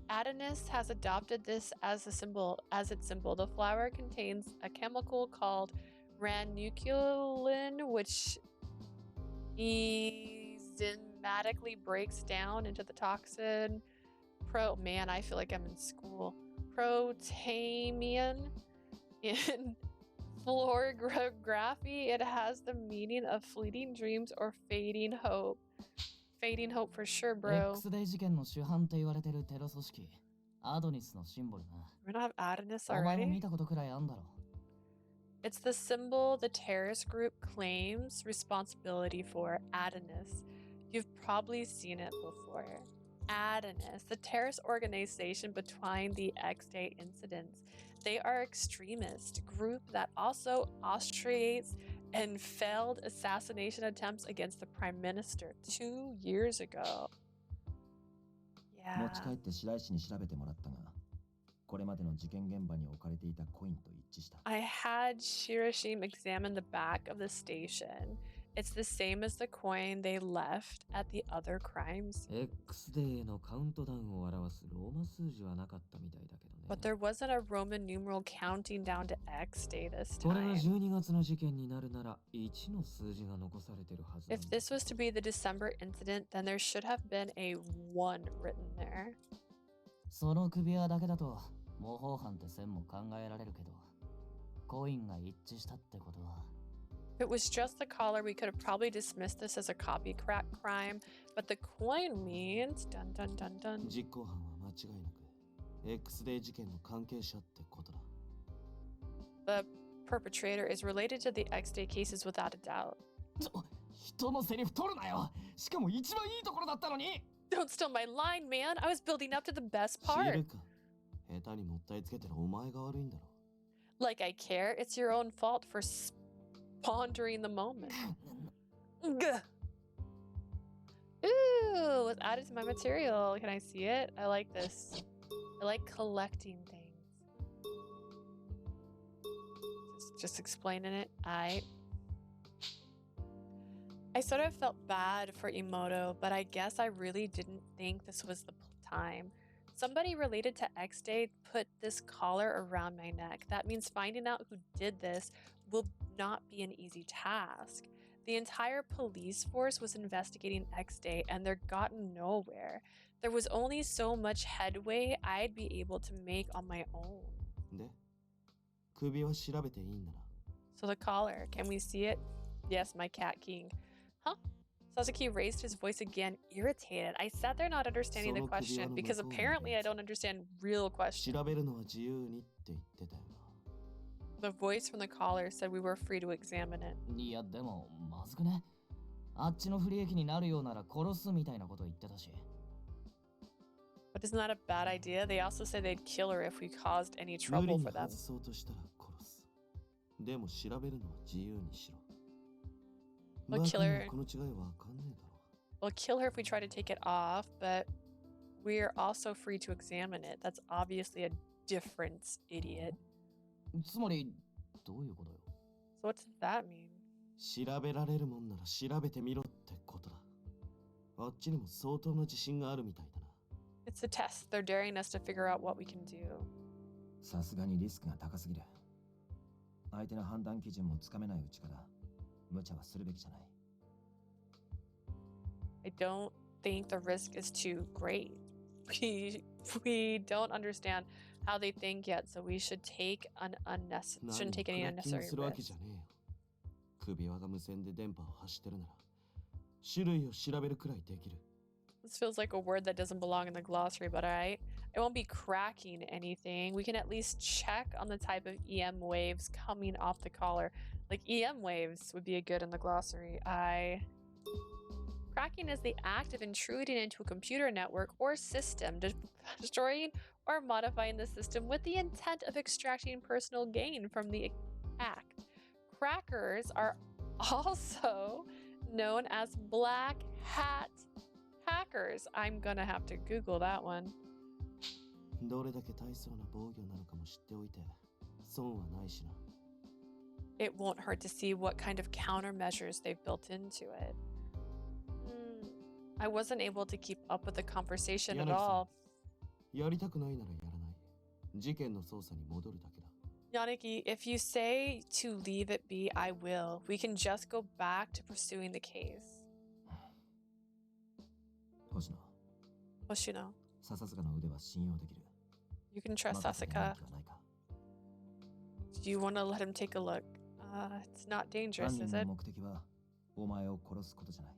Adonis has adopted this as its symbol. The flower contains a chemical called ranunculin, which enzymatically breaks down into the toxin man, I feel like I'm in school. Protamian. In florography, it has the meaning of fleeting dreams or fading hope. Fading hope for sure, bro. X-Day 事件の主犯と言われてるテロ組織、アドニスのシンボルな。We're gonna have Adonis お前も already? 見たことくらいあんだろ。It's the symbol the terrorist group claims responsibility for, Adonis. You've probably seen it before. Adonis, the terrorist organization behind the X-Day incidents. They are extremist group that also orchestrates and failed assassination attempts against the prime minister 2 years ago. Yeah. 持ち帰って白石に調べてもらったが、これまでの事件現場に置かれていたコインと一致した。I had Shirashim examine the back of the station. It's the same as the coin they left at the other crime scene. X-Day のカウントダウンを表すローマ数字はなかったみたいだけどね。But there wasn't a Roman numeral counting down to X-Day this これが time. 12月の事件になるなら1の数字が残されてるはずなんだ。 If this was to be the December incident, then there should have been a 1 written there. その首輪だけだと模倣犯って線も考えられるけど、コインが一致したってことは。If it was just the collar, we could have probably dismissed this as a copycat crime, but the coin means dun dun dun dun. 実行犯は間違いなく X デー事件の関係者ってことだ。 The perpetrator is related to the X-Day cases without a doubt. 人のセリフ取るなよ。しかも一番いいところだったのに。 Don't steal my line, man. I was building up to the best 知る part. か。下手にもったいつけてるお前が悪いんだろ。 Like I care. It's your own fault for pondering the moment. Gah. Ooh, was added to my material. Can I see it? I like this. I like collecting things. Just explaining it. I sort of felt bad for Emoto, but I guess I really didn't think this was the time. Somebody related to X-Day put this collar around my neck. That means finding out who did this will not be an easy task. The entire police force was investigating X-Day and they're gotten nowhere. There was only so much headway I'd be able to make on my own. で、首は調べていいんだな。 So the collar, can we see it? Yes, my cat king. Huh? Sasaki raised his voice again, irritated. I sat there not understanding the question because apparently I don't understand real questions. 調べるのは自由にって言ってたよな。 The voice from the collar said we were free to examine it. いやでもまずくね。あっちの不利益になるようなら殺すみたいなこと言ってたし。 But isn't that a bad idea? They also said they'd kill her if we caused any 無理 trouble に for them. 外そうとしたら殺す。でも調べるのは自由にしろ。 We'll kill her. この違いわかんねえだろ。 We'll kill her if we try to take it off, but we're also free to examine it. That's obviously a difference, idiot. つまりどういうことよ。 So what does that mean? 調べられるもんなら調べてみろってことだ。あっちにも相当な自信があるみたいだな。 It's a test. They're daring us to figure out what we can do. さすがにリスクが高すぎる。相手の判断基準もつかめないうちから無茶はするべきじゃない。 I don't think the risk is too great. We don't understand how they think yet, so we should take shouldn't take any 何もクラッキング unnecessary するわけじ risks. ゃねえよ。首輪が無線で電波を発してるなら種類を調べるくらいできる。 This feels like a word that doesn't belong in the glossary, but I won't be cracking anything. We can at least check on the type of EM waves coming off the collar. Like EM waves would be good in the glossary. Cracking is the act of intruding into a computer network or system, destroying or modifying the system with the intent of extracting personal gain from the act. Crackers are also known as black hat hackers. I'm gonna have to Google that one. どれだけ大層な防御なのかも知っておいて損はないしな。 It won't hurt to see what kind of countermeasures they've built into it. I wasn't able to keep up with the conversation at all. やりたくないならやらない。事件の捜査に戻るだけだ。 Yaniki, if you say to leave it be, I will. We can just go back to pursuing the case. 星野、 Hoshino, 笹塚の腕は信用できる。 you can trust 任せてや Sasuka. る気はないか。 Do you want to let him take a look? It's not 犯 dangerous, 人 is の it? 目的はお前を殺すことじゃない。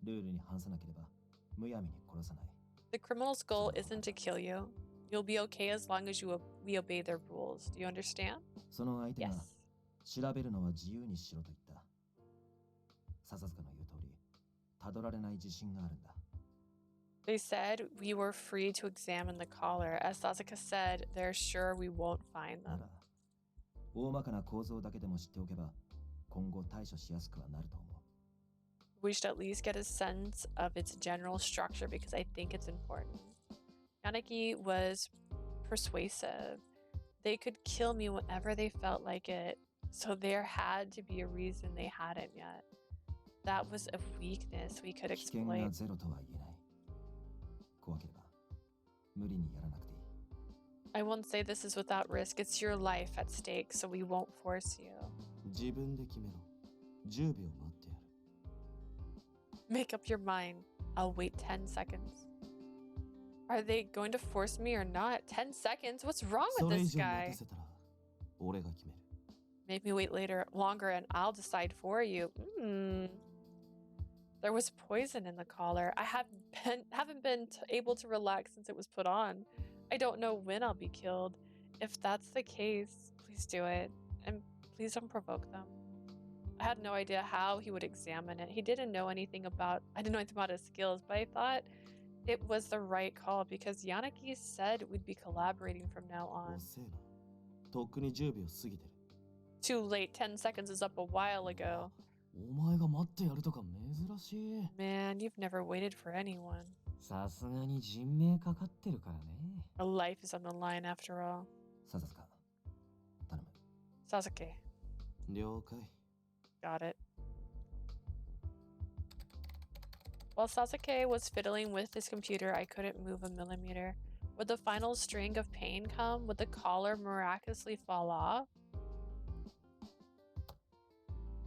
ルールに反さなければむやみに殺さない。 The criminal's goal isn't to kill you. You'll be okay as long as we obey their rules. Do you understand? その相手が Yes. 調べるのは自由にしろと言った。笹塚の言う通り、たどられない自信があるんだ。 They said we were free to examine the collar. As Sasuke said, they're sure we won't find な them. ら、大まかな構造だけでも知っておけば、今後対処しやすくはなると思う。 We should at least get a sense of its general structure because I think it's important. Yaniki was persuasive. They could kill me whenever they felt like it, so there had to be a reason they hadn't yet. That was a weakness we could 危険が exploit. ゼロとは言えない。怖ければ、無理にやらなくていい。 I won't say this is without risk. It's your life at stake, so we won't force you. 自分で決めろ。10秒待ってやる。 Make up your mind. I'll wait 10 seconds. Are they going to force me or not? 10 seconds? What's wrong そ with れ以 this 上 guy? 待たせたら俺が決める。 Make me wait longer and I'll decide for you. There was poison in the collar. I haven't been able to relax since it was put on. I don't know when I'll be killed. If that's the case, please do it. And please don't provoke them. I had no idea how he would examine it. He didn't know anything about, I didn't know anything about his skills, but I thought it was the right call because Yanaki said we'd be collaborating from now on. 遅えな。とっくに10秒過ぎてる。Too late, 10 seconds is up a while ago. お前が待ってやるとか珍しい。Man, you've never waited for anyone. さすがに人命かかってるからね。A life is on the line after all. ささすか。頼む。Sasuke. 了解。Got it. While Sasuke was fiddling with his computer, I couldn't move a millimeter. Would the final string of pain come? Would the collar miraculously fall off?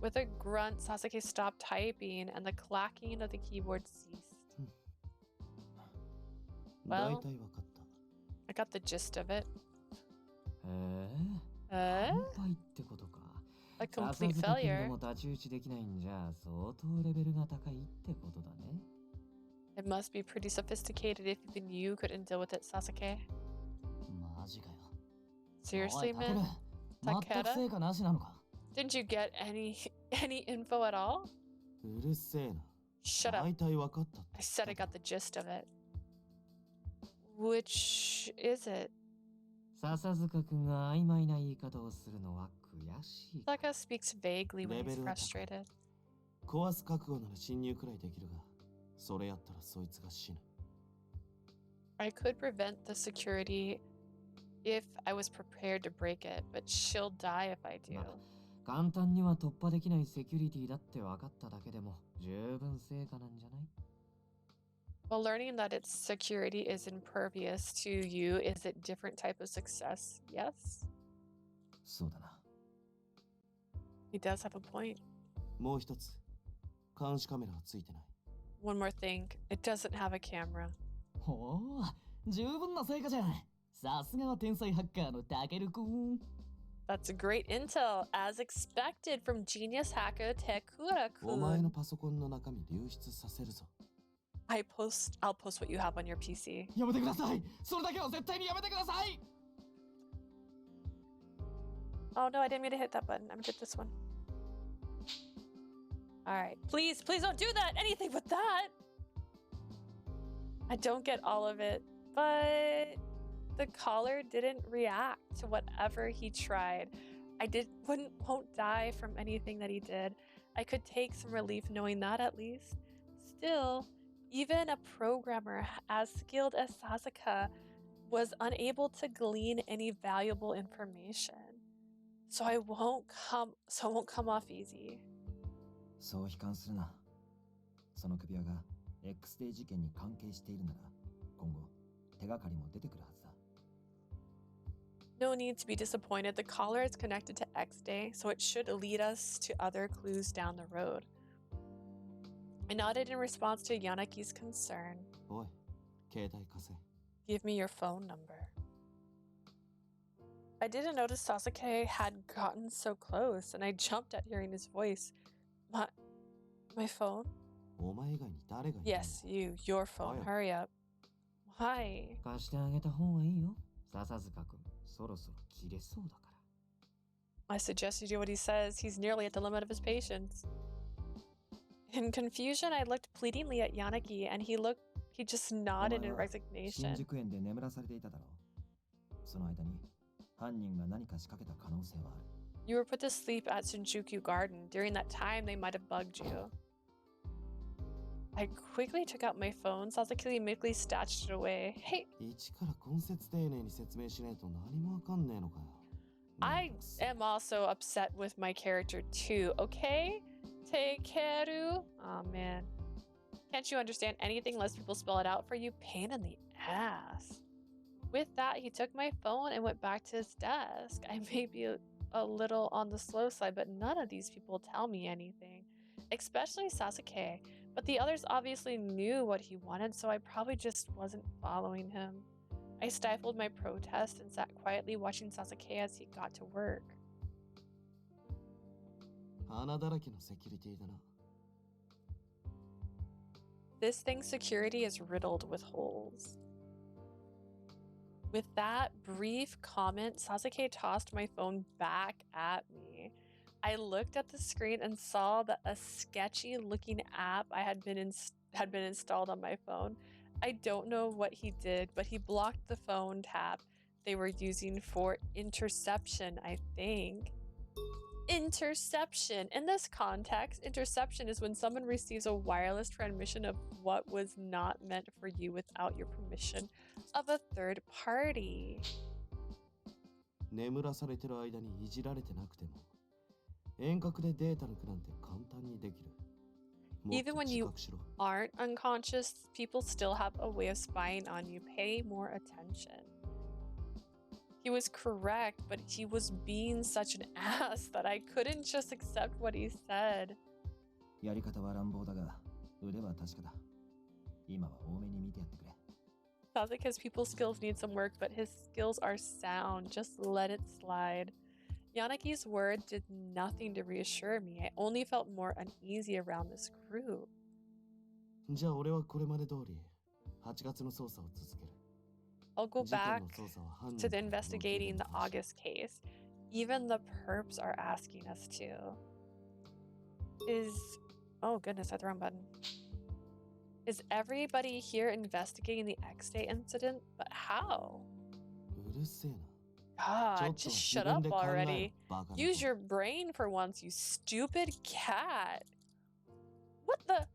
With a grunt, Sasuke stopped typing and the clacking of the keyboard ceased. Well, 大体わかった。I got the gist of it. 反対ってことか。A complete failure. でも太刀打ちできないんじゃ相当レベルが高いってことだね。It must be pretty sophisticated if even you couldn't deal with it, Sasuke. マジかよ。 Seriously, おい、タケル man? 全く成果なしなのか。Didn't you get any info at all? うるせえな。 Shut up. 大体わかったって I said I got the gist of it. Which is it? 笹塚くんが曖昧な言い方をするのは悔しい。Saka speaks vaguely when he's Level up. frustrated. 壊す覚悟なら侵入くらいできるが、それやったらそいつが死ぬ。I could prevent the security if I was prepared to break it, but she'll die if I do. 簡単には突破できないセキュリティだって分かっただけでも十分成果なんじゃない？ Well, learning that its security is impervious to you is a different type of success, yes? そうだな。He does have a point. もう一つ、監視カメラはついてない。One more thing, it doesn't have a camera. ほう、十分な成果じゃん。さすがは天才ハッカーのタケルくん。That's great intel, as expected from genius hacker お前 Tekura-kun. のパソコンの中身流出させるぞ。I'll post what you have on your PC. やめてください。それだけは絶対にやめてください。Oh no, I didn't mean to hit that button. I'm gonna hit this one. Alright. Please don't do that! Anything but that! I don't get all of it, but the collar didn't react to whatever he tried. Won't die from anything that he did. I could take some relief knowing that at least. Still, even a programmer as skilled as Sasuke was unable to glean any valuable information. So it won't come off easy. そう悲観するな。その首輪が X デー事件に関係しているなら、今後手がかりも出てくるはずだ。No need to be disappointed. The collar is connected to X Day, so it should lead us to other clues down the road. I nodded in response to Yanaki's concern. おい、携帯貸せ。 Give me your phone number. I didn't notice Sasuke had gotten so close, and I jumped at hearing his voice. My phone? お前以外に誰がいるんだ？ Yes, your phone. Hurry up. Why? 貸してあげた方がいいよ。笹塚くん、そろそろ切れそうだから。I suggest you do what he says. He's nearly at the limit of his patience. In confusion, I looked pleadingly at Yanagi, and he just nodded in 新 resignation. 宿園で眠らされていただろう。その間に犯人が何か仕掛けた可能性はある。You were put to sleep at Shinjuku Garden. During that time, they might have bugged you. I quickly took out my phone. Sasuke immediately stashed it away. Hey, 一から根節丁寧に説明しないと何もわかんねえのかよ。 I am also upset with my character too, okay? Takeru? Oh man. Can't you understand anything unless people spell it out for you? Pain in the ass. With that, he took my phone and went back to his desk. I may be a little on the slow side, but none of these people tell me anything. Especially Sasuke. But the others obviously knew what he wanted, so I probably just wasn't following him. I stifled my protest and sat quietly watching Sasuke as he got to work. 穴だらけのセキュリティだな。 This thing's security is riddled with holes. With that brief comment, Sasuke tossed my phone back at me. I looked at the screen and saw that a sketchy looking app had been installed on my phone. I don't know what he did, but he blocked the phone tab they were using for interception, I think. Interception. In this context, interception is when someone receives a wireless transmission of what was not meant for you without your permission of a third party. 眠らされてる間にいじられてなくても遠隔でデータ抜くなんて簡単にできる。 Even when you aren't unconscious, people still have a way of spying on you. Pay more attention. He was correct, but he was being such an ass that I couldn't just accept what he said. やり方は乱暴だが腕は確かだ。今は多めに見てやってくれ。 Sasuke's people skills need some work, but his skills are sound. Just let it slide. Yanagi's word did nothing to reassure me. I only felt more uneasy around this group. じゃあ俺はこれまで通り8月の捜査を続ける。 I'll go back to the investigating the August case. Even the perps are asking us to. Oh goodness, I hit the wrong button. Is everybody here investigating the X-Day incident? But how? うるせえな。 God, just shut up already. Use your brain for once, you stupid cat. What the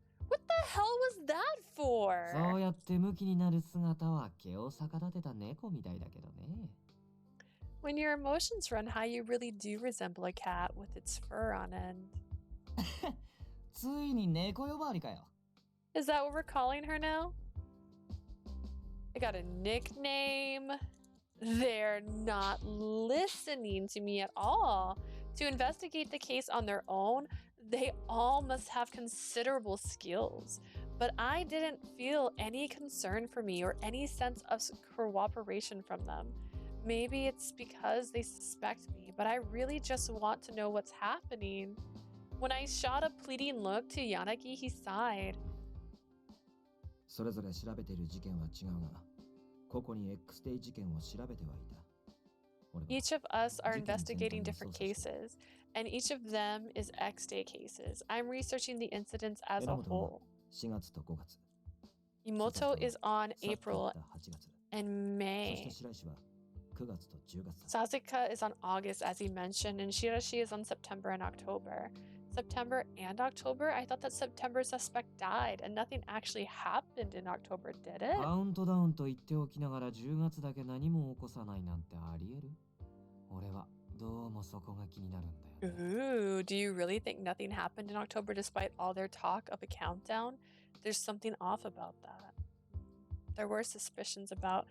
hell was that for? そうやってムキになる姿は毛を逆立てた猫みたいだけどね。 When your emotions run high, you really do resemble a cat with its fur on end. ついに猫呼ばわりかよ。 Is that what we're calling her now? I got a nickname. They're not listening to me at all. To investigate the case on their own, they all must have considerable skills. But I didn't feel any concern for me or any sense of cooperation from them. Maybe it's because they suspect me, but I really just want to know what's happening. When I shot a pleading look to Yanagi, he sighed. それぞれ調べている事件は違うが。 X-Day 事件を調べてはいた。 Each of us are investigating different cases, and each of them is X-Day cases. I'm researching the incidents as a whole. 4月と5月。 Imoto is on April and May. そして白石は9月と10月。 Sasuke is on August, as he mentioned, and Shirashi is on September and October. September and October? I thought that September's suspect died, and nothing actually happened in October, did it? カウントダウンと言っておきながら10月だけ何も起こさないなんてありえる？俺はどうもそこが気になるんだよね。 Ooh, do you really think nothing happened in October despite all their talk of a countdown? There's something off about that. There were suspicions about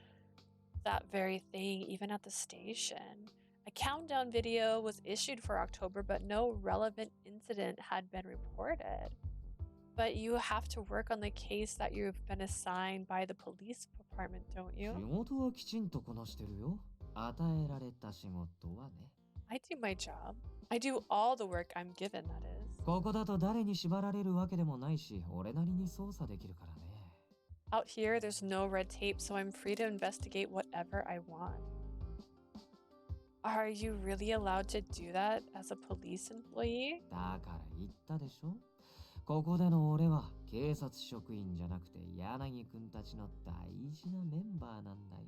that very thing even at the station. A countdown video was issued for October, but no relevant incident had been reported. But you have to work on the case that you've been assigned by the police department, don't you? 仕事はきちんとこなしてるよ。与えられた仕事はね。I do my job. I do all the work I'm given, that is. ここだと誰に縛られるわけでもないし、俺なりに捜査できるからね。Out here, there's no red tape, so I'm free to investigate whatever I want. Are you really allowed to do that as a police employee? だから言ったでしょ。ここでの俺は警察職員じゃなくて柳くんたちの大事なメンバーなんだよ。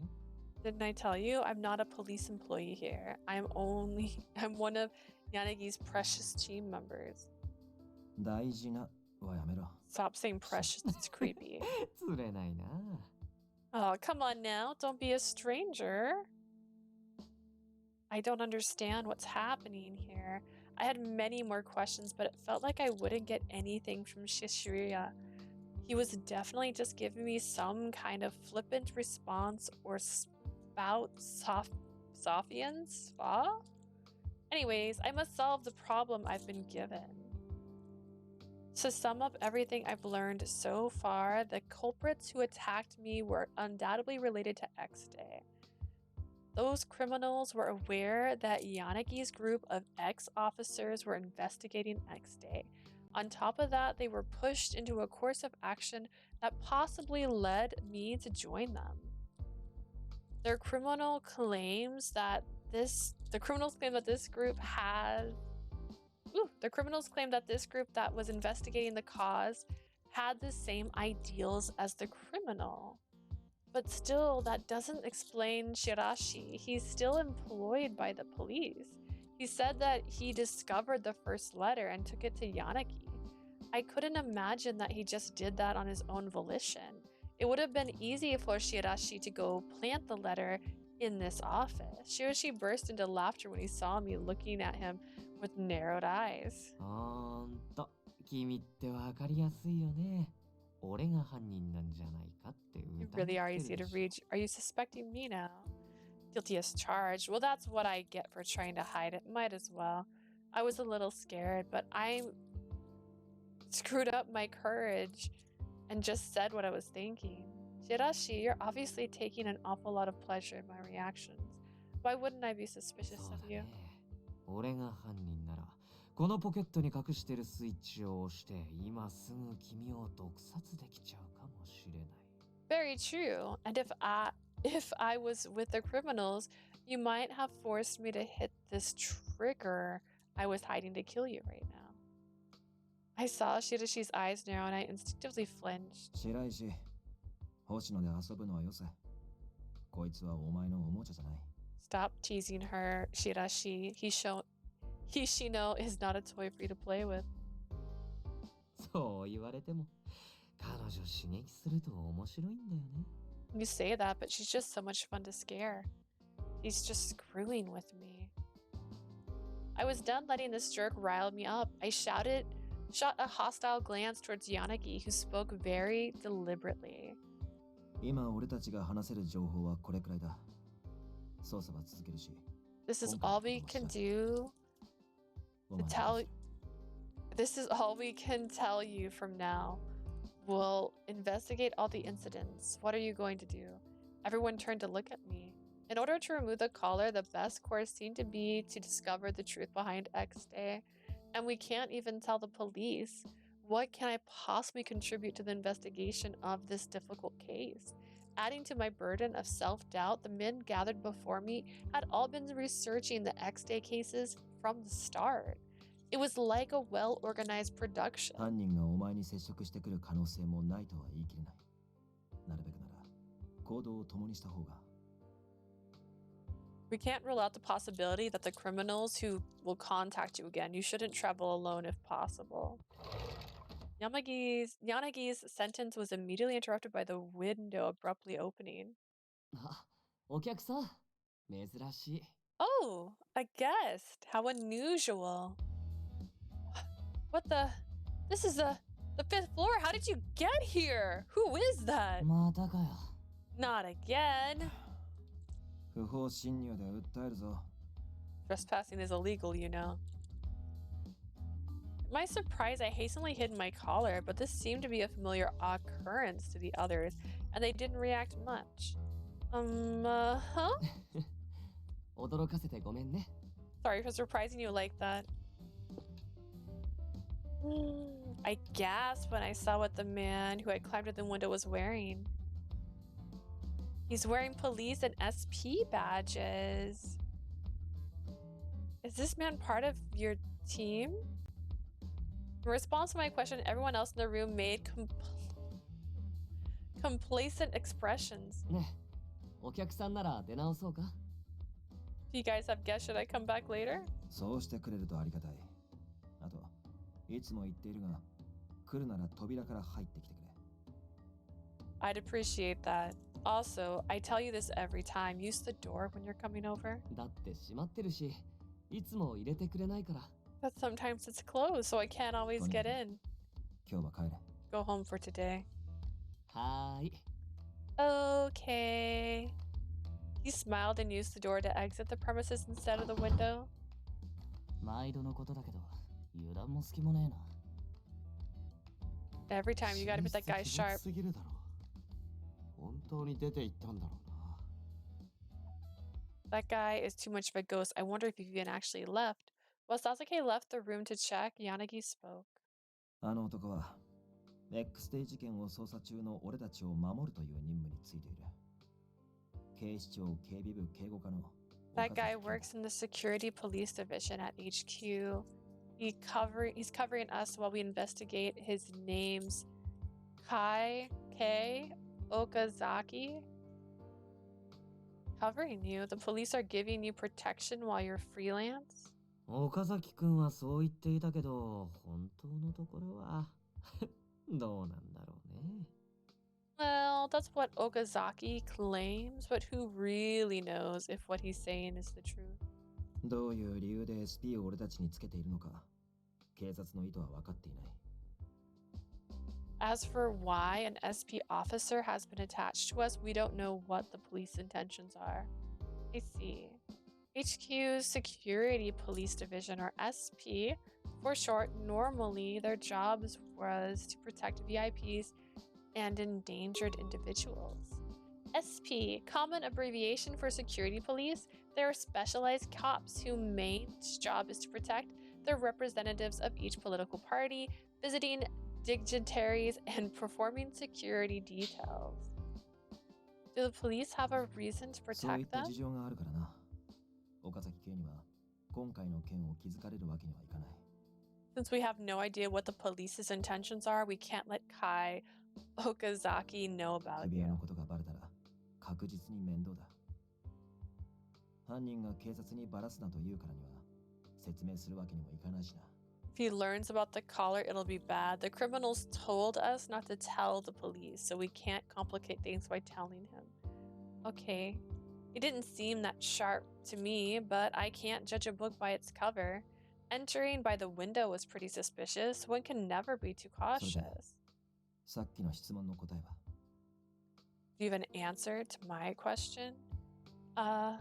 Didn't I tell you? I'm not a police employee here. I'm one of Yanagi's precious team members. 大事なはやめろ。 Stop saying precious, it's creepy. 釣れないな。 Oh, come on now, don't be a stranger. I don't understand what's happening here. I had many more questions, but it felt like I wouldn't get anything from Shishiria. He was definitely just giving me some kind of flippant response or spout Sophians? Anyways, I must solve the problem I've been given. To sum up everything I've learned so far, the culprits who attacked me were undoubtedly related to X-Day. Those criminals were aware that Yanagi's group of ex-officers were investigating X-Day. On top of that, they were pushed into a course of action that possibly led me to join them. their criminal claims that the criminals claim that this group the criminals claim that this group that was investigating the cause had the same ideals as the criminal. But still, that doesn't explain Shirashi. He's still employed by the police. He said that he discovered the first letter and took it to Yanagi. I couldn't imagine that he just did that on his own volition. It would have been easy for Shirashi to go plant the letter in this office. Shirashi burst into laughter when he saw me looking at him with narrowed eyes. 君ってわかりやすいよね。俺が犯人なんじゃないかって You really are easy to read. Are you suspecting me now? Guilty as charged. Well, that's what I get for trying to hide it. Might as well. I was a little scared, but I screwed up my courage and just said what I was thinking. Shirashi, you're obviously taking an awful lot of pleasure in my reactions. Why wouldn't I be suspicious of you? 俺が犯人ならこのポケットに隠してるスイッチを押して今すぐ君を毒殺できちゃうかもしれない。Very true. And if I was with the criminals, you might have forced me to hit this trigger I was hiding to kill you right now. I saw Shirashi's eyes narrow and I instinctively flinched. 白石、星野で遊ぶのはよせ。こいつはお前のおもちゃじゃない。Stop teasing her, Shirashi. Hishino is not a toy for you to play with. そう言われても、彼女刺激すると面白いんだよね。You say that, but she's just so much fun to scare. He's just screwing with me. I was done letting this jerk rile me up. I shot a hostile glance towards Yanagi, who spoke very deliberately. 今俺たちが話せる情報はこれくらいだ。捜査は続けるし。This is all we can do to tell. This is all we can tell you from now. We'll investigate all the incidents. What are you going to do? Everyone turned to look at me. In order to remove the collar, the best course seemed to be to discover the truth behind X Day. And we can't even tell the police. What can I possibly contribute to the investigation of this difficult case? Adding to my burden of self-doubt, the men gathered before me had all been researching the X Day cases from the start. It was like a well-organized production. 犯人がお前に接触してくる可能性もないとは言い切れない。なるべくなら行動を共にした方が。We can't rule out the possibility that the criminals who will contact you again, you shouldn't travel alone if possible. Yanagi's sentence was immediately interrupted by the window abruptly opening. あ、お客さん、珍しい。Oh, a guest. How unusual. What the? This is the fifth floor. How did you get here? Who is that? またかよ。Not again. 不法侵入で訴えるぞ。Trespassing is illegal, you know. To my surprise, I hastily hid my collar, but this seemed to be a familiar occurrence to the others, and they didn't react much. Huh? 驚かせてごめんね。 Sorry for surprising you like that. I gasped when I saw what the man who had climbed to the window was wearing. He's wearing police and SP badges. Is this man part of your team? In response to my question, everyone else in the room made complacent expressions. ね、お客さんなら出直そうか? Do you guys have guests? Should I come back later? そうしてくれるとありがたい。あと、いつも言っているが、来るなら扉から入ってきてくれ。I'd appreciate that. Also, I tell you this every time. Use the door when you're coming over. だって閉まってるし、いつも入れてくれないから。But sometimes it's closed, so I can't always get in. 今日は帰れ。Go home for today. はーい。Okay. He smiled and used the door to exit the premises instead of the window. 毎度のことだけど、油断も隙もねえな。 Every time you gotta be that guy sharp. すぎるだろう。本当に出て行ったんだろうな。 That guy is too much of a ghost. I wonder if he even actually left. While Sasuke left the room to check, Yanagi spoke. あの男は、X デイ事件を捜査中の俺たちを守るという任務についている。That guy works in the security police division at HQ. He's covering us while we investigate. His name's Kai K Okazaki. Covering you. The police are giving you protection while you're freelance. Okazaki 君はそう言っていたけど、本当のところはどうなんだろうね。Well, that's what Okazaki claims, but who really knows if what he's saying is the truth? どういう理由で SP を俺たちにつけているのか、警察の意図は分かっていない。As for why an SP officer has been attached to us, we don't know what the police intentions are. I see. HQ's Security Police Division, or SP for short, normally their jobs was to protect VIPs and endangered individuals. SP, common abbreviation for security police, they are specialized cops whose main job is to protect the representatives of each political party, visiting dignitaries, and performing security details. Do the police have a reason to protect them? Since we have no idea what the police's intentions are, we can't let Kai Okazaki know about you. If he learns about the caller, it'll be bad. The criminals told us not to tell the police, so we can't complicate things by telling him. Okay. He didn't seem that sharp to me, but I can't judge a book by its cover. Entering by the window was pretty suspicious. One can never be too cautious. Do you have an answer to my question? I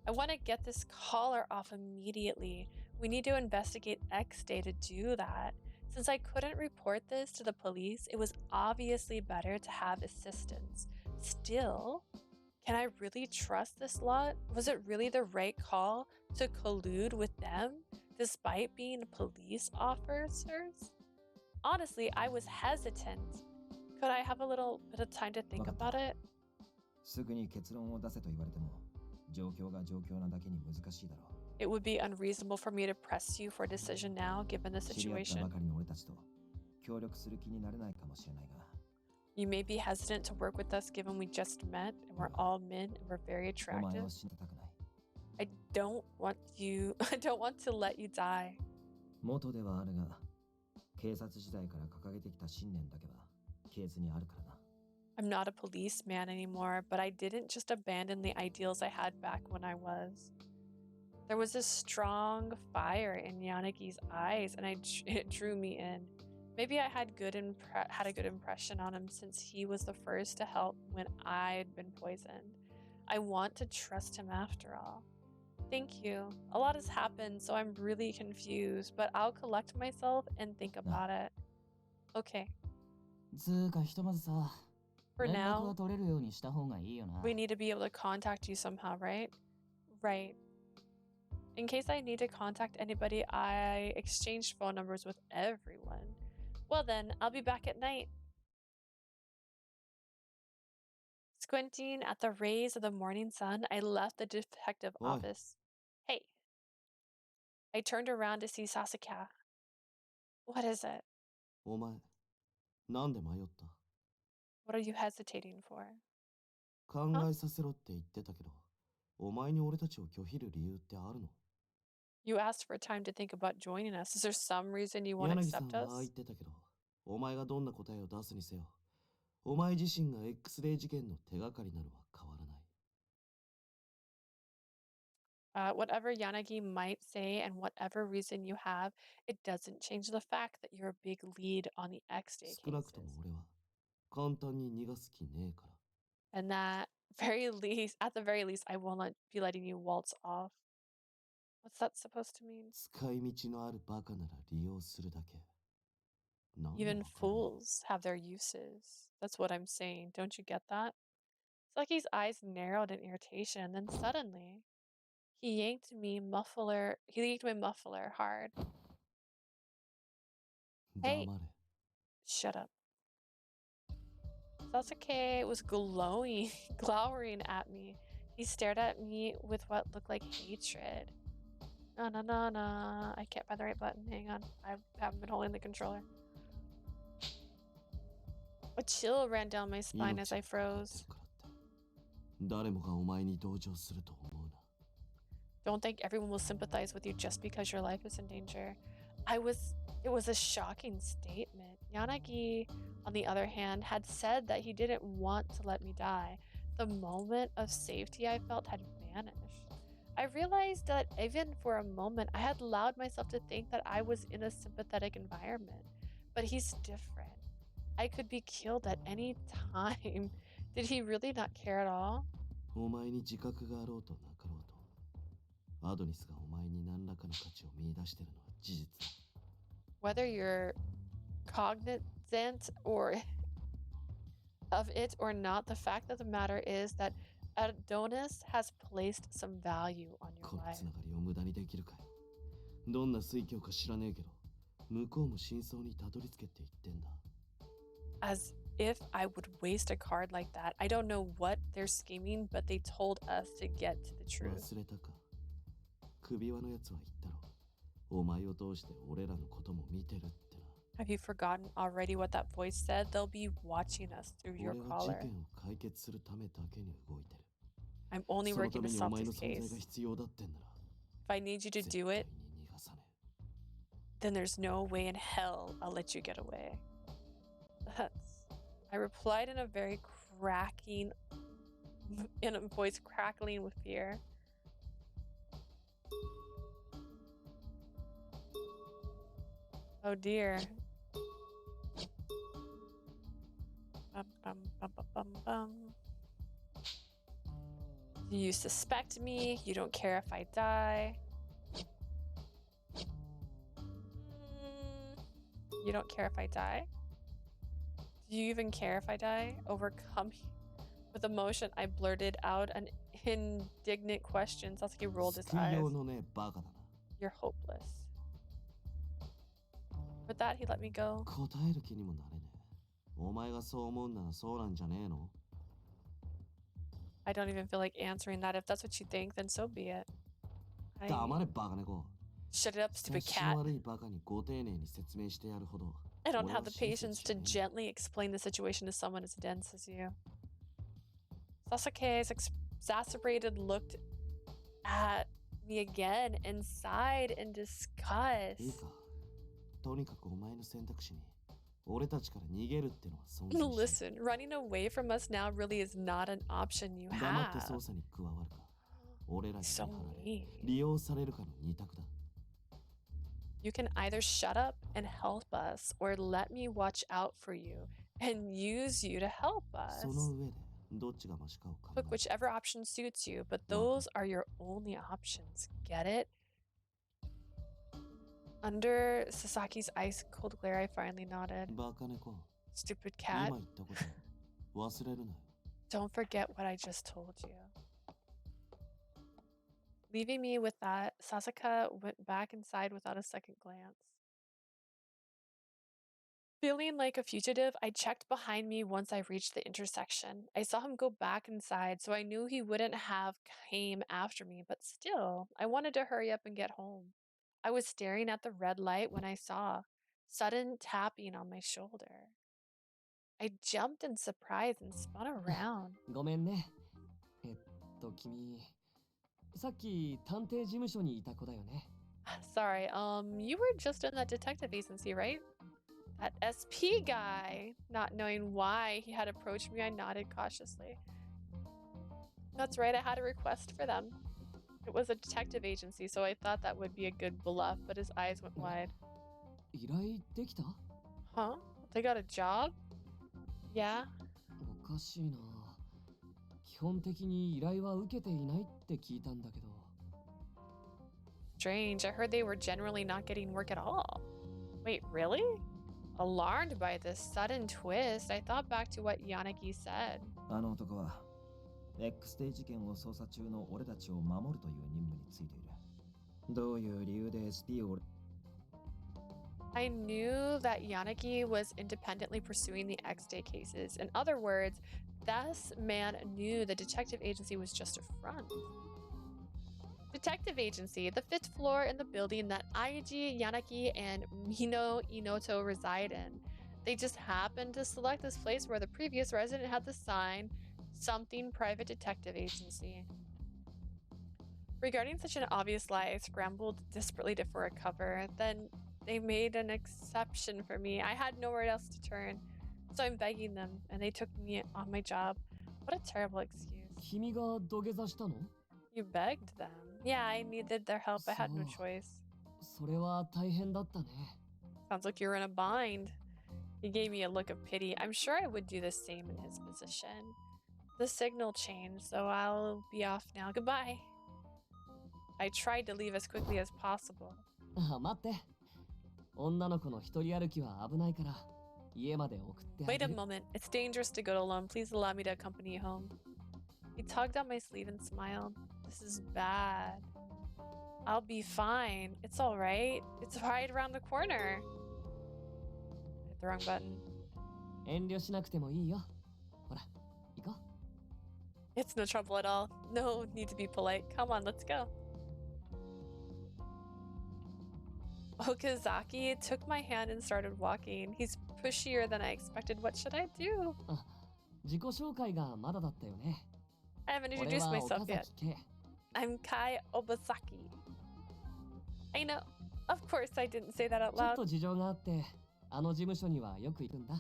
want to get this caller off immediately. We need to investigate X Day to do that. Since I couldn't report this to the police, it was obviously better to have assistance. Still, can I really trust this lot? Was it really the right call to collude with them, despite being police officers? Honestly, I was hesitant. Could I have a little bit of time to think about it? It would be unreasonable for me to press you for a decision now, given the situation. You may be hesitant to work with us given we just met and we're all men and we're very attractive. I don't want to let you die. I'm not a policeman anymore, but I didn't just abandon the ideals I had back when I was. There was a strong fire in Yanagi's eyes, and it drew me in. Maybe I had a good impression on him since he was the first to help when I'd been poisoned. I want to trust him after all. Thank you. A lot has happened, so I'm really confused, but I'll collect myself and think about it. Okay. For now, we need to be able to contact you somehow, right? Right. In case I need to contact anybody, I exchanged phone numbers with everyone. Well then, I'll be back at night. Squinting at the rays of the morning sun, I left the detective office. Hey. I turned around to see Sasuke. What is it? What are you hesitating for? You asked for time to think about joining us. Is there some reason you won't accept us? Whatever Yanagi might say and whatever reason you have, it doesn't change the fact that you're a big lead on the X Day cases. And at the very least, I will not be letting you waltz off. What's that supposed to mean? Even fools have their uses. That's what I'm saying. Don't you get that? Saki's eyes narrowed in irritation, then suddenly, he yanked my muffler hard. Hey! Shut up. Sasuke was glowering at me. He stared at me with what looked like hatred. Na na na na. I can't find the right button. Hang on. I haven't been holding the controller. A chill ran down my spine as I froze. Don't think everyone will sympathize with you just because your life is in danger. It was a shocking statement. Yanagi, on the other hand, had said that he didn't want to let me die. The moment of safety I felt had vanished. I realized that even for a moment, I had allowed myself to think that I was in a sympathetic environment. But he's different. I could be killed at any time. Did he really not care at all? Whether you're cognizant or of it or not, the fact of the matter is that Adonis has placed some value on your life. As if I would waste a card like that. I don't know what they're scheming, but they told us to get to the truth. Have you forgotten already what that voice said? They'll be watching us through your collar. I'm only working to solve this case. If I need you to do it, then there's no way in hell I'll let you get away. I replied in a very in a voice crackling with fear. Oh dear. Bum, bum, bum, bum, bum, bum. Do you suspect me? You don't care if I die? You don't care if I die? Do you even care if I die? Overcome with emotion, I blurted out an indignant question. Sasuke rolled his eyes. You're hopeless. With that, he let me go. I don't even feel like answering that. If that's what you think, then so be it. Shut it up, stupid cat. I don't have the patience to gently explain the situation to someone as dense as you. Sasuke's exacerbated looked at me again and sighed in disgust. Listen, running away from us now really is not an option you have. So mean. You can either shut up and help us, or let me watch out for you and use you to help us. Pick whichever option suits you, but those are your only options. Get it? Under Sasaki's ice-cold glare, I finally nodded. Stupid cat. Don't forget what I just told you. Leaving me with that, Sasaka went back inside without a second glance. Feeling like a fugitive, I checked behind me once I reached the intersection. I saw him go back inside, so I knew he wouldn't have came after me, but still, I wanted to hurry up and get home. I was staring at the red light when I saw sudden tapping on my shoulder. I jumped in surprise and spun around. ごめんね。君、さっき探偵事務所にいた子だよね。Sorry, you were just in that detective agency, right? That SP guy. Not knowing why he had approached me, I nodded cautiously. That's right, I had a request for them. It was a detective agency, so I thought that would be a good bluff, but his eyes went wide. 依頼できた? Huh? They got a job? Yeah? おかしいな。基本的に依頼は受けていないって聞いたんだけど。Strange. I heard they were generally not getting work at all. Wait, really? Alarmed by this sudden twist, I thought back to what Yanagi said. あの男は X 邸事件を捜査中の俺たちを守るという任務についている。どういう理由で SP を I knew that Yanagi was independently pursuing the X-Day cases. In other words, this man knew the detective agency was just a front. Detective agency, the 5th floor in the building that Aiji Yanaki and Mino Inoto reside in. They just happened to select this place where the previous resident had the sign, something private detective agency. Regarding such an obvious lie, I scrambled desperately for a cover. Then they made an exception for me. I had nowhere else to turn. So I'm begging them, and they took me on my job. What a terrible excuse. 君が土下座したの？ You begged them. Yeah, I needed their help. I had no So- choice. それは大変だったね。 Sounds like you're in a bind. He gave me a look of pity. I'm sure I would do the same in his position. The signal changed, so I'll be off now. Goodbye. I tried to leave as quickly as possible. あ、待って。女の子の一人歩きは危ないから、家まで送ってあ Wait げ a る。 moment. It's dangerous to go alone. Please allow me to accompany you home. He tugged at my sleeve and smiled. This is bad. I'll be fine. It's all right. It's right around the corner. Hit the wrong button. 遠慮しなくてもいいよ。ほら、行こう。 It's no trouble at all. No need to be polite. Come on, let's go. Okazaki took my hand and started walking. He's pushier than I expected. What should I do? 自己紹介がまだだったよね。 I haven't 俺 introduced は myself yet. 岡崎圭。 I'm Kai Obasaki. I know. Of course, I didn't say that out ちょっ loud. と事情があって、あの事務所にはよく行くんだ。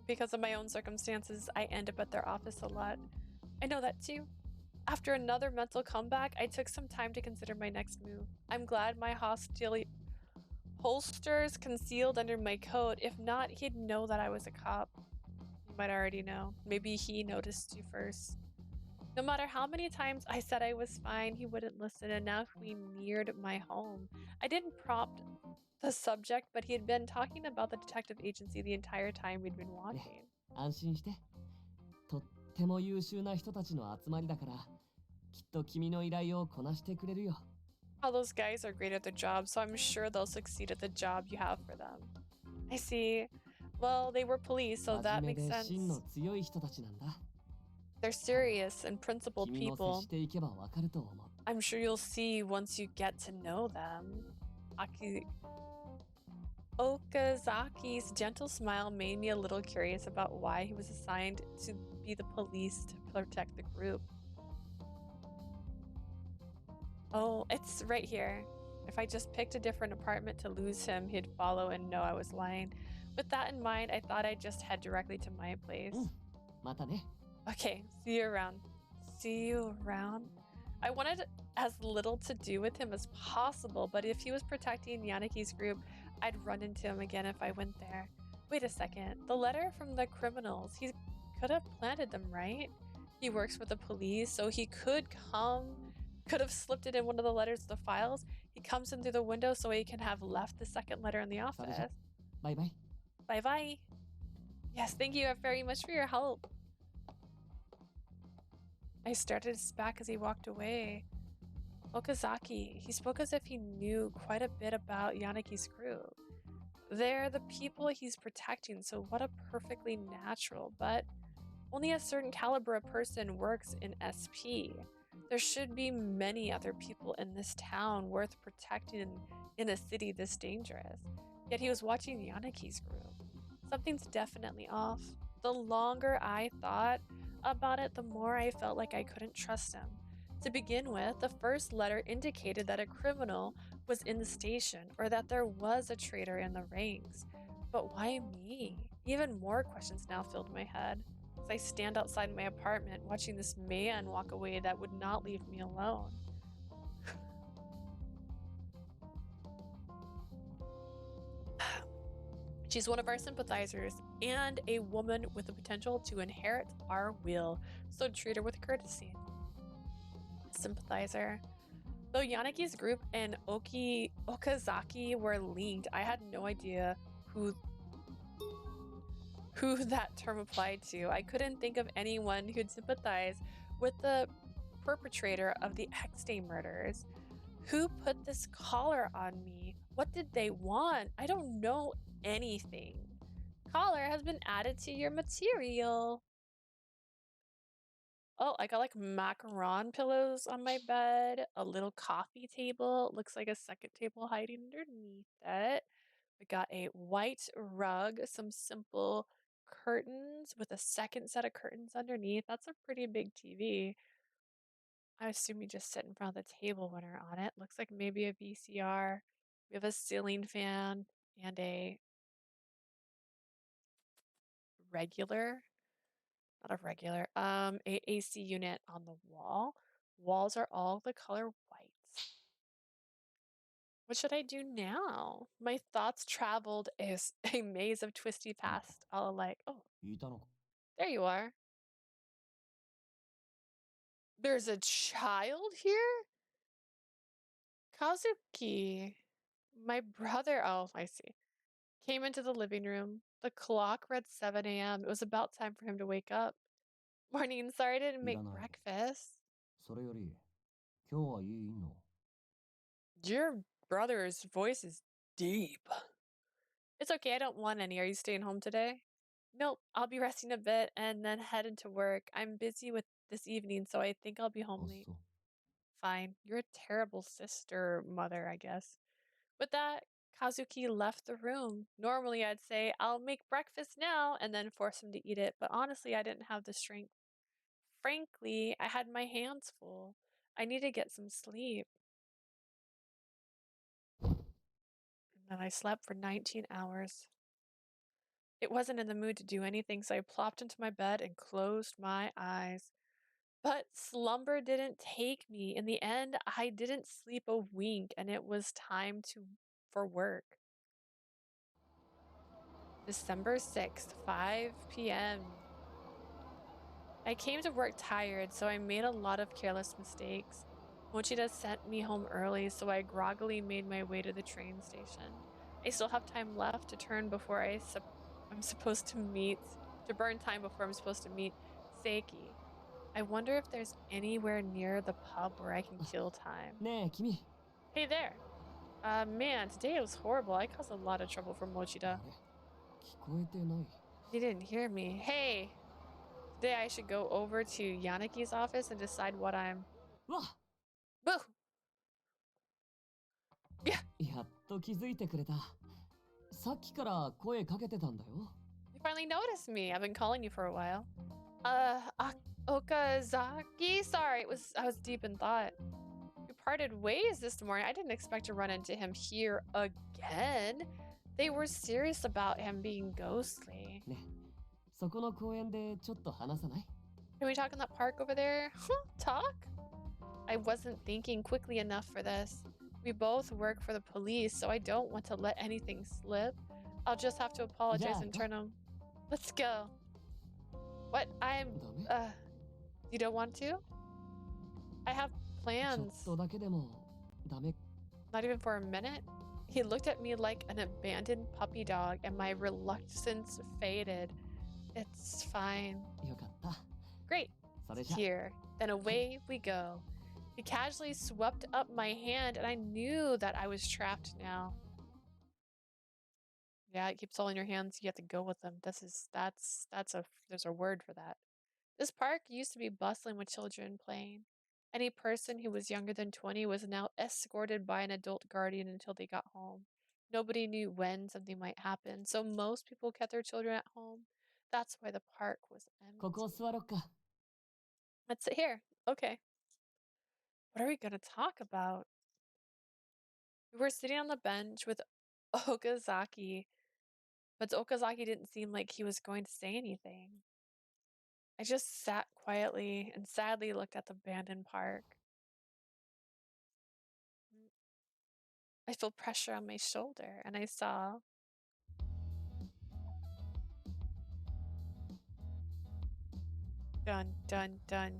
Because of my own circumstances, I end up at their office a lot. I know that too. After another mental comeback, I took some time to consider my next move. I'm glad my holsters concealed under my coat. If not, he'd know that I was a cop. You might already know. Maybe he noticed you first. No matter how many times I said I was fine, he wouldn't listen, and now we neared my home. I didn't prompt the subject, but he had been talking about the detective agency the entire time we'd been walking. 安心して。とっても優秀な人たちの集まりだから、きっと君の依頼をこなしてくれるよ。 All those guys are great at their job, so I'm sure they'll succeed at the job you have for them. I see. Well, they were police, so that 真面 makes 目で sense. 芯の強い人たちなんだ。 They're serious and principled 君も接 people. していけばわかると思う。 I'm sure you'll see once you get to know them. Okazaki's gentle smile made me a little curious about why he was assigned to be the police to protect the group. Oh, it's right here. If I just picked a different apartment to lose him, he'd follow and know I was lying. With that in mind, I thought I'd just head directly to my place. またね。 Okay, see you around. See you around? I wanted as little to do with him as possible, but if he was protecting Yanaki's group, I'd run into him again if I went there. Wait a second. The letter from the criminals. He could have planted them, right? He works with the police, so he could have slipped it in one of the letters of the files. He comes in through the window so he can have left the second letter in the office. バイバイ。 Bye bye. Yes, thank you very much for your help. I stared at his back as he walked away. Okazaki, he spoke as if he knew quite a bit about Yanaki's group. They're the people he's protecting, so what a perfectly natural, but only a certain caliber of person works in SP. There should be many other people in this town worth protecting in a city this dangerous. Yet he was watching Yanaki's group. Something's definitely off. The longer I thought about it, the more I felt like I couldn't trust him. To begin with, the first letter indicated that a criminal was in the station or that there was a traitor in the ranks. But why me? Even more questions now filled my head as I stand outside my apartment watching this man walk away that would not leave me alone. She's one of our sympathizers and a woman with the potential to inherit our will, so treat her with courtesy. Sympathizer. Though Yanaki's group and Okazaki were linked, I had no idea who that term applied to. I couldn't think of anyone who'd sympathize with the perpetrator of the X-Day murders. Who put this collar on me? What did they want? I don't know anything. Collar has been added to your material. Oh, I got like macaron pillows on my bed, a little coffee table. Looks like a second table hiding underneath it. We got a white rug, some simple curtains with a second set of curtains underneath. That's a pretty big TV. I assume you just sit in front of the table when you're on it. Looks like maybe a VCR. We have a ceiling fan and a regular, not a regular, a AC unit on the wall. Walls are all the color white. What should I do now? My thoughts traveled a maze of twisty past, all alike. Oh, いたのか there you are. There's a child here? Kazuki. My brother, oh, I see. Came into the living room. The clock read 7 a.m. It was about time for him to wake up. Morning, sorry I didn't make breakfast. それより今日はいいの Your brother's voice is deep. It's okay, I don't want any. Are you staying home today? Nope, I'll be resting a bit and then head into work. I'm busy with this evening, so I think I'll be home あ late. そう Fine. You're a terrible sister, mother, I guess. With that, Kazuki left the room. Normally, I'd say, I'll make breakfast now and then force him to eat it, but honestly, I didn't have the strength. Frankly, I had my hands full. I need to get some sleep. And then I slept for 19 hours. It wasn't in the mood to do anything, so I plopped into my bed and closed my eyes. But slumber didn't take me. In the end, I didn't sleep a wink, and it was time for work. December 6th, 5 p.m. I came to work tired, so I made a lot of careless mistakes. Mochida sent me home early, so I groggily made my way to the train station. I still have time left to turn before I'm supposed to burn time before I'm supposed to meet Seiki. I wonder if there's anywhere near the pub where I can kill time. ねえ君 Hey there. Man, today it was horrible. I caused a lot of trouble for あ Mochida. れ聞こえてない He didn't hear me. Hey, today I should go over to Yanaki's office and decide what I'm... うわ Boo! Yeah. やっと気づいてくれたさっきから声かけてたんだよ You finally noticed me. I've been calling you for a while. Okazaki? Sorry, I was deep in thought. We parted ways this morning. I didn't expect to run into him here again. They were serious about him being ghostly. ねそこの公園でちょっと話さない Can we talk in that park over there? Talk? I wasn't thinking quickly enough for this. We both work for the police, so I don't want to let anything slip. I'll just have to apologize and turn him. Let's go. What? You don't want to? I have ちょ plans. っとだけでもダメ Not even for a minute? He looked at me like an abandoned puppy dog, and my reluctance faded. It's fine. よかった Great. それじゃ Here. Then away we go. He casually swept up my hand, and I knew that I was trapped now. Yeah, it keeps all in your hands. You have to go with them. There's a word for that. This park used to be bustling with children playing. Any person who was younger than 20 was now escorted by an adult guardian until they got home. Nobody knew when something might happen, so most people kept their children at home. That's why the park was ここ empty. 座ろっか Let's sit here. Okay. What are we going to talk about? We were sitting on the bench with Okazaki, but Okazaki didn't seem like he was going to say anything. I just sat quietly and sadly looked at the abandoned park. I felt pressure on my shoulder, and I saw... Dun, dun, dun.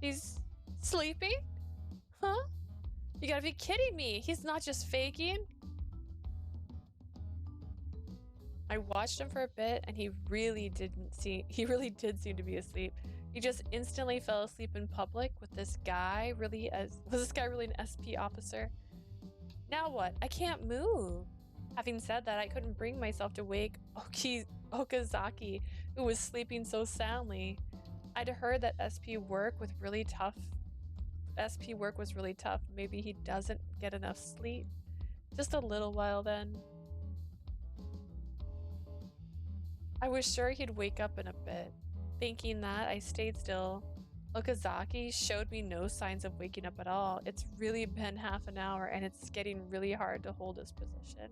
He's sleeping? Huh? You gotta be kidding me. He's not just faking. I watched him for a bit, and he really did seem to be asleep. He just instantly fell asleep in public with this guy was this guy really an SP officer? Now what? I can't move. Having said that, I couldn't bring myself to wake Okazaki, who was sleeping so soundly. I'd heard that SP work was really tough. Maybe he doesn't get enough sleep. Just a little while then. I was sure he'd wake up in a bit. Thinking that, I stayed still. Okazaki showed me no signs of waking up at all. It's really been half an hour and it's getting really hard to hold his position.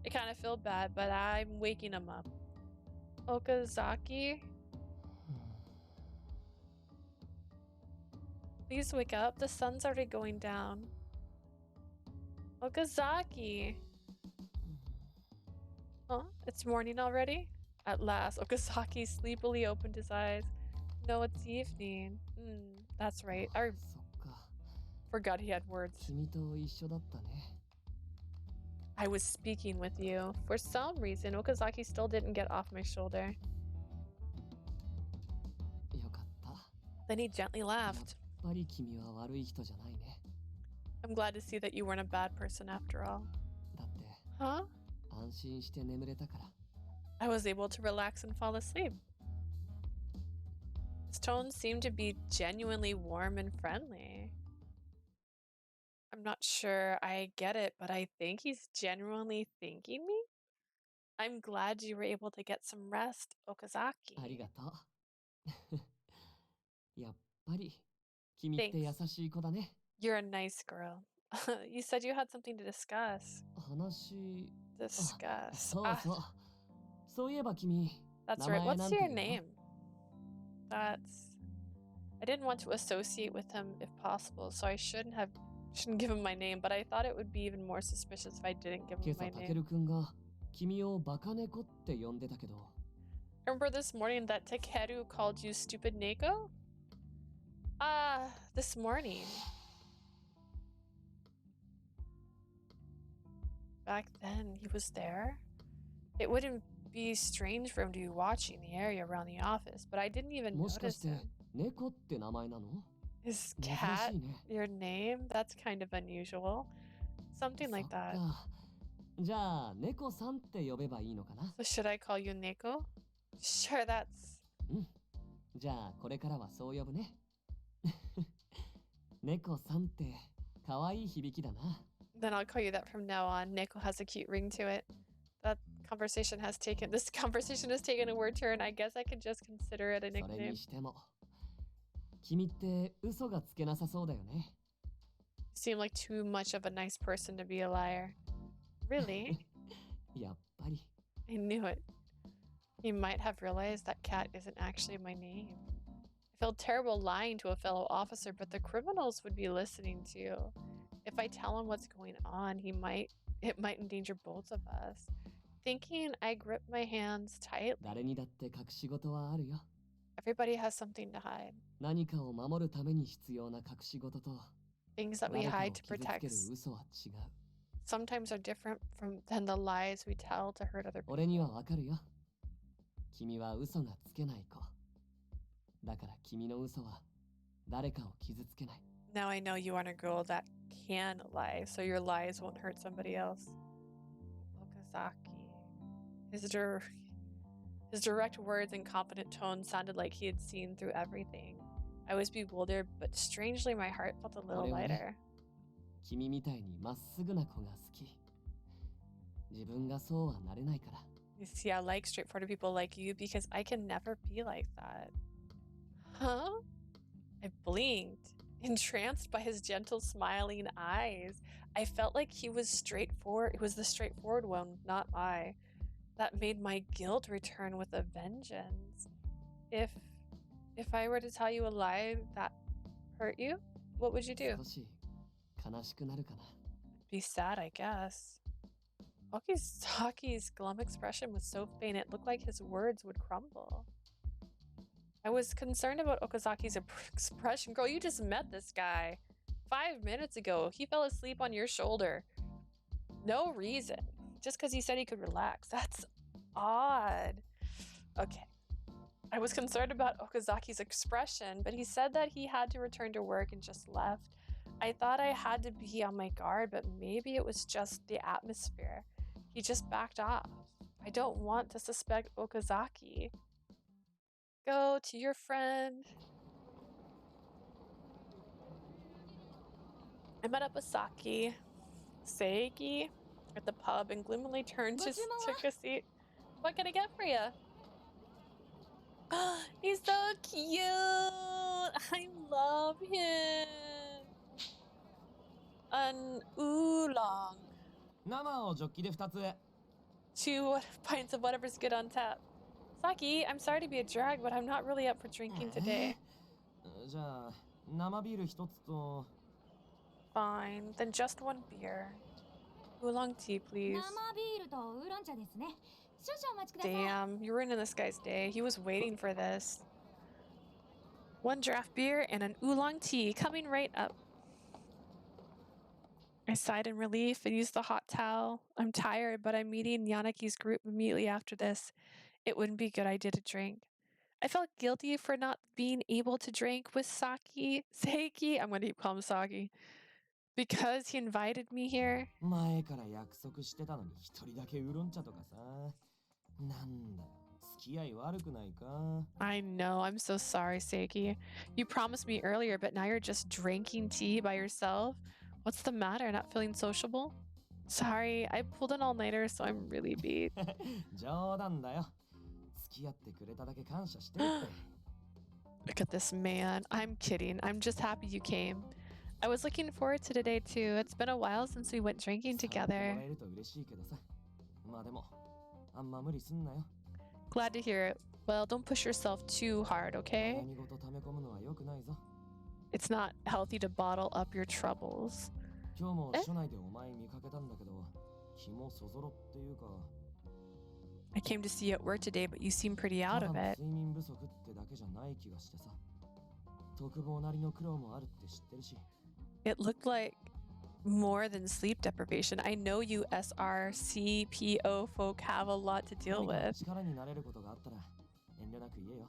I kind of feel bad, but I'm waking him up. Okazaki? Please wake up. The sun's already going down. Okazaki! Huh? It's morning already? At last, Okazaki sleepily opened his eyes. No, it's evening. That's right. I forgot he had words. I was speaking with you. For some reason, Okazaki still didn't get off my shoulder. Then he gently laughed. I'm glad to see that you weren't a bad person after all. Huh? I was able to relax and fall asleep. His tone seemed to be genuinely warm and friendly. I'm not sure I get it, but I think he's genuinely thanking me. I'm glad you were able to get some rest, Okazaki. Thanks. You're a nice girl. You said you had something to discuss. Discuss. That's right. What's your name? I didn't want to associate with him if possible, so I shouldn't give him my name, but I thought it would be even more suspicious if I didn't give him my name. Remember this morning that Takeru called you stupid Neko? This morning. Back then, he was there? It wouldn't be strange for him to be watching the area around the office, but I didn't even notice him. Is cat your name? That's kind of unusual. Something like that. So should I call you Neko? Sure, that's... Then I'll call you that from now on. Neko has a cute ring to it. This conversation has taken a weird turn. I guess I could just consider it a nickname. You seem like too much of a nice person to be a liar. Really? I knew it. He might have realized that cat isn't actually my name. I felt terrible lying to a fellow officer, but the criminals would be listening too. If I tell him what's going on, it might endanger both of us. Thinking, I gripped my hands tightly. Everybody has something to hide. Things that we hide to protect sometimes are different than the lies we tell to hurt other people. Now I know you aren't a girl that can lie, so your lies won't hurt somebody else. Okazaki. His direct words and confident tone sounded like he had seen through everything. I was bewildered, but strangely my heart felt a little lighter. You see, I like straightforward people like you because I can never be like that. Huh? I blinked, entranced by his gentle, smiling eyes. I felt like he was straightforward. It was the straightforward one, not I. That made my guilt return with a vengeance. If I were to tell you a lie that hurt you, what would you do? Be sad, I guess. Okazaki's glum expression was so faint it looked like his words would crumble. I was concerned about Okazaki's expression. Girl, you just met this guy 5 minutes ago. He fell asleep on your shoulder. No reason. Just because he said he could relax. That's odd. Okay. I was concerned about Okazaki's expression, but he said that he had to return to work and just left. I thought I had to be on my guard, but maybe it was just the atmosphere. He just backed off. I don't want to suspect Okazaki. Go to your friend. I met up with Seiki at the pub and gloomily turned to took a seat. What can I get for you? He's so cute. I love him. An oolong. 生をジョッキで2つ。 2 pints of whatever's good on tap. Saki, I'm sorry to be a drag, but I'm not really up for drinking today. じゃあ生ビール1つと。 Fine, then just 1 beer. Oolong tea, please. Damn, you're ruining this guy's day. He was waiting for this. 1 draft beer and an oolong tea coming right up. I sighed in relief and used the hot towel. I'm tired, but I'm meeting Yanaki's group immediately after this. It wouldn't be a good idea to drink. I felt guilty for not being able to drink with Seiki. I'm going to call him Saki. Because he invited me here. 前から約束してたのに一人だけウーロン茶とかさ。なんだよ、付き合い悪くないか。 I know, I'm so sorry, Seiki. You promised me earlier, but now you're just drinking tea by yourself? What's the matter? Not feeling sociable? Sorry, I pulled an all-nighter, so I'm really beat. 冗談だよ。付き合ってくれただけ感謝してるって。 Look at this man. I'm kidding. I'm just happy you came. I was looking forward to today too. It's been a while since we went drinking together. もらえると嬉しいけどさ。まあでも、あんま無理すんなよ。 Glad to hear it. Well, don't push yourself too hard, okay? 悩み事溜め込むのは良くないぞ。 It's not healthy to bottle up your troubles. 今日も署内でお前見かけたんだけど、気もそぞろっていうか。 I came to see you at work today, but you seem pretty out of it. 睡眠不足ってだけじゃない気がしてさ。特防なりの苦労もあるって知ってるし。 It looked like more than sleep deprivation. I know you SRCPO folk have a lot to deal with. 力になれることがあったら遠慮なく言えよ。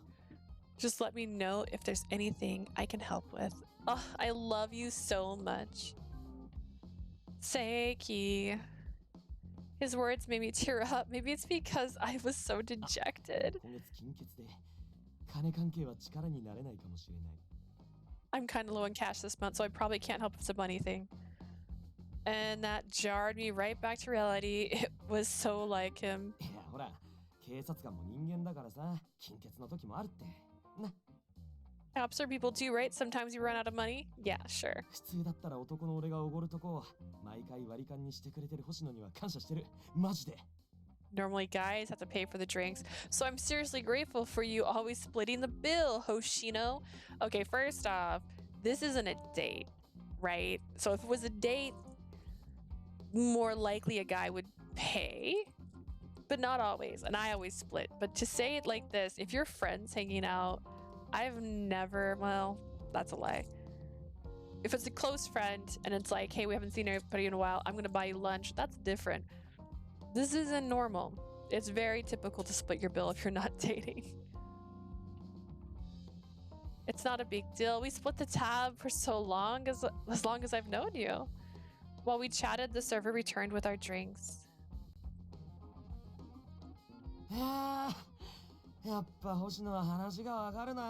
Just let me know if there's anything I can help with. Oh, I love you so much. Seiki. His words made me tear up. Maybe it's because I was so dejected. 今月金欠で金関係は力になれないかもしれない。 I'm kind of low in cash this month, so I probably can't help if it's a money thing. And that jarred me right back to reality. It was so like him. いやほら、警察官も人間だからさ、金欠の時もあるって。な。 Cops are people too, right? Sometimes you run out of money? Yeah, sure. 普通だったら男の俺がおごるとこを毎回割り勘にしてくれてる星野には感謝してる。マジで。 Normally guys have to pay for the drinks, so I'm seriously grateful for you always splitting the bill, Hoshino. Okay, first off, this isn't a date, right? So if it was a date, more likely a guy would pay, but not always, and I always split. But to say it like this, if you're friends hanging out, I've never, well, that's a lie. If it's a close friend and it's like, hey, we haven't seen everybody in a while, I'm gonna buy you lunch, that's different. This isn't normal. It's very typical to split your bill if you're not dating. It's not a big deal. We split the tab for so long, as long as I've known you. While we chatted, the server returned with our drinks. やっぱ星野は話がわかるな。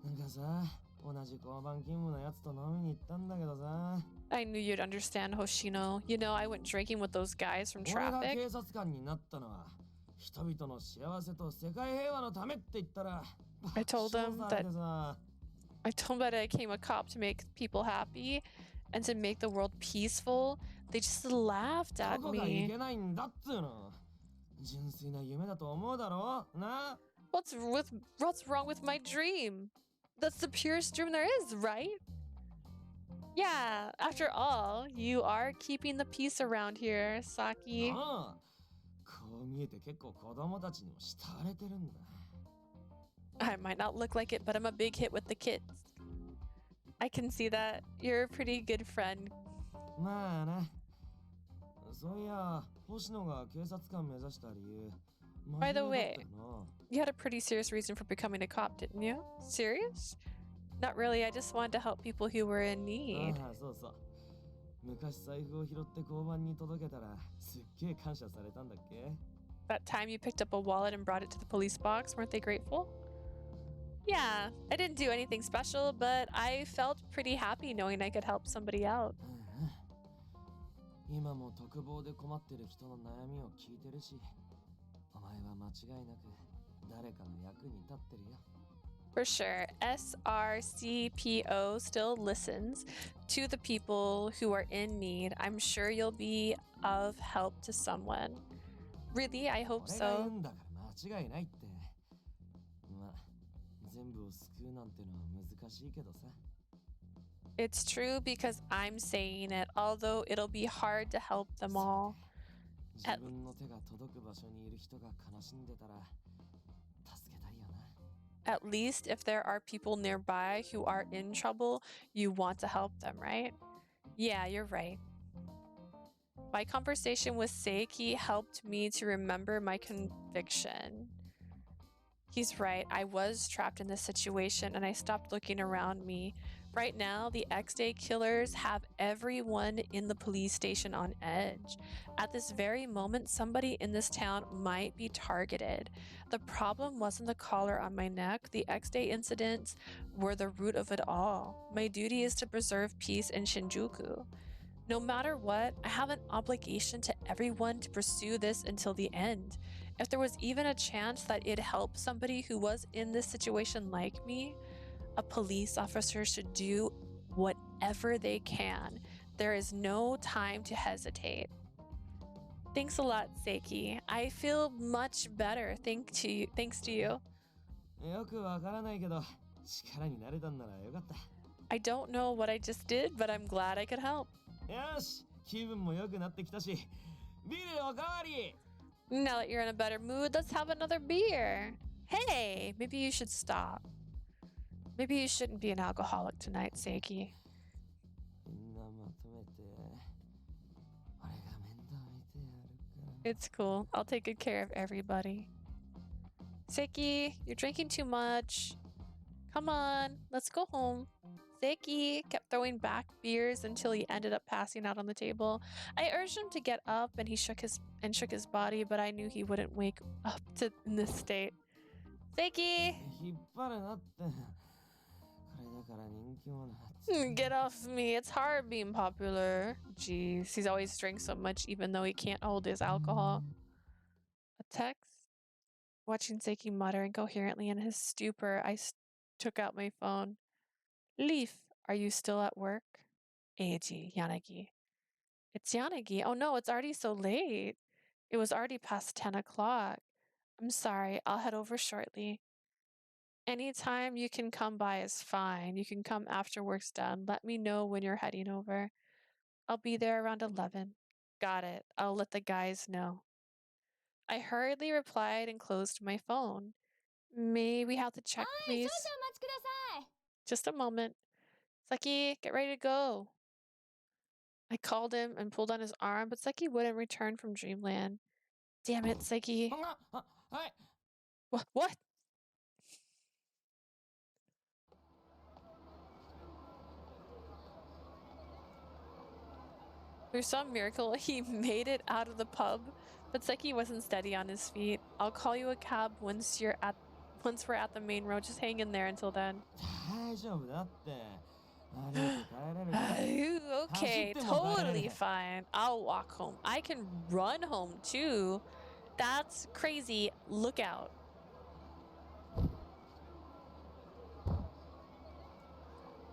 なんかさ、同じ交番勤務のやつと飲みに行ったんだけどさ。 I knew you'd understand, Hoshino. You know, I went drinking with those guys from 俺が traffic. 警察官になったのは人々の幸せと世界平和のためって言ったら I told them 爆笑され that てさ。 I told them that I became a cop to make people happy and to make the world peaceful. They just laughed ど at こがい me. けないんだっつうの。純粋な夢だと思うだろな。 What's wrong with my dream? That's the purest dream there is, right? Yeah, after all, you are keeping the peace around here, Saki. ああ、こう見えて結構子供たちにも慕われてるんだ。 I might not look like it, but I'm a big hit with the kids. I can see that. You're a pretty good friend. まあな。そういや、星野が警察官目指した理由。 By the 真面目だった way, よな。 you had a pretty serious reason for becoming a cop, didn't you? Serious? Not really. I just wanted to help people who were in need. ああ、そうそう。昔財布を拾って交番に届けたらすっげえ感謝されたんだっけ。That time you picked up a wallet and brought it to the police box, weren't they grateful? Yeah, I didn't do anything special, but I felt pretty happy knowing I could help somebody out. 今も特防で困ってる人の悩みを聞いてるし、お前は間違いなく誰かの役に立ってるよ。For sure, SRCPO still listens to the people who are in need. I'm sure you'll be of help to someone. Really? I hope 俺が言 so. うんだから間違いないって。まあ、全部を救うなんてのは難しいけどさ。It's true because I'm saying it, although it'll be hard to help them all. 自分の手が届く場所にいる人が悲しんでたら助けたいよな。At least if there are people nearby who are in trouble, you want to help them, right? Yeah, you're right. My conversation with Seiki helped me to remember my conviction. He's right. I was trapped in this situation and I stopped looking around me. Right now, the X-Day killers have everyone in the police station on edge. At this very moment, somebody in this town might be targeted. The problem wasn't the collar on my neck. The X-Day incidents were the root of it all. My duty is to preserve peace in Shinjuku. No matter what, I have an obligation to everyone to pursue this until the end. If there was even a chance that it'd help somebody who was in this situation like me, a police officer should do whatever they can. There is no time to hesitate. Thanks a lot, Seiki. I feel much better thanks to you. よくわからないけど、力になれたんならよかった。I don't know what I just did, but I'm glad I could help. よし、気分も良くなってきたし、ビールおかわり。 Now that you're in a better mood, let's have another beer. Hey, maybe you should stop. Maybe you shouldn't be an alcoholic tonight, Seiki. みんなまとめて、俺が面倒見てやるから。 It's cool. I'll take good care of everybody. Seiki, you're drinking too much. Come on, let's go home. Seiki kept throwing back beers until he ended up passing out on the table. I urged him to get up and he shook his body, but I knew he wouldn't wake up in this state. Seiki! 引っ張るなって。これだから人気者初。 Get off me. It's hard being popular. Jeez, he's always drank so much even though he can't hold his alcohol. A text? Watching Seiki mutter incoherently in his stupor, I took out my phone. Leaf, are you still at work? Eiji, Yanagi. It's Yanagi. Oh no, it's already so late. It was already past 10 o'clock. I'm sorry, I'll head over shortly. Anytime you can come by is fine. You can come after work's done. Let me know when you're heading over. I'll be there around 11. Got it. I'll let the guys know. I hurriedly replied and closed my phone. May we have to check, please? Just a moment. Seki, get ready to go. I called him and pulled on his arm, but Seki wouldn't return from Dreamland. Damn it, Seki. What? Through some miracle, he made it out of the pub, but Seki wasn't steady on his feet. I'll call you a cab once we're at the main road. Just hang in there until then. 大丈夫だって。歩いて帰れるから。 Okay, totally fine. I'll walk home. I can run home too. That's crazy. Look out.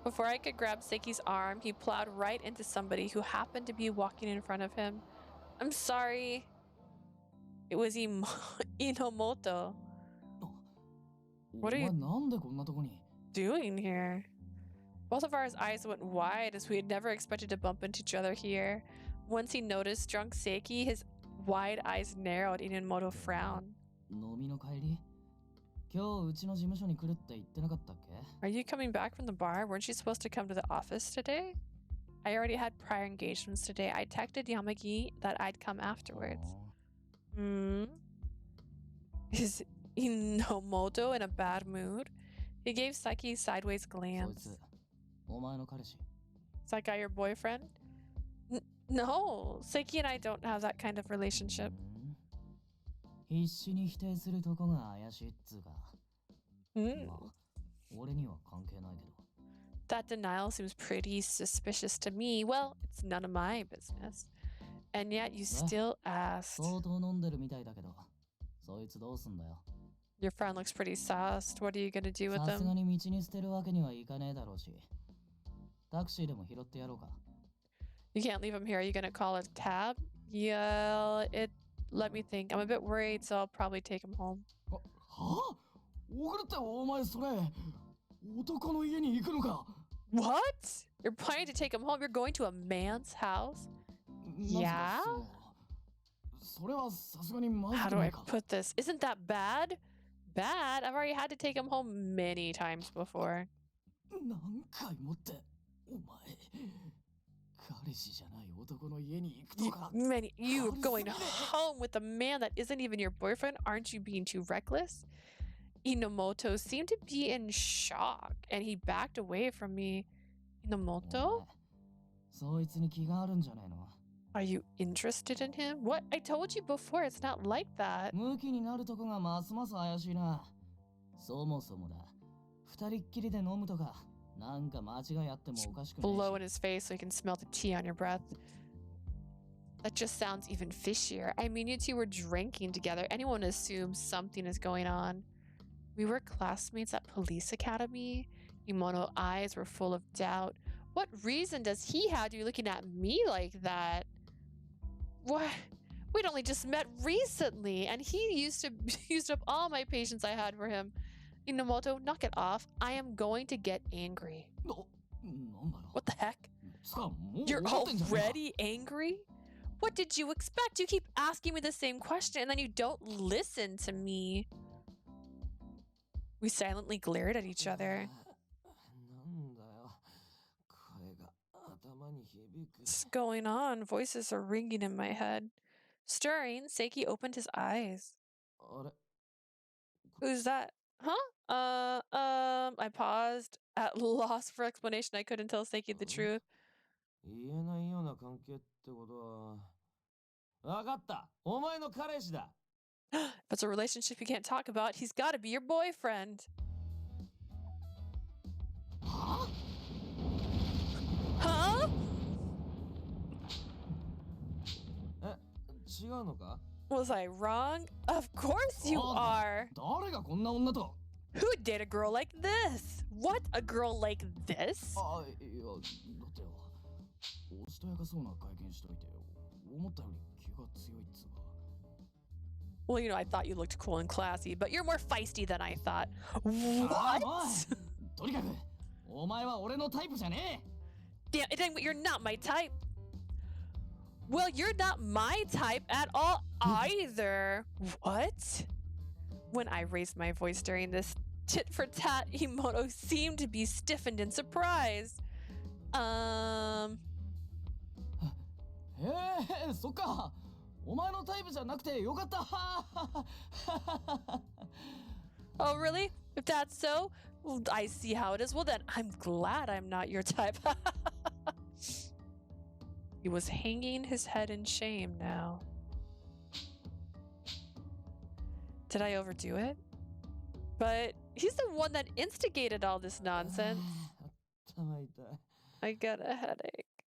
Before I could grab Seki's arm, he plowed right into somebody who happened to be walking in front of him. I'm sorry. It was Inomoto. What are you doing here? Both of our eyes went wide as we had never expected to bump into each other here. Once he noticed drunk Seiki, his wide eyes narrowed in Inomoto frown. Are you coming back from the bar? Weren't you supposed to come to the office today? I already had prior engagements today. I texted Yamagi that I'd come afterwards. Is Inomoto in a bad mood? He gave Seki a sideways glance. Is that guy your boyfriend? No, Seki and I don't have that kind of relationship. 必死に否定するとこが怪しいっつうか。まあ、俺には関係ないけど。That denial seems pretty suspicious to me. Well, it's none of my business. And yet you still asked. 相当飲んでるみたいだけど、そいつどうすんだよ。Your friend looks pretty sauced. What are you gonna do with さすが them? に道に捨てるわけにはいかねえだろうし。タクシーでも拾ってやろうか。You can't leave him here. Are you gonna call a cab? Yeah, let me think. I'm a bit worried, so I'll probably take him home. はあ？送るってお前それ、男の家に行くのか？ What? You're planning to take him home? You're going to a man's house? Yeah? それはさすがにまず How く do な I いか。 put this? Isn't that bad? Bad? I've already had to take him home many times before. 何回もって、お前、彼氏じゃない男の家に行くとか。You're going home with a man that isn't even your boyfriend? Aren't you being too reckless? Inomoto seemed to be in shock, and he backed away from me. Inomoto? そいつに気があるんじゃねえの？ Are you interested in him? What? I told you before, it's not like that. ムキになるとこがますます怪しいな。そもそもだ。二人っきりで飲むとか、なんか間違いあってもおかしくないし。 Blow in his face so you can smell the tea on your breath. That just sounds even fishier. I mean, you two were drinking together. Anyone assumes something is going on. We were classmates at police academy. Imono's eyes were full of doubt. What reason does he have to be looking at me like that? What? We'd only just met recently, and he used up all my patience I had for him. Inomoto, knock it off. I am going to get angry. What the heck? You're already angry? What did you expect? You keep asking me the same question, and then you don't listen to me. We silently glared at each other. What's going on? Voices are ringing in my head. Stirring, Seiki opened his eyes. Who's that? Huh? I paused, at loss for explanation. I couldn't tell Seiki the truth. 言えないような関係ってことは、わかった。お前の彼氏だ。If it's a relationship you can't talk about, he's got to be your boyfriend. Huh? Huh? 違うのか? Was I wrong? Of course you are. 誰がこんな女と? Who'd date a girl like this? What? A girl like this? あ、いや、だってよ、おしとやかそうな会見しといて、思ったより気が強いっつうか。Well, you know, I thought you looked cool and classy, but you're more feisty than I thought. What? とにかく、お前は俺のタイプじゃねえ。Damn, you're not my type. Well, you're not my type at all either. What? When I raised my voice during this tit-for-tat, Imoto seemed to be stiffened in surprise. そっか。お前のタイプじゃなくてよかった。Oh, really? If that's so, well, I see how it is. Well, then I'm glad I'm not your type. He was hanging his head in shame now. Did I overdo it? But he's the one that instigated all this nonsense. I got a headache.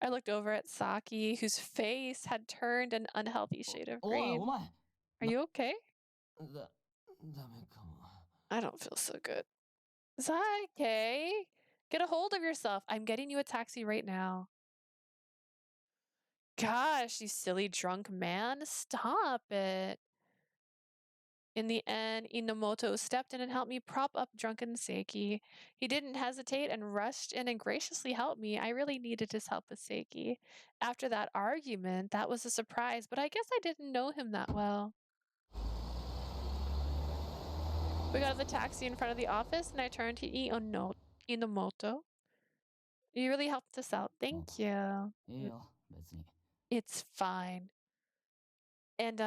I looked over at Saki, whose face had turned an unhealthy shade of green. Are you okay? I don't feel so good. Saki, get a hold of yourself. I'm getting you a taxi right now. Gosh, you silly drunk man. Stop it. In the end, Inomoto stepped in and helped me prop up drunken Seiki. He didn't hesitate and rushed in and graciously helped me. I really needed his help with Seiki. After that argument, that was a surprise, but I guess I didn't know him that well. We got the taxi in front of the office, and I turned to Inomoto. You really helped us out. Thank you. It's fine. And,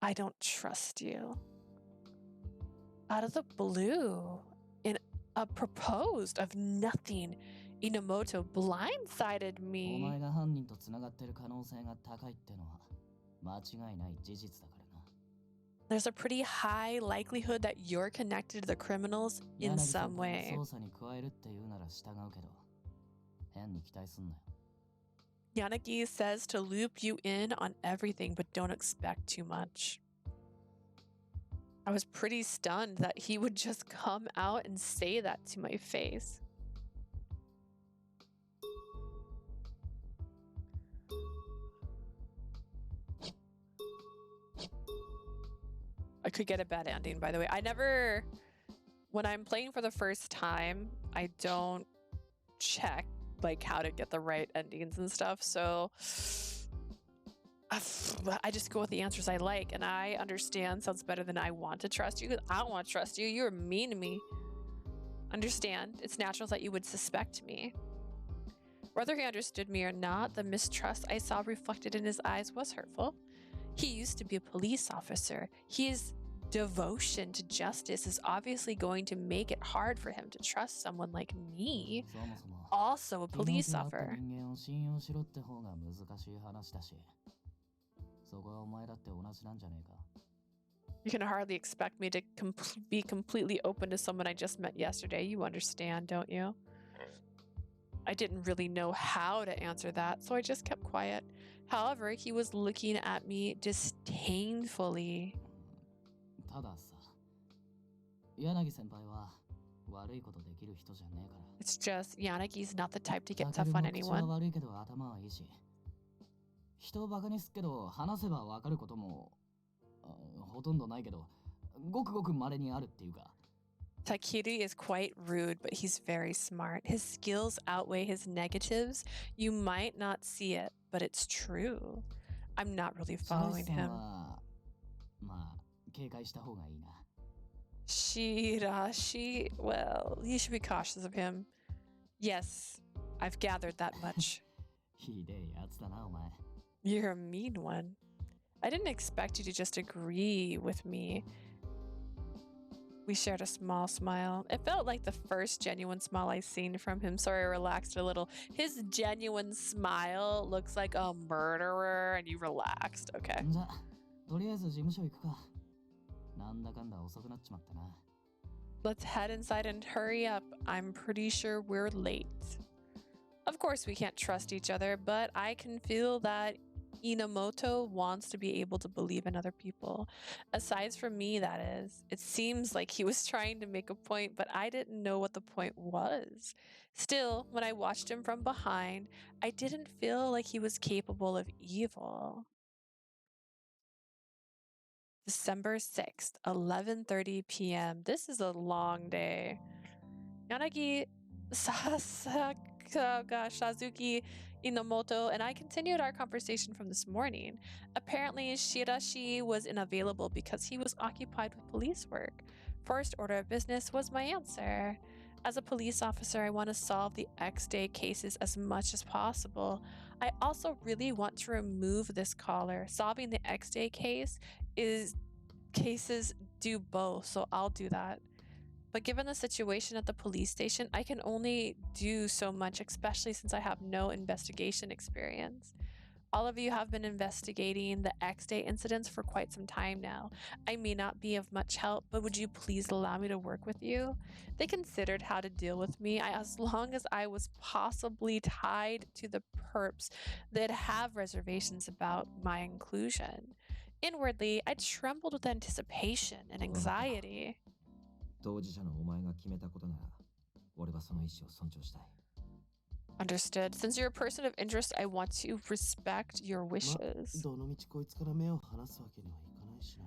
I don't trust you. Out of the blue, proposed of nothing. Inamoto blindsided お me. 前が犯人と繋がってる可能性が高いってのは間違いない事実だからな。 There's a pretty high likelihood that you're connected to the criminals in 柳先 some 輩 way. が捜査に加えるって言うなら従うけど、変に期待すんなよ。 Yanagi says to loop you in on everything, but don't expect too much. I was pretty stunned that he would just come out and say that to my face. I could get a bad ending, by the way. When I'm playing for the first time, I don't check like how to get the right endings and stuff. So I just go with the answers I like, and I understand sounds better than I want to trust you, because I don't want to trust you. You're mean to me. Understand, it's natural that you would suspect me. Whether he understood me or not, the mistrust I saw reflected in his eyes was hurtful. He used to be a police officer. His devotion to justice is obviously going to make it hard for him to trust someone like me, そもそも also a 昨日 police 出会った officer. 人間を信用しろって方が難しい話だし、そこはお前だって同じなんじゃねえか。 You can hardly expect me to be completely open to someone I just met yesterday. You understand, don't you? I didn't really know how to answer that, so I just kept quiet. However, he was looking at me disdainfully. たださ、柳先輩は悪いことできる人じゃねえから。 It's just Yanagi's not the type to get バカ tough で on も口は anyone. 悪いけど頭はいいし、人をバカにすっけど話せばわかることもほとんどないけど、ごくごく稀にあるっていうか。 Takeru is quite rude, but he's very smart. His skills outweigh his negatives. You might not see it, but it's true. I'm not really 白 following 石さん him. はまあ警戒した方がいいな。 Shirashi, well, you should be cautious of him. Yes, I've gathered that much. ひでえやつだなお前。 You're a mean one. I didn't expect you to just agree with me. We shared a small smile. It felt like the first genuine smile I seen from him, so I relaxed a little. His genuine smile looks like a murderer, and you relaxed. Okay. じゃとりあえず事務所行くか。なんだかんだ遅くなっちまったな。 Let's head inside and hurry up. I'm pretty sure we're late. Of course, we can't trust each other, but I can feel that Inamoto wants to be able to believe in other people. Aside from me, that is. It seems like he was trying to make a point, but I didn't know what the point was. Still, when I watched him from behind, I didn't feel like he was capable of evil. December 6th, 11:30 p.m. This is a long day. Yanagi Sazuki Inamoto and I continued our conversation from this morning. Apparently, Shirashi was unavailable because he was occupied with police work. First order of business was my answer. As a police officer, I want to solve the X-Day cases as much as possible. I also really want to remove this caller. Solving the X-Day cases do both, so I'll do that. But given the situation at the police station, I can only do so much, especially since I have no investigation experience. All of you have been investigating the X-Day incidents for quite some time now. I may not be of much help, but would you please allow me to work with you? They considered how to deal with me. As long as I was possibly tied to the perps, they'd have reservations about my inclusion. Inwardly, I trembled with anticipation and anxiety. 当事者のお前が決めたことなら、俺はその意思を尊重したい。Understood. Since you're a person of interest, I want to respect your wishes. どの道こいつから目を離すわけにはいかないしな。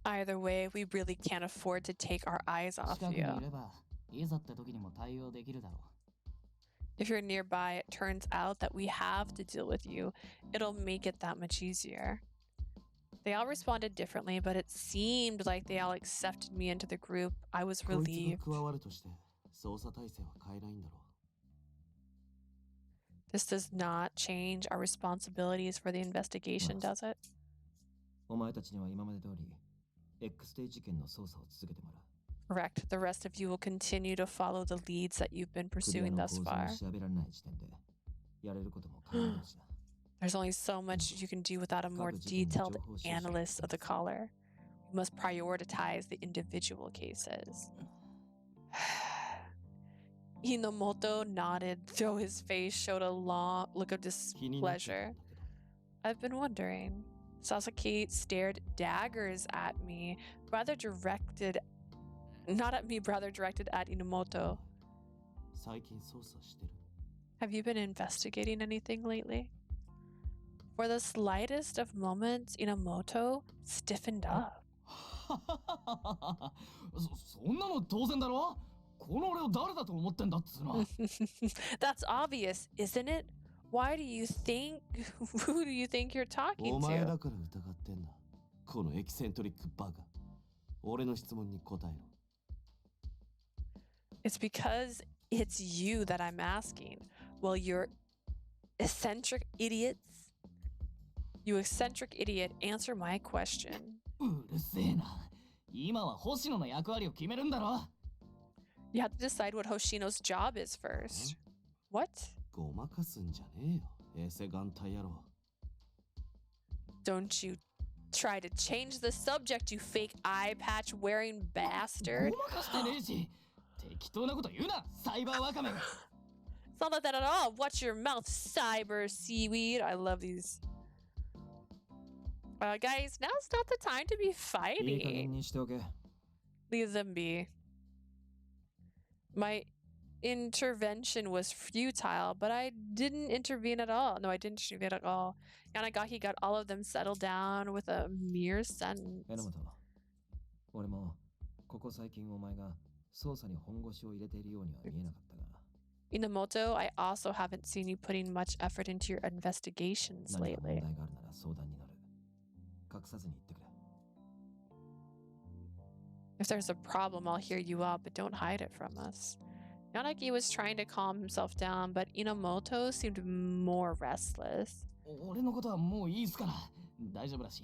Either way, we really can't afford to take our eyes off 近くに you. いればいざって時にも対応できるだろう。 If you're nearby, it turns out that we have to deal with you. It'll make it that much easier. They all responded differently, but it seemed like they all accepted me into the group. I was こいつ relieved. が加わるとして捜査体制は変えないんだろう。 This does not change our responsibilities for the investigation, does it? お前たちには今まで通り X デイ事件の捜査を続けてもらう。Correct. The rest of you will continue to follow the leads that you've been 首 pursuing 輪の thus 構造を far. 調べられない時点でやれることも限られるしな。 There's only so much you can do without a more detailed analyst of the caller. You must prioritize the individual cases. Inomoto nodded, though his face showed a long look of 気になってたん displeasure. だけど I've been wondering. Sasaki stared daggers at me, rather directed, not at me, rather directed at Inomoto. 最近捜査してる Have you been investigating anything lately? For the slightest of moments, Inomoto stiffened up. そんなの当然だろ。この俺を誰だと思ってんだっつうの。 That's obvious, isn't it? Why do you think? Who do you think you're お talking 前 to? だから疑ってんだこのエキセントリックバカ俺の質問に答えろ It's because it's you that I'm asking. Well, you're eccentric idiots. You eccentric idiot, answer my question. うるせえな。今は星野の役割を決めるんだろ。 You have to decide what Hoshino's job is first. What? ごまかすんじゃねえよエセ眼帯野郎 Don't you try to change the subject, you fake eye patch wearing ご bastard. まかしてねえし。適当なこと言うな、サイバーワカメ。 It's not like that at all. Watch your mouth, cyber seaweed. I love these. Guys, now's not the time to be いい加減 fighting. にしておけ。 Leave them be. My intervention was futile, but I didn't intervene at all. No, I didn't intervene at all. Yanagaki got all of them settled down with a mere sentence. 榎本、俺もここ最近お前が捜査に本腰を入れているようには見えなかったが。 Inamoto, I also haven't seen you putting much effort into your investigations 何か問 lately. 題があるなら相談に乗る。隠さずに言ってくれ。 If there's a problem, I'll hear you out, but don't hide it from us. Yanagi was trying to calm himself down, but Inamoto seemed more restless. 俺のことはもういいっすから。大丈夫だし。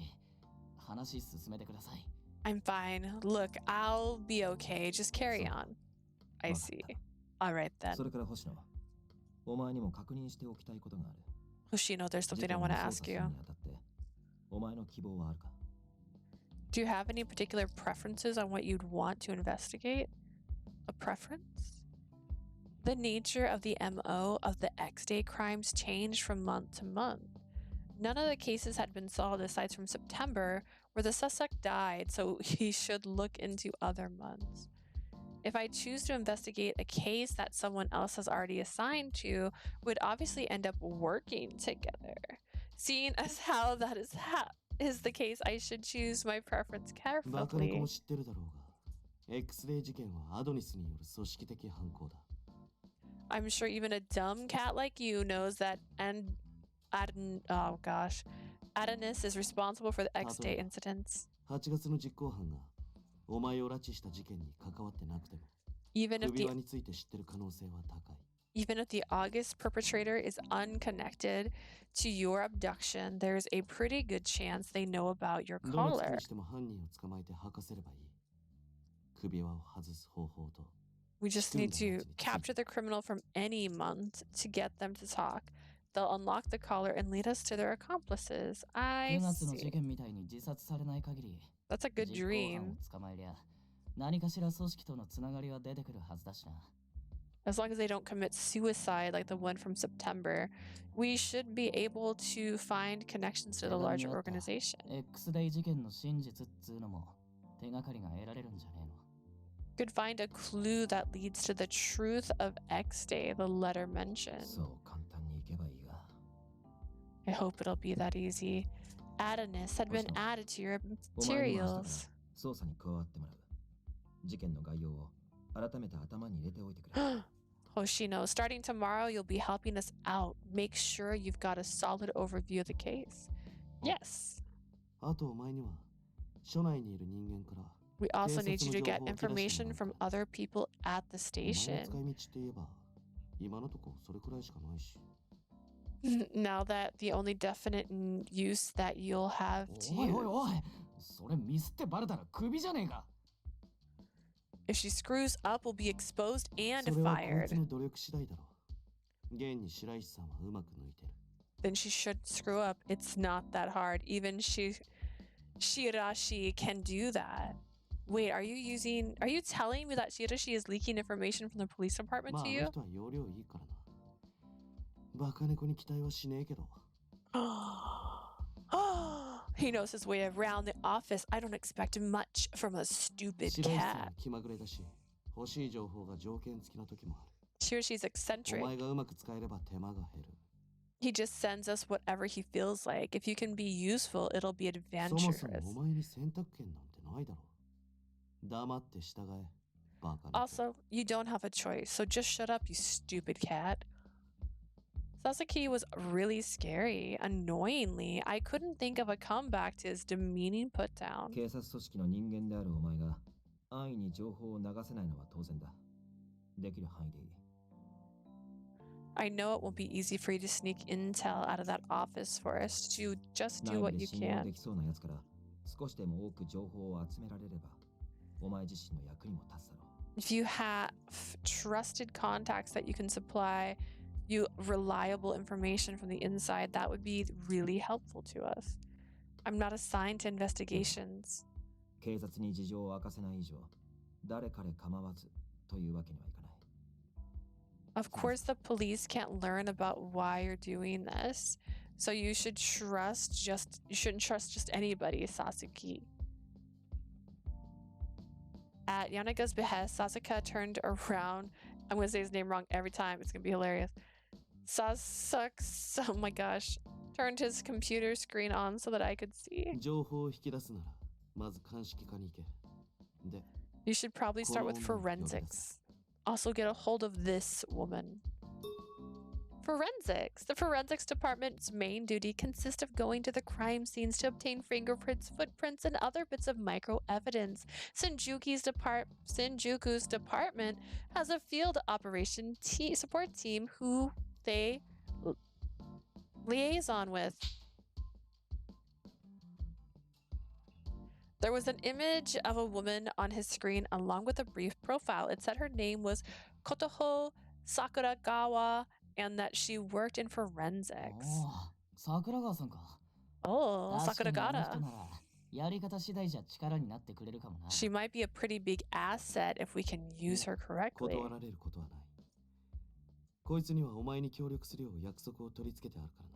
話進めてください。 I'm fine. Look, I'll be okay. Just carry So- on. I see. All right そ then. れから星野、お前にも確認しておきたいことがある。 Hoshino, there's 事 something 件 I の want to 捜査 ask する you. にあたってお前の希望はあるか？ Do you have any particular preferences on what you'd want to investigate? A preference? The nature of the MO of the X-Day crimes changed from month to month. None of the cases had been solved aside from September, where the suspect died, so he should look into other months. If I choose to investigate a case that someone else has already assigned to, we'd obviously end up working together. Seeing as how that is the case, I should choose my preference バカ猫 carefully. も知ってるだろうが X レイ事件はアドニスによる組織的犯行だ I'm sure even a dumb cat like you knows that Adonis is responsible for the X-Day incidents. 8月の実行犯がお前を拉致した事件に関わってなくても Even if 首 the 輪について知ってる可能性は高い even if the August perpetrator is unconnected to your abduction, there's a pretty good chance they know about your どの月 caller. にしても犯人を捕まえて吐かせればいい首輪を外す方法と We just need to capture the criminal from any month to get them to talk. They'll unlock the collar and lead us to their accomplices. 9 I 月の事 see. 件みたいに自殺されない限り、 That's a good 実行犯 dream. を捕まえりゃ、何かしら組織とのつながりは出てくるはずだしな。 As long as they don't commit suicide like the one from September, we should be able to find connections to the larger organization. X デイ事件の真実っつうのも手がかりが得られるんじゃねえの。 Could find a clue that leads to the truth of X Day, the letter mentioned. そう簡単にいけばいいが。 I hope it'll be that easy. Adonis had been added to your お前にも明日から materials. 捜査に加わってもらう。事件の概要を改めて頭に入れておいてくれ。 Hoshino, starting tomorrow, you'll be helping us out. Make sure you've got a solid overview of the case. Yes. あとお前には署内にいる人間から We also need you to get 警察の情報を引き出してもらう information from other people at the お前の station. 使い道って言えば今のとこそれくらいしかないし Now that the only definite use that you'll have to おいおい use. おい、それミスってバレたらクビじゃねえか。If she screws up, will be exposed and それはこい fired. つの努力次第だろう。現に白石さんはうまく抜いてる。Then she should screw up. It's not that hard. Even Shirashi can do that. Wait, are you telling me that Shirashi is leaking information from the police department まあ to あの you? 人は容量いいからな。バカ猫に期待はしねえけど。He knows his way around the office. I don't expect much from a stupid 白石さん cat. は気まぐれだし、欲しい情報が条件付きの時もある。 Shirashi's お eccentric. 前がうまく使えれば手間が減る。 He just sends us whatever he feels like. If you can be useful, it'll be そもそ adventurous. もお前に選択権なんてないだろう。黙って従え、バカ猫。 Also, you don't have a choice, so just shut up, you stupid cat. Sasaki was really scary. Annoyingly, I couldn't think of a comeback to his demeaning putdown. 警察組織の人間であるお前が安易に情報を流せないのは当然だ。できる範囲でいい。 I know it won't be easy for you to sneak intel out of that office for us. To just do 内部 what で you 信用 can. できそうなやつから少しでも多く情報を集められればお前自身の役にも立つだろう。 If you have trusted contacts that you can supply you reliable information from the inside, that would be really helpful to us. I'm not assigned to investigations. 警察に事情を明かせない以上誰彼構わずというわけにはいかない。 Of course, the police can't learn about why you're doing this, so you shouldn't trust just anybody, Sasuke. At Yanaga's behest, Sasuke turned around. I'm gonna say his name wrong every time. It's gonna be hilarious. Oh my gosh. Turned his computer screen on so that I could see. 情報を引き出すなら、まず鑑識課に行け。で、 You should probably start with forensics. Also get a hold of this woman. Forensics. The forensics department's main duty consists of going to the crime scenes to obtain fingerprints, footprints, and other bits of micro evidence. Shinjuku's department has a field operation support team who they liaison with. There was an image of a woman on his screen along with a brief profile. It said her name was Kotoho Sakuragawa and that she worked in forensics. 桜川さんか。 Oh, 確かにあの人 Sakuragata. ならやり方次第じゃ力になってくれるかもな。 She might be a pretty big asset if we can use her correctly. 断られることはない。こいつにはお前に協力するよう約束を取り付けてあるからな。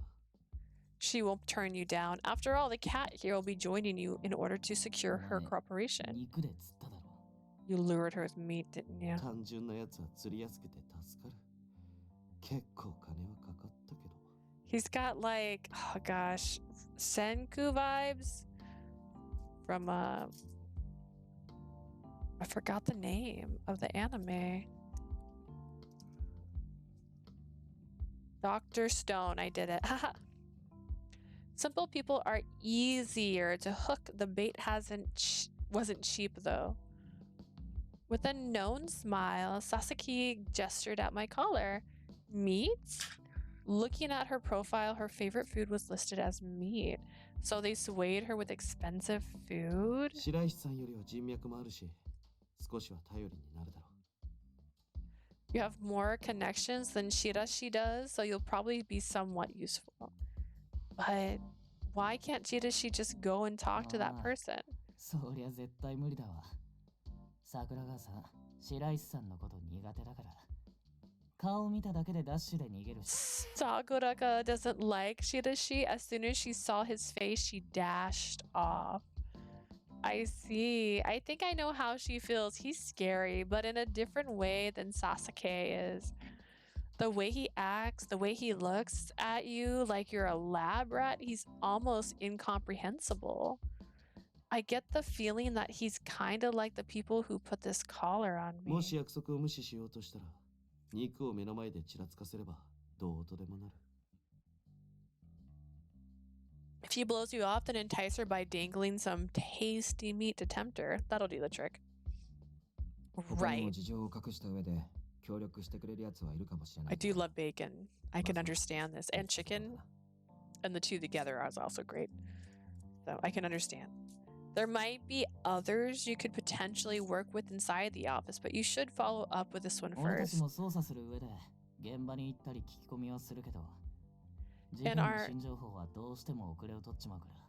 She won't turn you down. After all, the cat here will be joining you in order to secure her cooperation. 肉で釣っただろ。 You lured her with meat, didn't you? 単純なやつは釣りやすくて助かる。結構金はかかったけど。 He's got like, oh gosh, Senku vibes from I forgot the name of the anime. Dr. Stone, I did it. Haha. Simple people are easier to hook. The bait wasn't cheap though. With a known smile, Sasaki gestured at my collar. Meat? Looking at her profile, her favorite food was listed as meat. So they swayed her with expensive food? 白石さんよりは人脈もあるし、少しは頼りになるだろう。 You have more connections than Shirashi does, so you'll probably be somewhat useful. But why can't Shirashi just go and talk to that person? そりゃ絶対無理だわ。桜川さん、白石さんのこと苦手だから。顔見ただけでダッシュで逃げるし。 Sakuraka doesn't like Shirashi. As soon as she saw his face, she dashed off. I see. I think I know how she feels. He's scary, but in a different way than Sasuke is. The way he acts, the way he looks at you like you're a lab rat, he's almost incomprehensible. I get the feeling that he's kind of like the people who put this collar on も me. し約束を無視しようとしたら、肉を目の前でちらつかせればどうとでもなる。 If he blows you off, then entice her by dangling some tasty meat to tempt her. That'll do the trick. 他にも Right. 事情を隠した上で協力してくれるやつはいるかもしれな I い。 do love bacon. I can まずは understand this. And chicken. And the two together are also great. So I can understand. There might be others you could potentially work with inside the office, but you should follow up with this one 俺たち first. も捜査する上で現場に行ったり聞き込みをするけど、事 And 件の our 新情報はどうしても遅れを取っちまうから。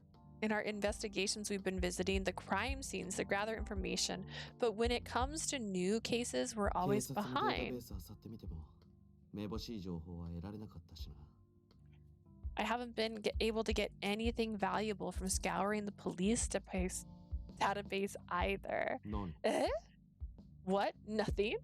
in our investigations, we've been visiting the crime scenes to gather information, but when it comes to new cases, we're 警 always 察のデータベ behind. ース漁ってみてもめぼしい情報は得られなかったしな。 I haven't been able to get anything valuable from scouring the police database either. 何 Eh? What? Nothing?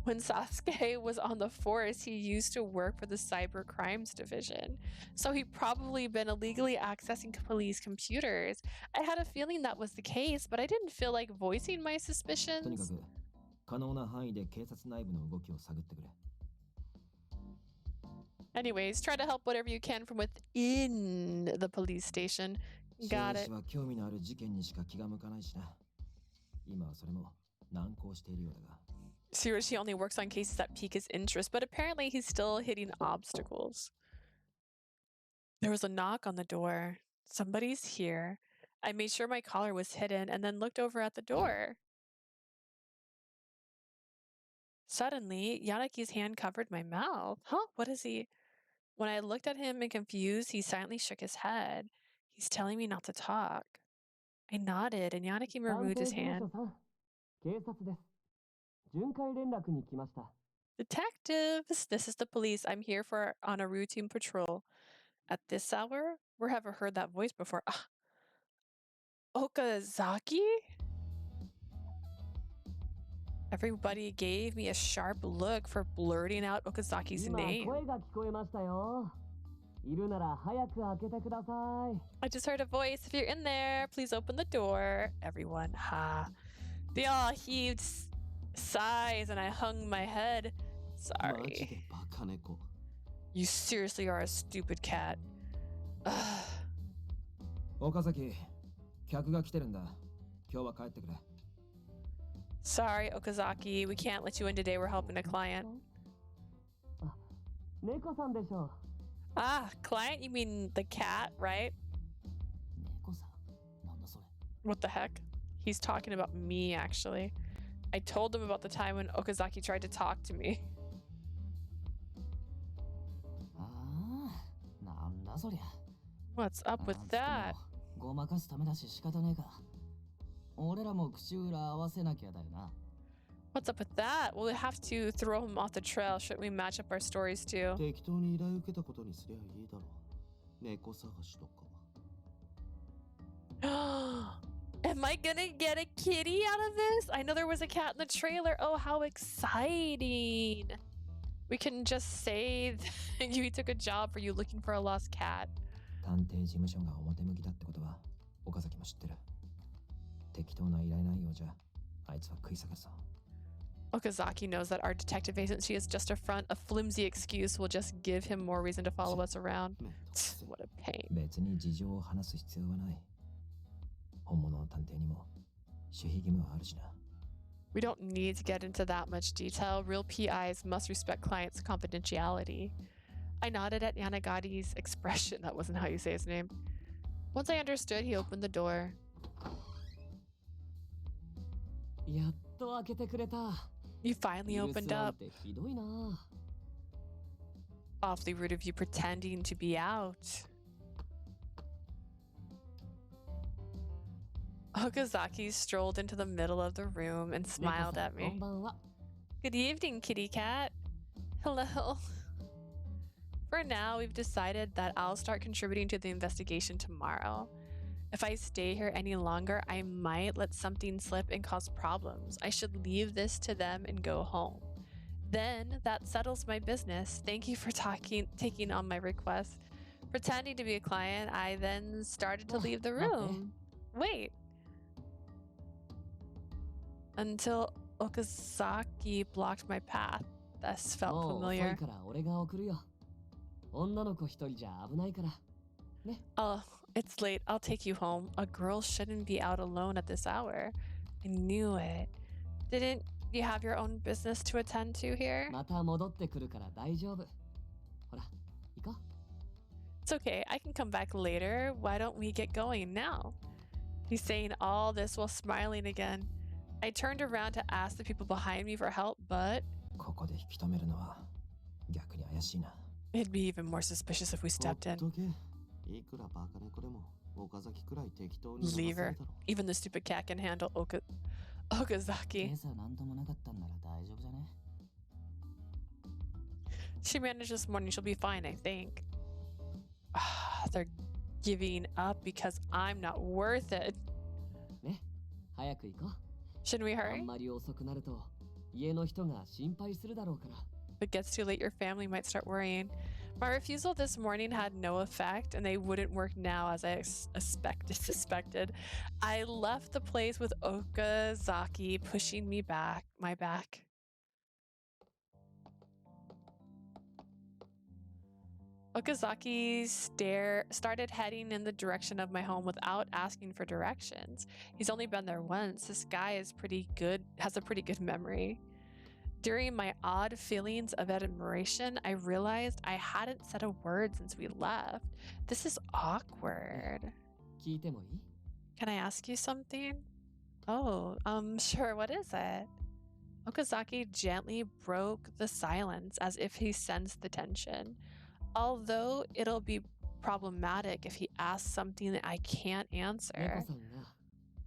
When Sasuke was on the force, he used to work for the cyber crimes division. So he'd probably been illegally accessing police computers. I had a feeling that was the case, but I didn't feel like voicing my とにか suspicions. く可能な範囲で警察内部の動きを探ってくれ。 Anyways, try to help whatever you can from within the police station. 新 Got 西 it. は興味のある事件にしか気が向かないしな。今はそれも難航しているようだが。 Seriously, he only works on cases that pique his interest, but apparently he's still hitting obstacles. There was a knock on the door. Somebody's here. I made sure my collar was hidden and then looked over at the door. Suddenly, Yanaki's hand covered my mouth. Huh? What is he? When I looked at him in confused, he silently shook his head. He's telling me not to talk. I nodded and Yanaki removed his hand. 警察です。巡回連絡に来ました。 Detectives, this is the police. I'm here on a routine patrol. At this hour? Where have I heard that voice before? Ah. Okazaki? Everybody gave me a sharp look for blurting out Okazaki's 今 name. 声が聞こえましたよ。いるなら早く開けてください。 I just heard a voice. If you're in there, please open the door. Everyone, ha. They all heaved sighs and I hung my head. マジ Sorry. でバカ猫。 You seriously are a stupid cat. Ugh. 岡崎、客が来てるんだ。今日は帰ってくれ。 Sorry, Okazaki. We can't let you in today. We're helping a client. 猫さんでしょう。 Ah, client? You mean the cat, right? 猫さん、なんだそれ。 What the heck? He's talking about me, actually. I told him about the time when Okazaki tried to talk to me. ああ、なんだそりゃ。 What's up with なんつって that? もごまかすためだし仕方ねえか。俺らも口裏合わせなきゃだよな。 What's up with that? We'll have to throw him off the trail. Shouldn't we match up our stories too? 適当に依頼受けたことにすりゃいいだろう。猫探しとか。 Am I gonna get a kitty out of this? I know there was a cat in the trailer. Oh, how exciting. We can just say that you took a job for you looking for a lost cat. 探偵事務所が表向きだってことは岡崎も知ってる。適当な依頼内容じゃあいつは食い下がるぞ。 Okazaki knows that our detective agency is just a front. A flimsy excuse will just give him more reason to follow us around. めんどくせえ What a pain. 別に事情を話す必要はない。本物の探偵にも守秘義務はあるしな。 We don't need to get into that much detail. Real PIs must respect clients' confidentiality. I nodded at Yanagagi's expression. That wasn't how you say his name. Once I understood, he opened the door. やっと開けてくれた。 You finally 許 opened すなん up. てひどいな。 Awfully rude of you pretending to be out. Okazaki strolled into the middle of the room and 猫 smiled さ at んこ me. んばんは。 Good evening, kitty cat. Hello. For now, we've decided that I'll start contributing to the investigation tomorrow. If I stay here any longer, I might let something slip and cause problems. I should leave this to them and go home. Then that settles my business. Thank you for taking on my request. Pretending to be a client, I then started to leave the room. Wait. Until Okazaki blocked my path. This felt もう遅い familiar. から俺が送るよ。女の子一人じゃ危ないから。 Oh, it's late. I'll take you home. A girl shouldn't be out alone at this hour. I knew it. Didn't you have your own business to attend to here? また戻ってくるから大丈夫。ほら、行こう。 It's okay. I can come back later. Why don't we get going now? He's saying all this while smiling again. I turned around to ask the people behind me for help, but ここで引き止めるのは逆に怪しいな。 it'd be even more suspicious if we stepped in. ほっとけ。いくらバカ猫でも岡崎くらい適当に Leave 流せ her. るだろ。 Even the stupid cat can handle Okazaki. 今朝なんともなかったんなら大丈夫じゃね She managed this morning. She'll be fine, I think. They're giving up because I'm not worth it. ね、早く行こう。 Shouldn't we あ hurry? んまり遅くなると家の人が心配するだろうから。 If it gets too late, your family might start worrying. My refusal this morning had no effect, and they wouldn't work now as I suspected. I left the place with Okazaki pushing my back. Okazaki started heading in the direction of my home without asking for directions. He's only been there once. This guy is has a pretty good memory. During my odd feelings of admiration, I realized I hadn't said a word since we left. This is awkward. 聞いてもいい？ Can I ask you something? Oh, sure, what is it? Okazaki gently broke the silence as if he sensed the tension. Although it'll be problematic if he asks something that I can't 猫 answer. さんが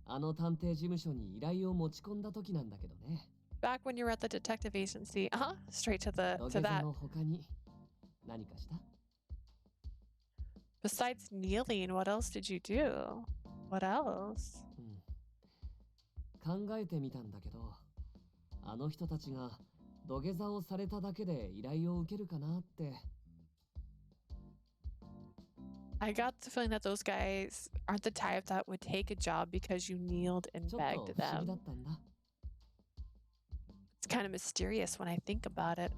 あの探偵事務所に依頼を持ち込んだ時なんだけどね。 Back when you were at the detective agency. Straight to 土下座 that. の他に何かした？ Besides kneeling, what else did you do? What else? 考えてみたんだけど、あの人たちが土下座をされただけで依頼を受けるかなって。 I got the feeling that those guys aren't the type that would take a job because you kneeled and ちょっと不 begged 思議だ them. ったんだ。 It's kind of mysterious when I think about it.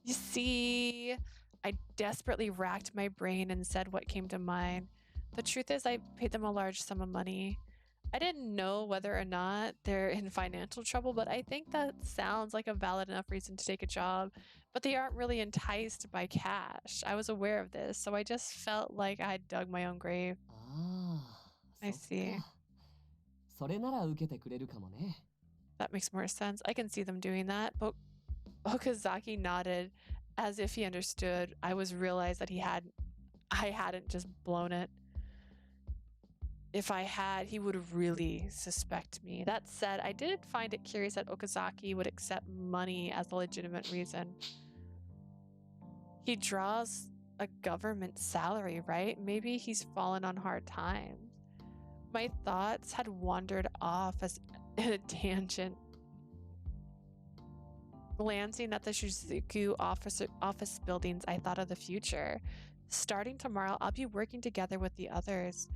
You see, I desperately racked my brain and said what came to mind. The truth is, I paid them a large sum of money. I didn't know whether or not they're in financial trouble, but I think that sounds like a valid enough reason to take a job. But they aren't really enticed by cash. I was aware of this, so I just felt like I had dug my own grave. ああ、 I そっ see. か。それなら受けてくれるかもね。 That makes more sense. I can see them doing that. But Okazaki nodded as if he understood. I realized that I hadn't just blown it. If I had, he would really suspect me. That said, I did find it curious that Okazaki would accept money as a legitimate reason. He draws a government salary, right? Maybe he's fallen on hard times. My thoughts had wandered off as a tangent. Glancing at the Shizuku office buildings, I thought of the future. Starting tomorrow, I'll be working together with the others.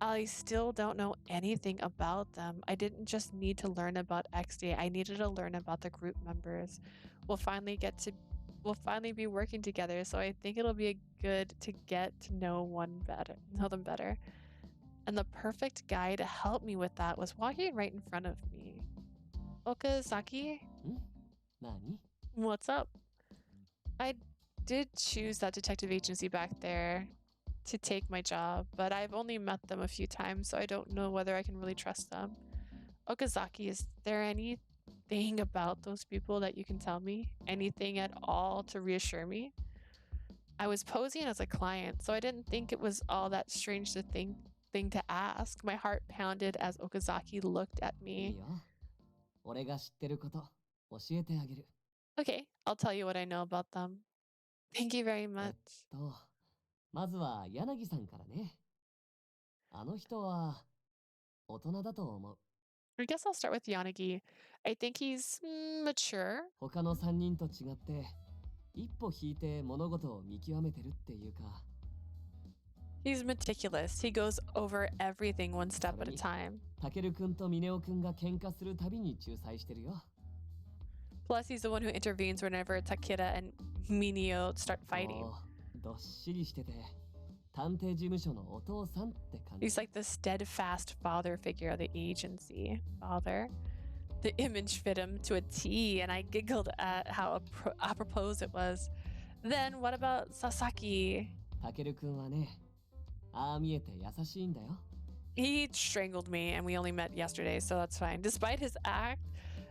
I still don't know anything about them. I didn't just need to learn about XD. I needed to learn about the group members. We'll finally be working together, so I think it'll be good to get to know them better. And the perfect guy to help me with that was walking right in front of me. Okazaki? 何？ What's up? I did choose that detective agency back there to take my job, but I've only met them a few times, so I don't know whether I can really trust them. Okazaki, is there anything about those people that you can tell me? Anything at all to reassure me? I was posing as a client, so I didn't think it was all that strange thing to ask. My heart pounded as Okazaki looked at いい me. よ。俺が知ってること教えてあげる。 Okay, I'll tell you what I know about them. Thank you very much. まずは柳さんからね。あの人は大人だと思う。 I guess I'll start with Yanagi. I think he's mature. 他の3人と違って一歩引いて物事を見極めてるっていうか。 He's meticulous. He goes over everything one step at a time. タケル君とミネオ君が喧嘩するたびに仲裁してるよ。 Plus, he's the one who intervenes whenever Takeda and Minio start fighting. どっしりしてて探偵事務所のお父さんって感じ。 He's like the steadfast father figure of the agency. Father. The image fit him to a T, and I giggled at how apropos it was. Then what about Sasaki? タケル君はね、ああ見えて優しいんだよ。He strangled me and we only met yesterday, so that's fine. Despite his act,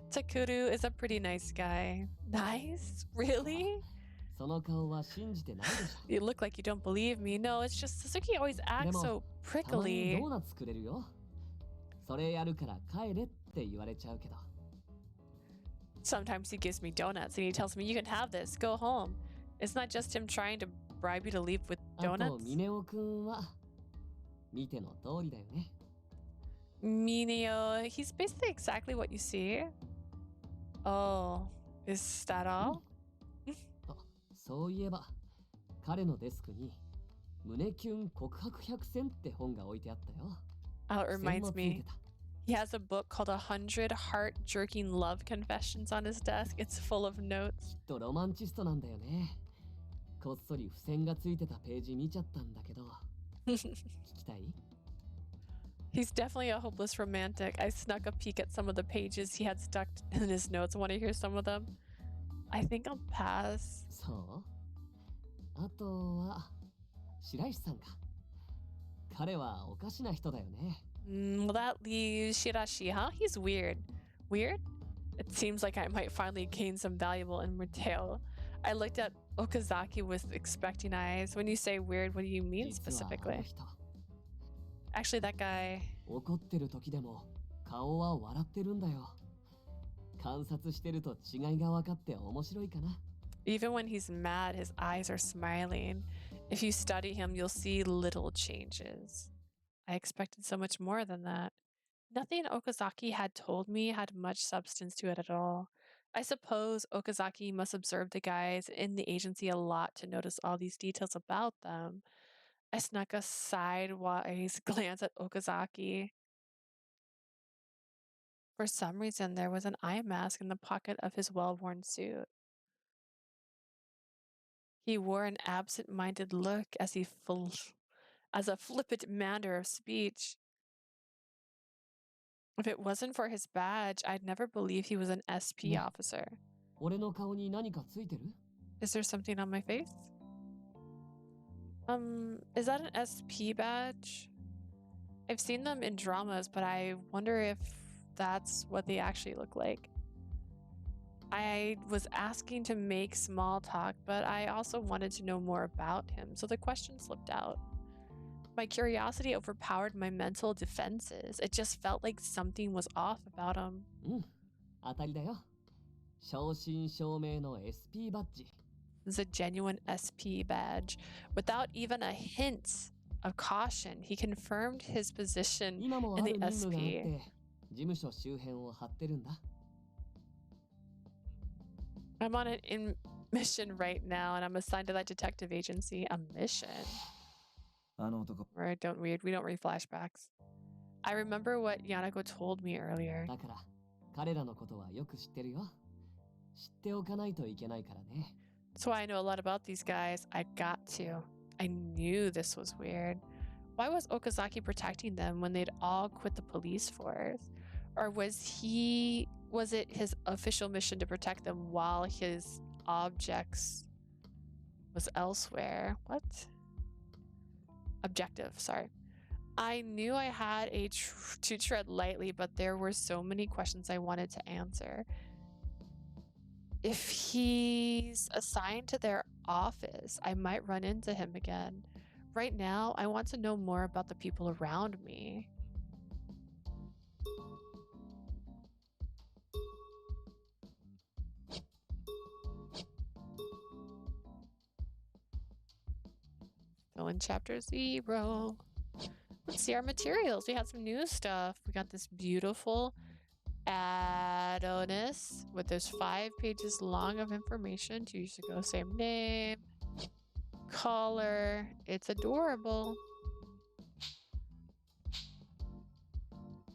Takuru is a pretty nice guy. Nice? Really? その顔は信じてないでしょ。 You look like you don't believe me. No, it's just Suzuki always acts so たまに prickly. ドーナツくれるよ。それやるから帰れって言われちゃうけど。 Sometimes he gives me donuts and he tells me, you can have this, go home. It's not just him trying to bribe you to leave with あと donuts. ミネオくんは見ての通りだよね。 Mineo, he's basically exactly what you see. Oh, is that all? そういえば彼のデスクに胸キュン告白百選って本が置いてあったよ。 Oh, it 付箋 reminds もついて me. た。 He has a book called 100 Heart-Jerking Love Confessions on his desk. It's full of notes. きっとロマンチストなんだよね。こっそり付箋がついてたページ見ちゃったんだけど。聞きたい？ He's definitely a hopeless romantic. I snuck a peek at some of the pages he had stuck in his notes. Want to hear some of them? I think I'll pass. そう？あとは白石さんか。彼はおかしな人だよね。Well, that leaves Shirashi, huh? He's weird. Weird? It seems like I might finally gain some valuable intel. I looked at Okazaki with expecting eyes. When you say weird, what do you mean 実はあの specifically? 人。 Actually, that guy... 怒ってる時でも顔は笑ってるんだよ。観察してると違いが分かって面白いかな。 Even when he's mad, his eyes are smiling. If you study him, you'll see little changes. I expected so much more than that. Nothing Okazaki had told me had much substance to it at all. I suppose Okazaki must observe the guys in the agency a lot to notice all these details about them. I snuck a sidewise glance at Okazaki. For some reason, there was an eye mask in the pocket of his well-worn suit. He wore an absent-minded look as a flippant manner of speech. If it wasn't for his badge, I'd never believe he was an SP Yeah. officer. 俺の顔に何かついてる？ Is there something on my face? Is that an SP badge? I've seen them in dramas, but I wonder if that's what they actually look like. I was asking to make small talk, but I also wanted to know more about him, so the question slipped out. My curiosity overpowered my mental defenses. It just felt like something was off about him. うん、当たりだよ。正真正銘の SP バッジ。 It's a genuine SP badge. Without even a hint of caution, he confirmed his position 今もあ in る the 任務があっ SP. て、事務所周辺を張ってるんだ。 I'm on an mission right now, and I'm assigned to that detective agency. A mission? あの男。 We don't read flashbacks. I remember what Yanako told me earlier. だから彼らのことはよく知ってるよ。知っておかないといけないからね。 That's why I know a lot about these guys. I got to. I knew this was weird. Why was Okazaki protecting them when they'd all quit the police force? Or was it his official mission to protect them while his objects was elsewhere? What? Objective, sorry. I knew I had to tread lightly, but there were so many questions I wanted to answer. If he's assigned to their office, I might run into him again. Right now, I want to know more about the people around me. Still in chapter 0. Let's see our materials. We had some new stuff. We got this beautiful Adonis with those 5 pages long of information. 2 years ago, same name, color. It's adorable.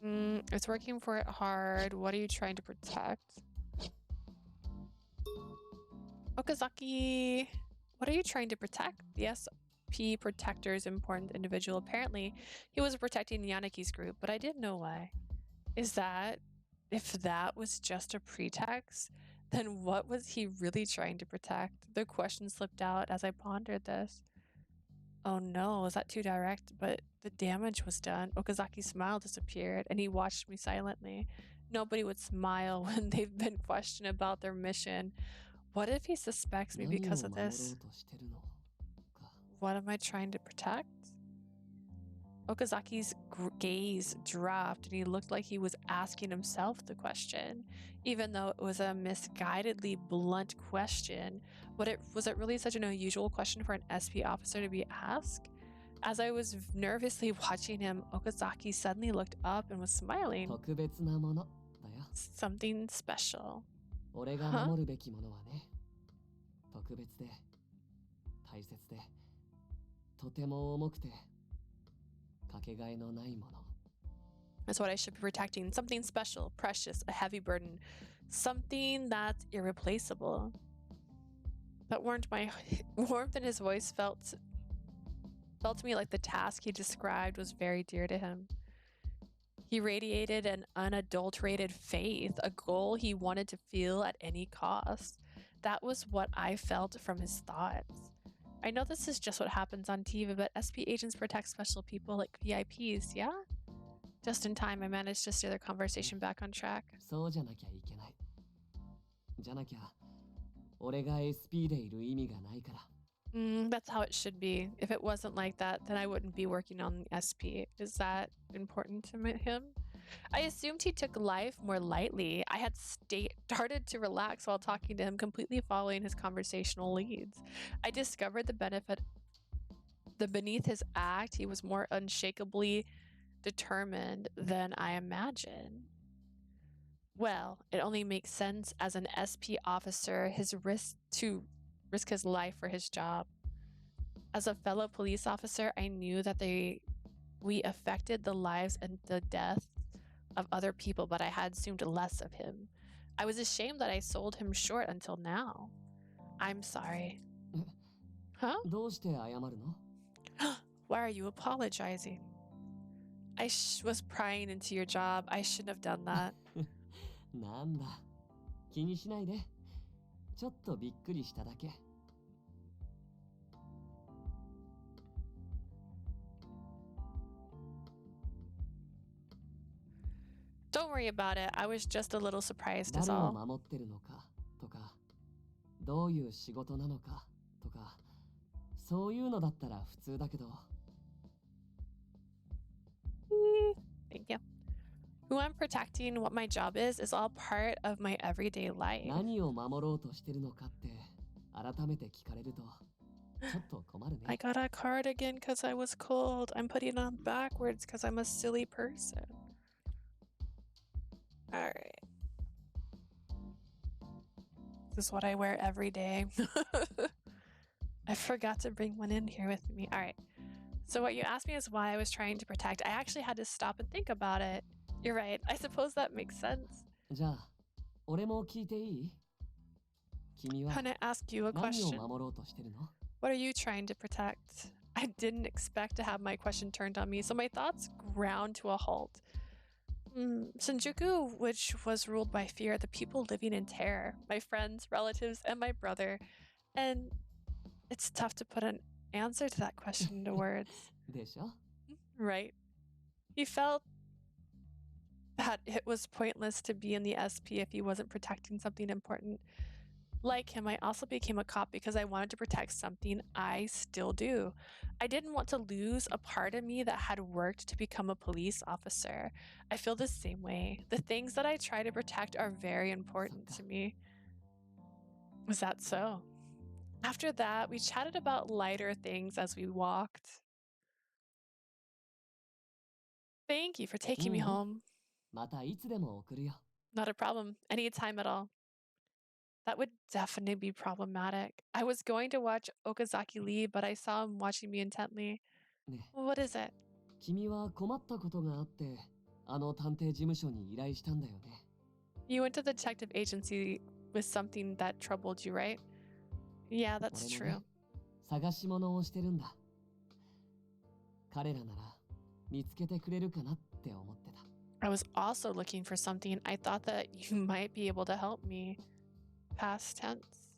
It's working for it hard. What are you trying to protect? Okazaki, what are you trying to protect? The SP protector is important individual. Apparently, he was protecting Yanaki's group, but I didn't know why. If that was just a pretext, then what was he really trying to protect? The question slipped out as I pondered this. Oh no, was that too direct? But the damage was done. Okazaki's smile disappeared, and he watched me silently. Nobody would smile when they've been questioned about their mission. What if he suspects me because of this? What am I trying to protect? Okazaki's gaze dropped, and he looked like he was asking himself the question. Even though it was a misguidedly blunt question, was it really such an unusual question for an SP officer to be asked? As I was nervously watching him, Okazaki suddenly looked up and was smiling. Something special. Huh? That's what I should be protecting. Something special, precious, a heavy burden. Something that's irreplaceable. That warmth in his voice felt to me like the task he described was very dear to him. He radiated an unadulterated faith, a goal he wanted to feel at any cost. That was what I felt from his thoughts. I know this is just what happens on TV, but SP agents protect special people like VIPs, yeah? Just in time, I managed to steer the conversation back on track. That's how it should be. If it wasn't like that, then I wouldn't be working on the SP. Is that important to him? I assumed he took life more lightly. I had started to relax while talking to him, completely following his conversational leads. I discovered beneath his act, he was more unshakably determined than I imagined. Well, it only makes sense as an SP officer, to risk his life for his job. As a fellow police officer, I knew that we affected the lives and the death of other people, but I had assumed less of him. I was ashamed that I sold him short until now. I'm sorry. Huh? Why are you apologizing? I was prying into your job. I shouldn't have done that. Don't worry about it. I was just a little surprised is all. Thank you. Who I'm protecting, what my job is all part of my everyday life. I got a cardigan because I was cold. I'm putting it on backwards because I'm a silly person. Alright. This is what I wear every day. I forgot to bring one in here with me. Alright. So what you asked me is why I was trying to protect. I actually had to stop and think about it. You're right. I suppose that makes sense. Can I ask you a question? What are you trying to protect? I didn't expect to have my question turned on me, so my thoughts ground to a halt. Shinjuku, which was ruled by fear, the people living in terror, my friends, relatives, and my brother. And it's tough to put an answer to that question into words. Right. He felt that it was pointless to be in the SP if he wasn't protecting something important. Like him, I also became a cop because I wanted to protect something I still do. I didn't want to lose a part of me that had worked to become a police officer. I feel the same way. The things that I try to protect are very important to me. Was that so? After that, we chatted about lighter things as we walked. Thank you for taking me home. Not a problem. Anytime at all. That would definitely be problematic. I was going to watch Okazaki leave, but I saw him watching me intently. What is it? You went to the detective agency with something that troubled you, right? Yeah, that's true. I was also looking for something. I thought that you might be able to help me. Past tense.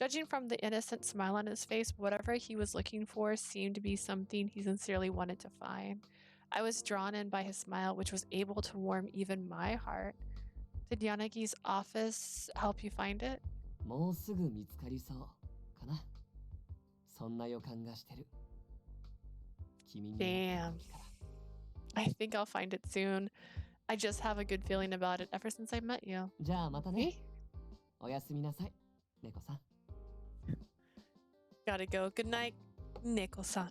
Judging from the innocent smile on his face, whatever he was looking for seemed to be something he sincerely wanted to find. I was drawn in by his smile, which was able to warm even my heart. Did Yanagi's office help you find it? もうすぐ見つかりそうかな。そんな予感がしてる。君に Damn. I think I'll find it soon. I just have a good feeling about it ever since I met you. じゃあまたね。おやすみなさい、猫さん。Gotta go. Good night, Nico-san.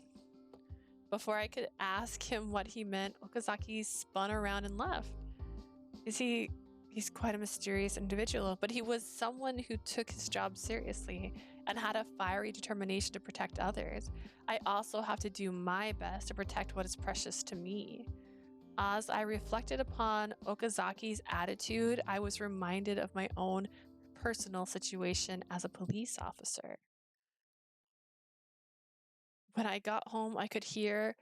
Before I could ask him what he meant, Okazaki spun around and left. He's quite a mysterious individual, but he was someone who took his job seriously and had a fiery determination to protect others. I also have to do my best to protect what is precious to me. As I reflected upon Okazaki's attitude, I was reminded of my own personal situation as a police officer. When I got home, I could hear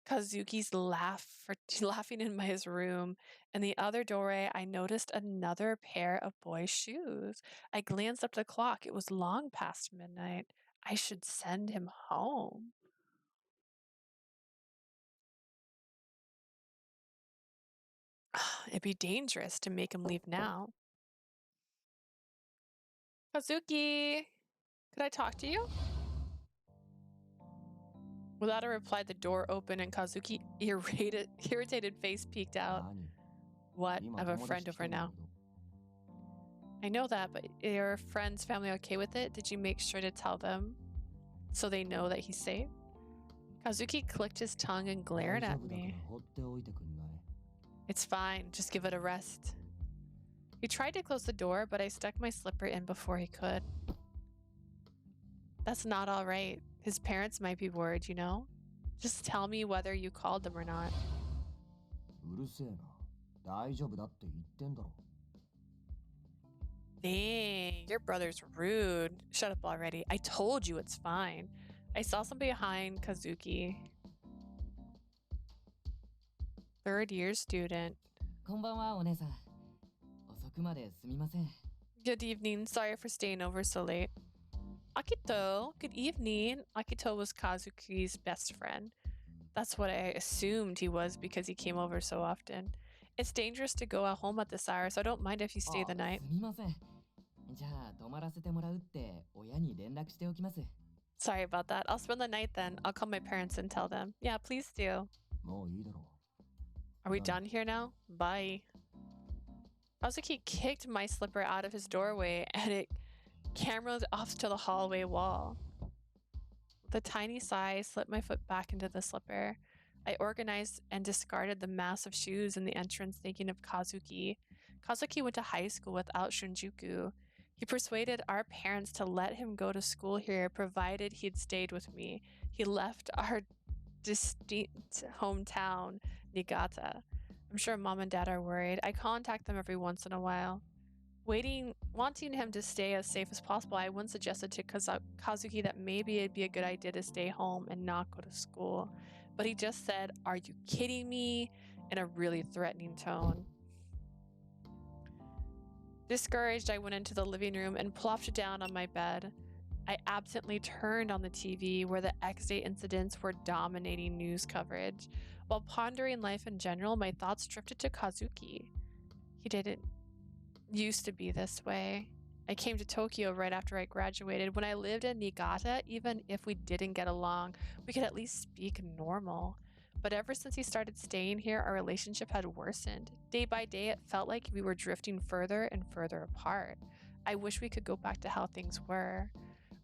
Kazuki's laughing in his room. In the other doorway, I noticed another pair of boys' shoes. I glanced up at the clock. It was long past midnight. I should send him home. It'd be dangerous to make him leave now. Kazuki, could I talk to you? Without a reply, the door opened and Kazuki's irritated face peeked out. What? I have a friend over now. I know that, but are your friend's family okay with it? Did you make sure to tell them so they know that he's safe? Kazuki clicked his tongue and glared at me. It's fine. Just give it a rest. He tried to close the door, but I stuck my slipper in before he could. That's not all right. His parents might be worried, you know? Just tell me whether you called them or not. Dang, your brother's rude. Shut up already. I told you it's fine. I saw somebody behind Kazuki. Third year student. こんばんは、お姉さん。遅くまですみません。Good evening. Sorry for staying over so late. Akito, good evening. Akito was Kazuki's best friend. That's what I assumed he was because he came over so often. It's dangerous to go at home at this hour, so I don't mind if you stay the night. すみません。じゃあ、泊まらせてもらうって親に連絡しておきます。Sorry about that. I'll spend the night then. I'll call my parents and tell them. Yeah, please do. Are we done here now? Bye. Kazuki kicked my slipper out of his doorway and it cameraed off to the hallway wall. With a tiny sigh, I slipped my foot back into the slipper. I organized and discarded the massive shoes in the entrance, thinking of Kazuki. Kazuki went to high school without Shinjuku. He persuaded our parents to let him go to school here, provided he'd stayed with me. He left our distinct hometown, Niigata. I'm sure mom and dad are worried. I contact them every once in a while. Wanting him to stay as safe as possible, I once suggested to Kazuki that maybe it'd be a good idea to stay home and not go to school. But he just said, "Are you kidding me?" in a really threatening tone. Discouraged, I went into the living room and plopped down on my bed. I absently turned on the TV where the X-Day incidents were dominating news coverage. While pondering life in general, my thoughts drifted to Kazuki. He didn't used to be this way. I came to Tokyo right after I graduated. When I lived in Niigata, even if we didn't get along, we could at least speak normal. But ever since he started staying here, our relationship had worsened. Day by day, it felt like we were drifting further and further apart. I wish we could go back to how things were.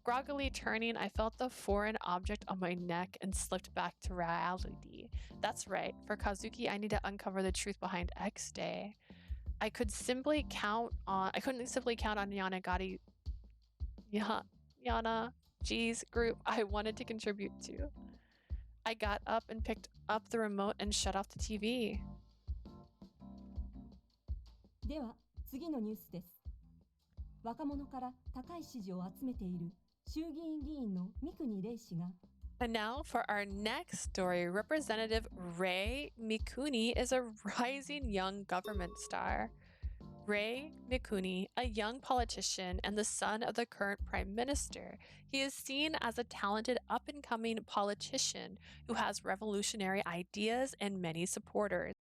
Groggily turning, I felt the foreign object on my neck and slipped back to reality. That's right. For Kazuki, I need to uncover the truth behind X-Day. I couldn't simply count on Yanagi's group I wanted to contribute to. I got up and picked up the remote and shut off the TV. では次のニュースです。若者から高い支持を集めている衆議院議員の三国玲氏が And now for our next story, Representative Rei Mikuni is a rising young government star. Rei Mikuni, a young politician and the son of the current prime minister, he is seen as a talented up-and-coming politician who has revolutionary ideas and many supporters.